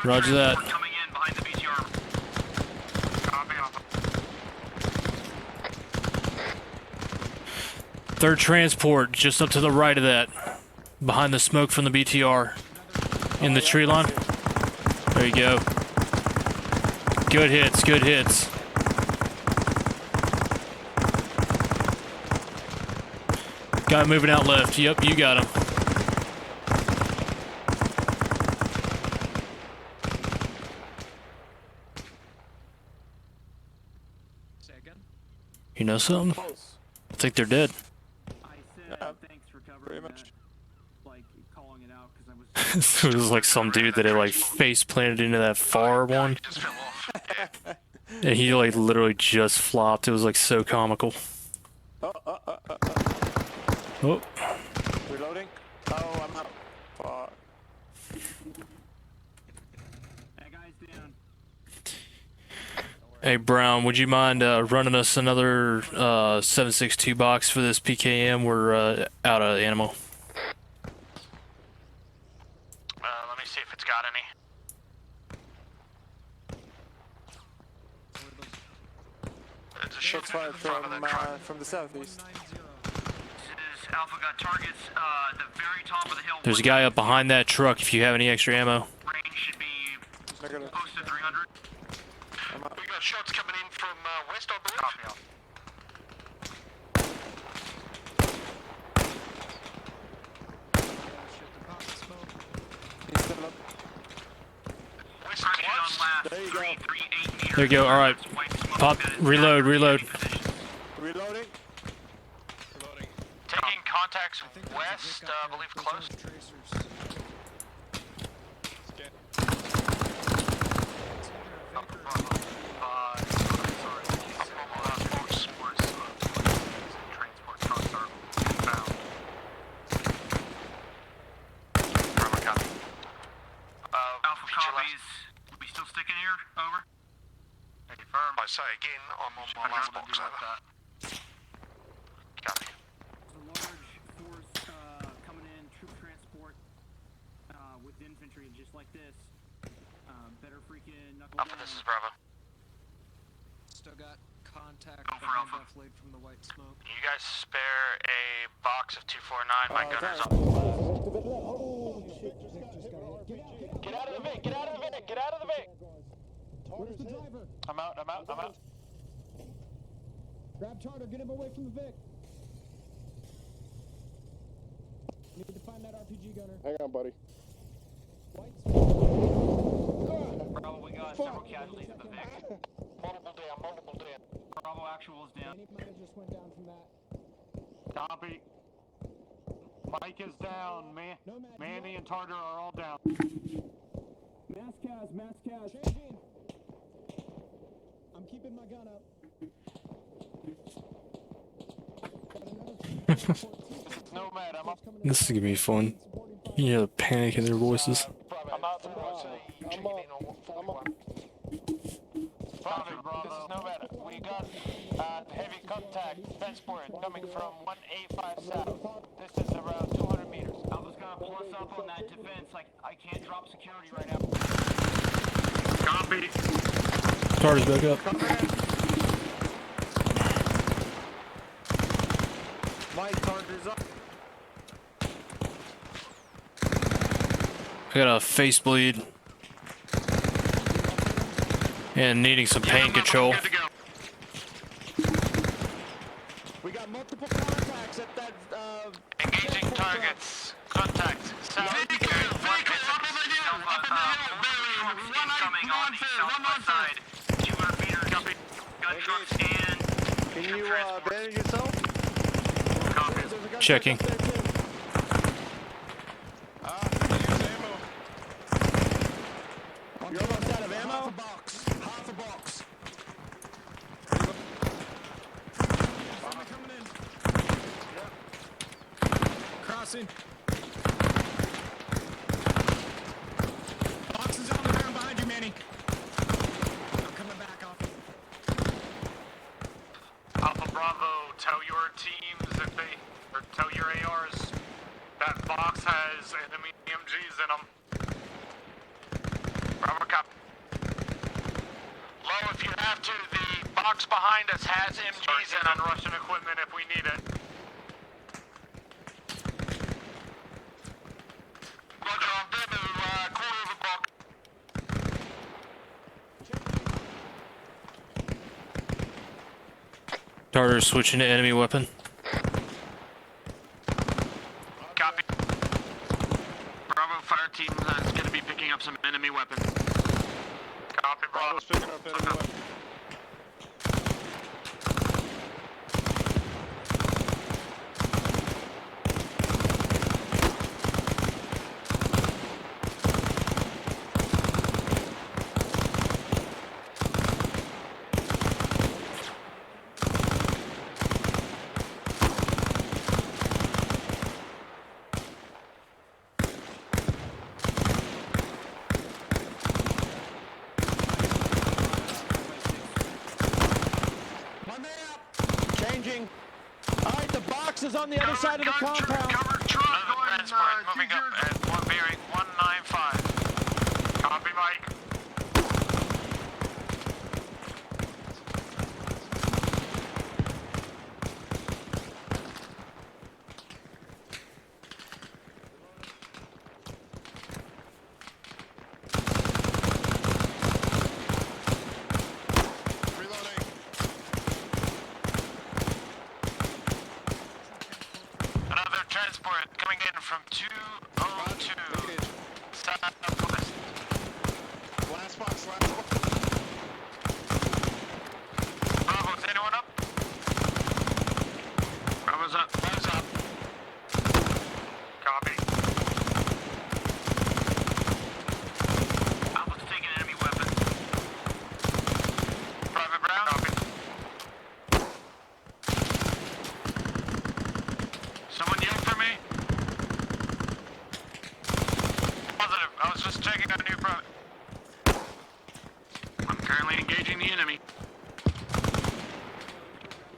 Roger that. Coming in behind the BTR. Third transport, just up to the right of that. Behind the smoke from the BTR. In the tree line. There you go. Good hits, good hits. Guy moving out left. Yep, you got him. You know something? I think they're dead. Thanks for covering that. Like calling it out because I was. It was like some dude that had like face planted into that far one. And he like literally just flopped. It was like so comical. Oh. Reloading. Oh, I'm out. Fuck. That guy's down. Hey Brown, would you mind running us another 7.62 box for this PKM? We're out of ammo. Let me see if it's got any. Shots fired from the southeast. Alpha got targets, the very top of the hill. There's a guy up behind that truck if you have any extra ammo. Range should be posted 300. We got shots coming in from west, I believe. Copy on. There you go. There you go, alright. Pop, reload. Reloading. Taking contacts west, I believe close. Alpha copies. We still sticking here? Over. Confirm. I say again, I'm on my last box, over. Copy. There's a large force coming in, troop transport with infantry, just like this. Better freaking knuckle Alpha, down. this is Bravo. Still got contact Go for behind Alpha. Buff Lake from the white smoke. You guys spare a box of 249. My gunner's up. Get out of the Vic! Get out of the Vic! Get out of the Vic! Where's the driver? I'm out. Grab Charter, get him away from the Vic. Need to find that RPG gunner. Hang on, buddy. Bravo, we got several casualties at the Vic. Multiple down. Bravo actual is down. Any might have just went down from that. Copy. Mike is down. Manny and Tartar are all down. Mass Cas. Changing. I'm keeping my gun up. Nomad, I'm up. This is gonna be fun. You hear the panic in their voices. I'm out. I'm up. Bravo, this is Nomad. We got heavy contact transport coming from 185 south. This is around 200 meters. Alpha's gonna pull us up on that defense. Like, I can't drop security right now. Copy. Tartar's back up. Mike, Tartar's up. I got a face bleed. And needing some pain control. We got multiple contacts at that. Engaging targets. Contact. South. Vehicle up in the hill. Coming on the southwest side. 200 meters. Gun trucks and. Can you bandage yourself? Checking. You're almost out of ammo? Half a box. Half a box. Crossing. Box is on the ground behind you, Manny. I'm coming back off. Alpha Bravo, tell your teams if they, or tell your ARs that box has enemy MGs in them. Bravo, copy. Low, if you have to, the box behind us has MGs in them. Russian equipment if we need it. Roger, on demo, corner of the box. Tartar switching to enemy weapon. Copy. Bravo fire team is going to be picking up some enemy weapons. Copy, Bravo. Bravo's picking up enemy weapon. Changing. Alright, the box is on the other side of the compound. Transport moving up at one bearing 195. Copy, Mike. Another transport coming in from 202 southwest. Last box, last box. Bravo, is anyone up? Bravo's up. Bravo's up. Copy. Alpha's taking enemy weapon. Private Brown. Copy. Someone yell for me? Positive. I was just checking on new pro. I'm currently engaging the enemy.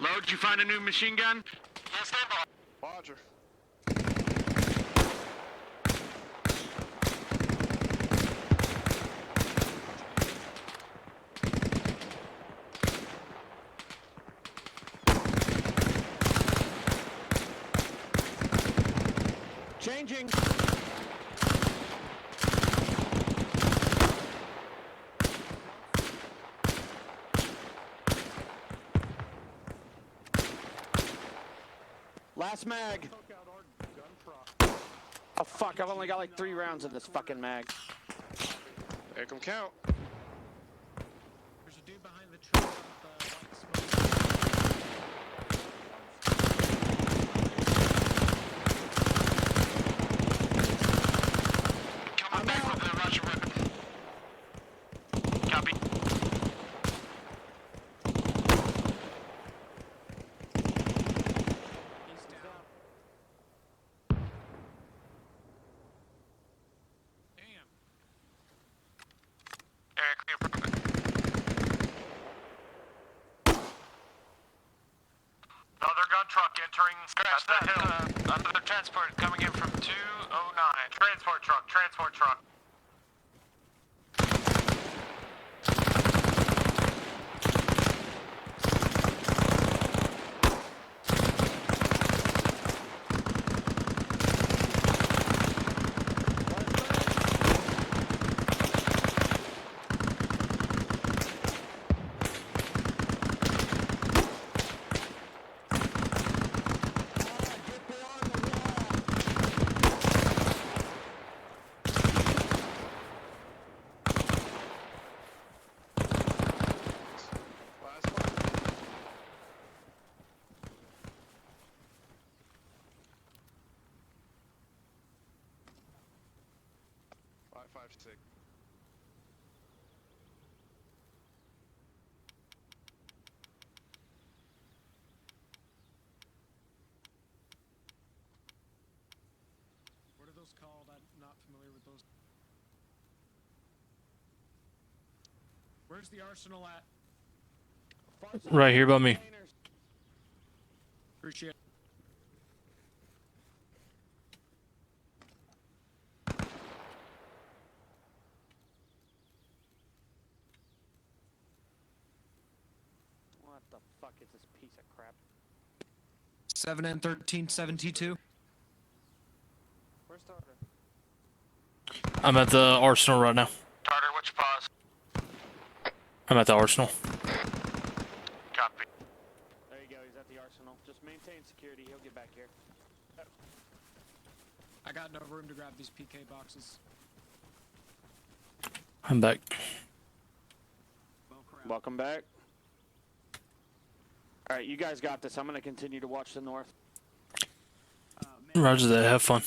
Load, did you find a new machine gun? Yes, stand by. Roger. Changing. Last mag. Oh fuck, I've only got like 3 rounds in this fucking mag. Make them count. There's a dude behind the tree with white smoke. Coming back with the Russian weapon. Copy. Area clear, perfect. Another gun truck entering Scratch at the that. hill. Another transport coming in from 209. Transport truck, transport truck. 5.6. What are those called? I'm not familiar with those. Where's the arsenal at? Right here by me. Appreciate it. What the fuck is this piece of crap? 7 and 1372. Where's Tartar? I'm at the arsenal right now. Tartar, what's your pause? I'm at the arsenal. Copy. There you go, he's at the arsenal. Just maintain security, he'll get back here. I got no room to grab these PK boxes. I'm back. Welcome back. Alright, you guys got this. I'm gonna continue to watch the north. Roger that. Have fun.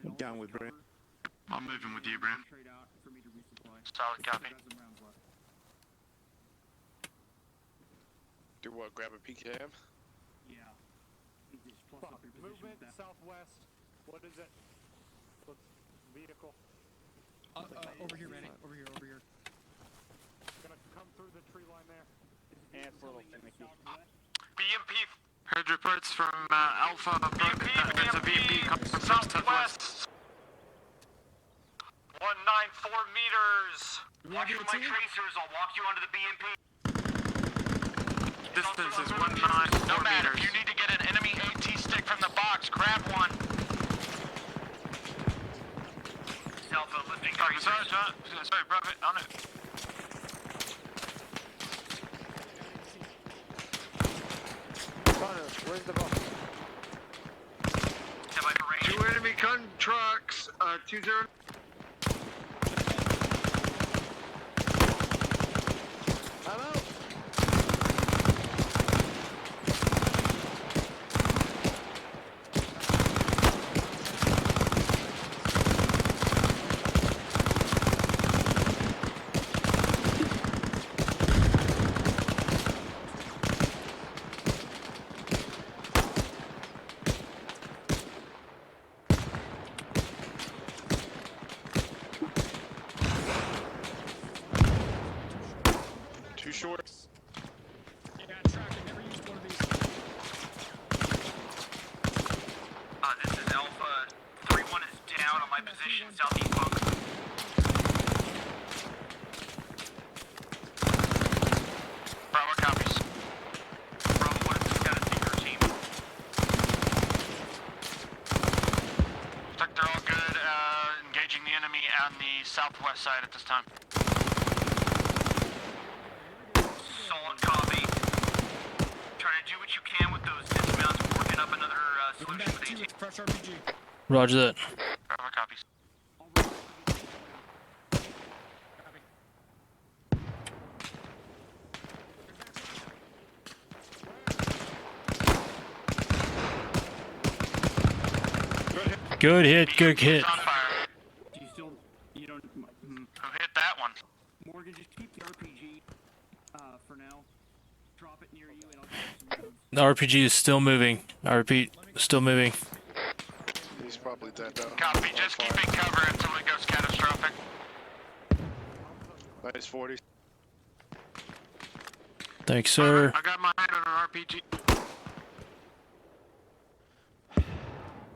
I'm down with Brent. I'm moving with you, Brent. Solid copy. Do what? Grab a PKM? Yeah. Fuck. Movement southwest. What is it? What's vehicle? Over here, Manny. Over here, over here. Gonna come through the tree line there. And it's a little finicky. BMP. Heard reports from Alpha. There's a VMP coming from southwest. 194 meters. Walk you my tracers. I'll walk you onto the BMP. Distance is 194 Nomad, meters. if you need to get an enemy AT stick from the box, grab one. Alpha lifting tracers. Sorry, Prophet, on it. Connor, where's the box? Two enemy gun trucks, 20. I'm out. Too short. Yeah, tracking. Never used one of these. This is Alpha. 3-1 is down on my position, southeast box. Bravo copies. Bravo 1 has got a secret team. Looks like they're all good. Engaging the enemy on the southwest side at this time. Solid copy. Try to do what you can with those dismounts. We're working up another solution with AT. Fresh RPG. Roger that. Bravo copies. Good hit. Good hit. On fire. Do you still, you don't, Who hit that one? Morgan, just keep the RPG, for now. Drop it near you and I'll get some rounds. The RPG is still moving. I repeat, still moving. He's probably dead though. Copy, just keeping cover until it goes catastrophic. Nice 40. Thanks, sir. I got my hand on an RPG.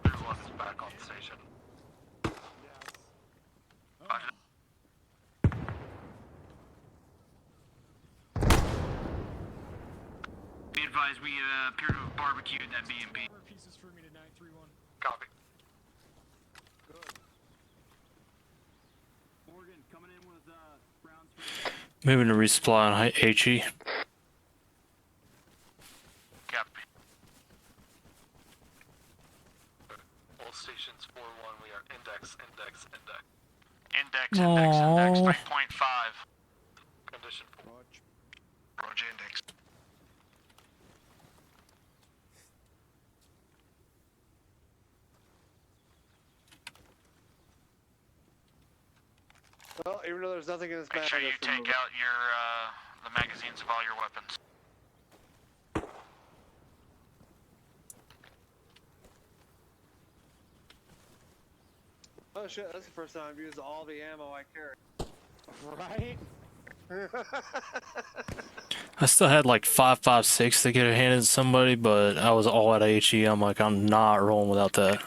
Who's back on station? Be advised, we appear to have barbecued that BMP. Pieces for me tonight, 3-1. Copy. Morgan, coming in with, rounds for Moving to resupply on HE. Copy. All stations 4-1, we are index. Index, 3.5. Condition 4. Roger, index. Well, even though there's nothing in this Make map, sure you take out your the magazines of all your weapons. Oh shit, that's the first time I've used all the ammo I carry. Right? I still had like 5.56 to get a hand at somebody, but I was all out of HE. I'm like, I'm not rolling without that.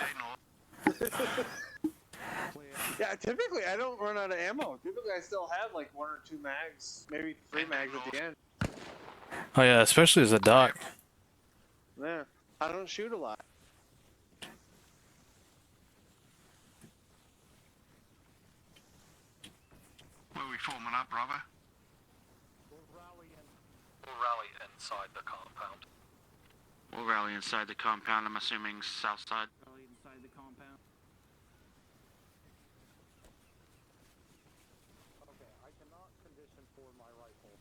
Yeah, typically I don't run out of ammo. Typically I still have like 1 or 2 mags, maybe 3 mags at the end. Oh yeah, especially as a doc. Yeah, I don't shoot a lot. Where are we forming up, Bravo? We'll rally inside the compound. We'll rally inside the compound. I'm assuming south side. Rally inside the compound. Okay, I cannot condition for my rifle.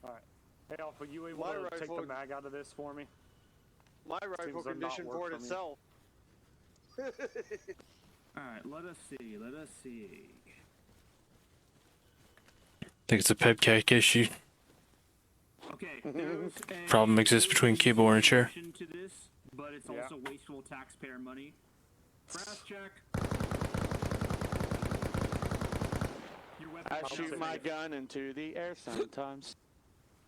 Alright. Hey, Alpha, you able My to take rifle- the mag out of this for me? My rifle they're not conditioned work for it for me. itself. Alright, let us see, let us see. I think it's a pepcake issue. Okay, there's a Problem exists between keyboard and chair. solution to this, but it's also wasteful taxpayer money. Brass check. Your weapon I shoot my gun into the air sometimes.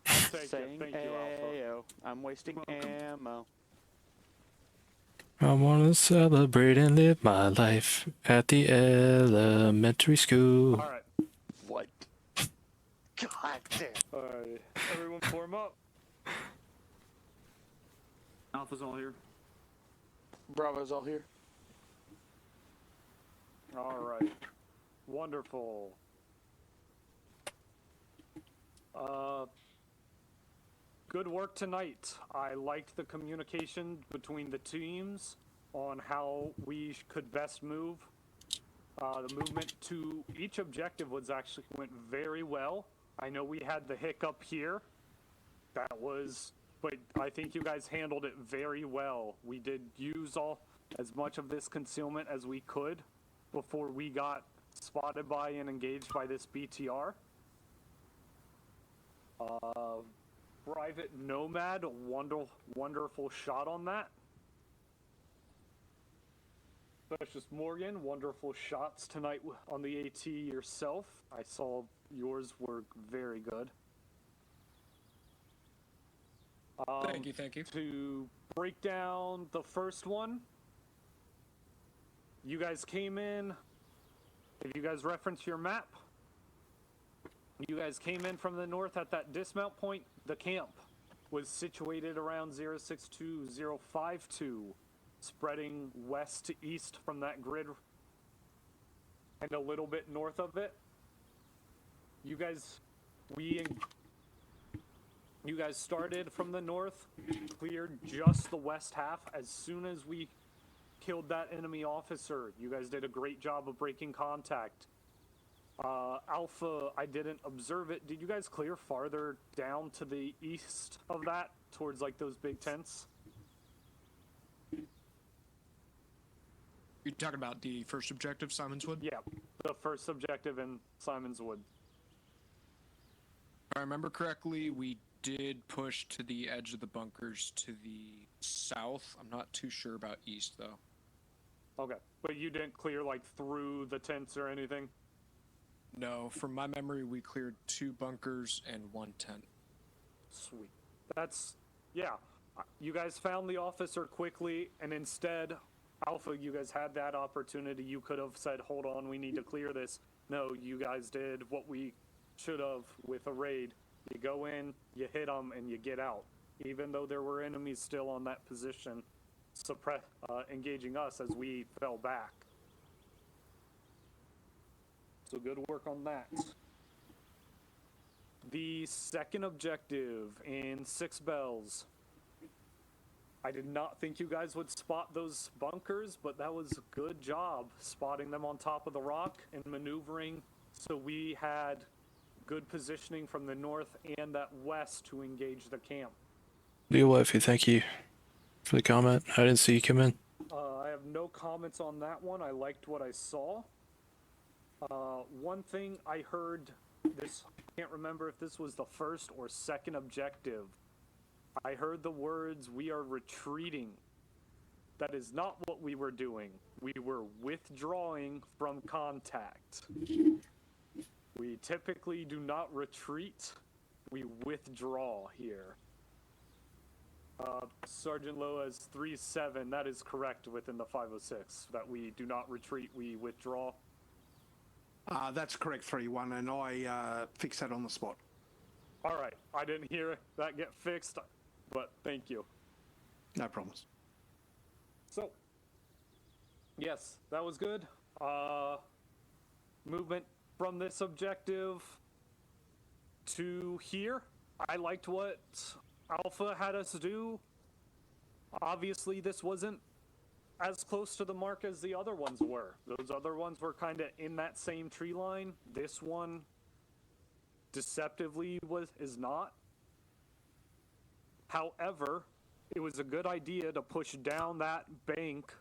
I'll take it. Saying, Thank you, Alpha. "Ayo, I'm wasting ammo." I wanna celebrate and live my life at the elementary school. Alright. What? God damn. Alright. Everyone form up. Alpha's all here. Bravo's all here. Alright. Wonderful. Good work tonight. I liked the communication between the teams on how we could best move. The movement to each objective went very well. I know we had the hiccup here. But I think you guys handled it very well. We did use as much of this concealment as we could before we got spotted by and engaged by this BTR. Private Nomad, wonderful shot on that. Specialist Morgan, wonderful shots tonight on the AT yourself. I saw yours were very good. Thank you. To break down the first one, you guys came in. If you guys reference your map, you guys came in from the north at that dismount point. The camp was situated around 062052, spreading west to east from that grid and a little bit north of it. You guys started from the north, cleared just the west half. As soon as we killed that enemy officer, you guys did a great job of breaking contact. Alpha, I didn't observe it. Did you guys clear farther down to the east of that, towards like those big tents? You're talking about the first objective, Simon's Wood? Yeah, the first objective in Simon's Wood. If I remember correctly, we did push to the edge of the bunkers to the south. I'm not too sure about east, though. Okay, but you didn't clear like through the tents or anything? No, from my memory, we cleared 2 bunkers and 1 tent. Sweet. Yeah. You guys found the officer quickly, and instead, Alpha, you guys had that opportunity. You could have said, hold on, we need to clear this. No, you guys did what we should have with a raid. You go in, you hit them, and you get out. Even though there were enemies still on that position, engaging us as we fell back. So good work on that. The second objective in 6 Bells. I did not think you guys would spot those bunkers, but that was a good job spotting them on top of the rock and maneuvering. So we had good positioning from the north and that west to engage the camp. Deal wifey, thank you. for the comment. I didn't see you come in. I have no comments on that one. I liked what I saw. One thing I heard, this, I can't remember if this was the first or second objective. I heard the words, "We are retreating." That is not what we were doing. We were withdrawing from contact. We typically do not retreat. We withdraw here. Sergeant Lowe has 3-7. That is correct within the 506. That we do not retreat, we withdraw. That's correct, 3-1, and I fixed that on the spot. All right. I didn't hear that get fixed, but thank you. No problems. So, yes, that was good. Movement from this objective to here. I liked what Alpha had us do. Obviously, this wasn't as close to the mark as the other ones were. Those other ones were kind of in that same tree line. This one, deceptively, is not. However, it was a good idea to push down that bank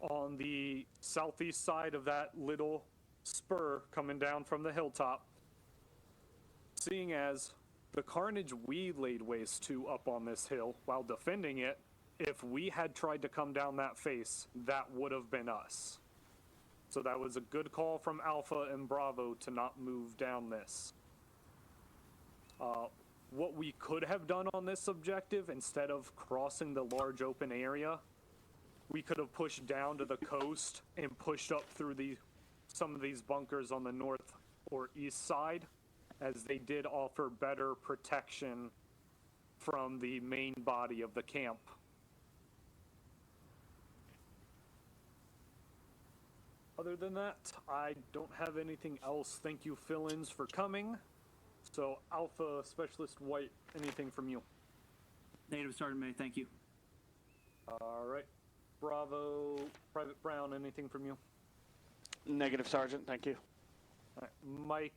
on the southeast side of that little spur coming down from the hilltop, seeing as the carnage we laid waste to up on this hill while defending it, if we had tried to come down that face, that would have been us. So that was a good call from Alpha and Bravo to not move down this. What we could have done on this objective, instead of crossing the large open area, we could have pushed down to the coast and pushed up through some of these bunkers on the north or east side, as they did offer better protection from the main body of the camp. Other than that, I don't have anything else. Thank you, fill-ins, for coming. So, Alpha Specialist White, anything from you? Native Sergeant May, thank you. Alright. Bravo, Private Brown, anything from you? Negative, Sergeant, thank you. Alright. Mike,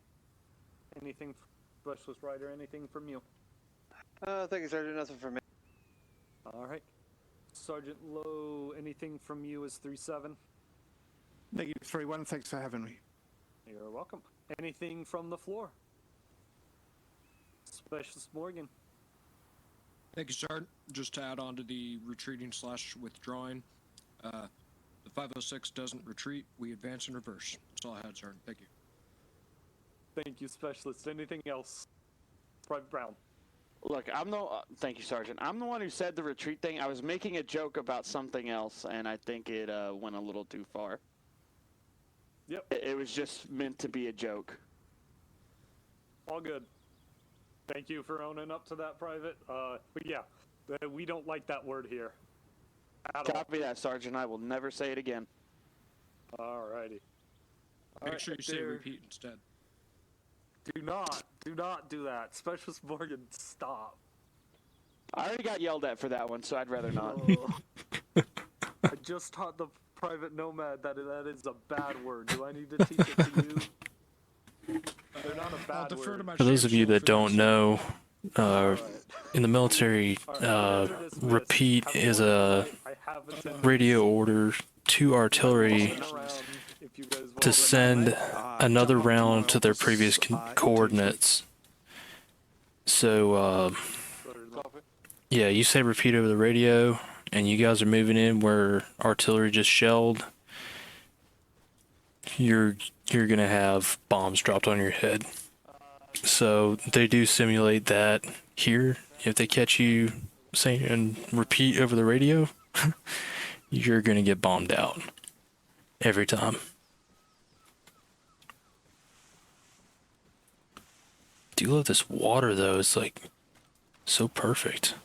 anything, Specialist Rider, anything from you? Thank you, Sergeant, nothing from me. Alright. Sergeant Lowe, anything from you is 3-7? Negative 3-1, thanks for having me. You're welcome. Anything from the floor? Specialist Morgan. Thank you, Sergeant. Just to add on to the retreating / withdrawing, the 506 doesn't retreat, we advance in reverse. That's all I had, Sergeant. Thank you. Thank you, Specialist. Anything else? Private Brown. Look, thank you, Sergeant. I'm the one who said the retreat thing. I was making a joke about something else, and I think it went a little too far. Yep. It was just meant to be a joke. All good. Thank you for owning up to that, Private. But yeah, we don't like that word here. Copy that, Sergeant. I will never say it again. Alrighty. Make sure you say repeat instead. Do not do that. Specialist Morgan, stop. I already got yelled at for that one, so I'd rather not. I just taught the Private Nomad that is a bad word. Do I need to teach it to you? They're not a bad word. For those of you that don't know, in the military, repeat is a radio order to artillery to send another round to their previous coordinates. So, yeah, you say repeat over the radio, and you guys are moving in where artillery just shelled. You're gonna have bombs dropped on your head. So they do simulate that here. If they catch you saying and repeat over the radio, you're gonna get bombed out every time. Do you love this water though? It's like so perfect.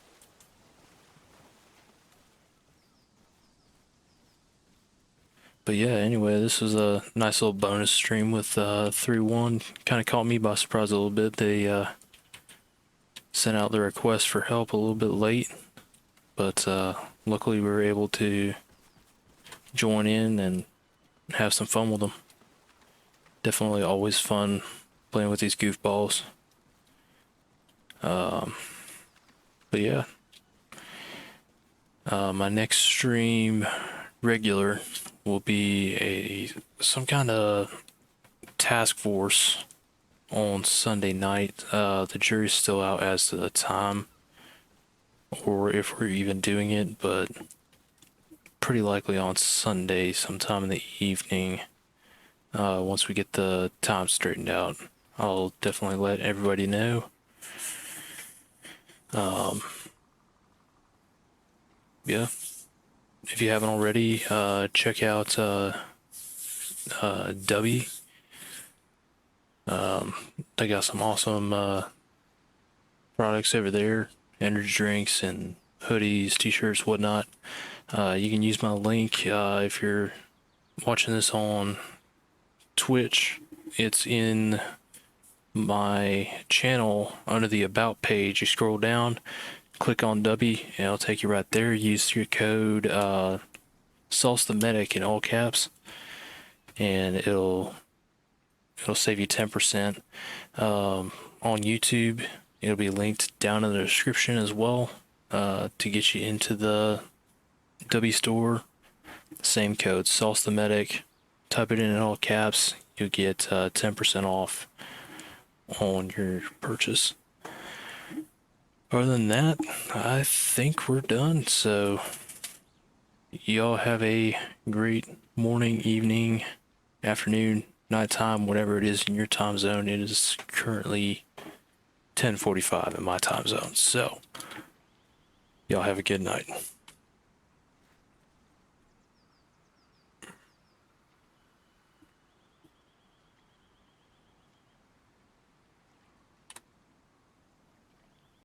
But yeah, anyway, this was a nice little bonus stream with 3-1. Kind of caught me by surprise a little bit. They sent out the request for help a little bit late, but luckily we were able to join in and have some fun with them. Definitely always fun playing with these goofballs. But yeah. My next stream regular will be some kind of task force on Sunday night. The jury's still out as to the time or if we're even doing it, but pretty likely on Sunday sometime in the evening. Once we get the time straightened out, I'll definitely let everybody know. Yeah, if you haven't already, check out W. They got some awesome products over there, energy drinks and hoodies, t-shirts, whatnot. You can use my link if you're watching this on Twitch. It's in my channel under the About page. You scroll down, click on W, and it'll take you right there. Use your code Sauce the Medic in all caps, and it'll save you 10%. On YouTube, it'll be linked down in the description as well to get you into the W store. Same code, Sauce the Medic. Type it in all caps. You'll get 10% off on your purchase. Other than that, I think we're done. So y'all have a great morning, evening, afternoon, nighttime, whatever it is in your time zone. It is currently 10:45 in my time zone. So y'all have a good night.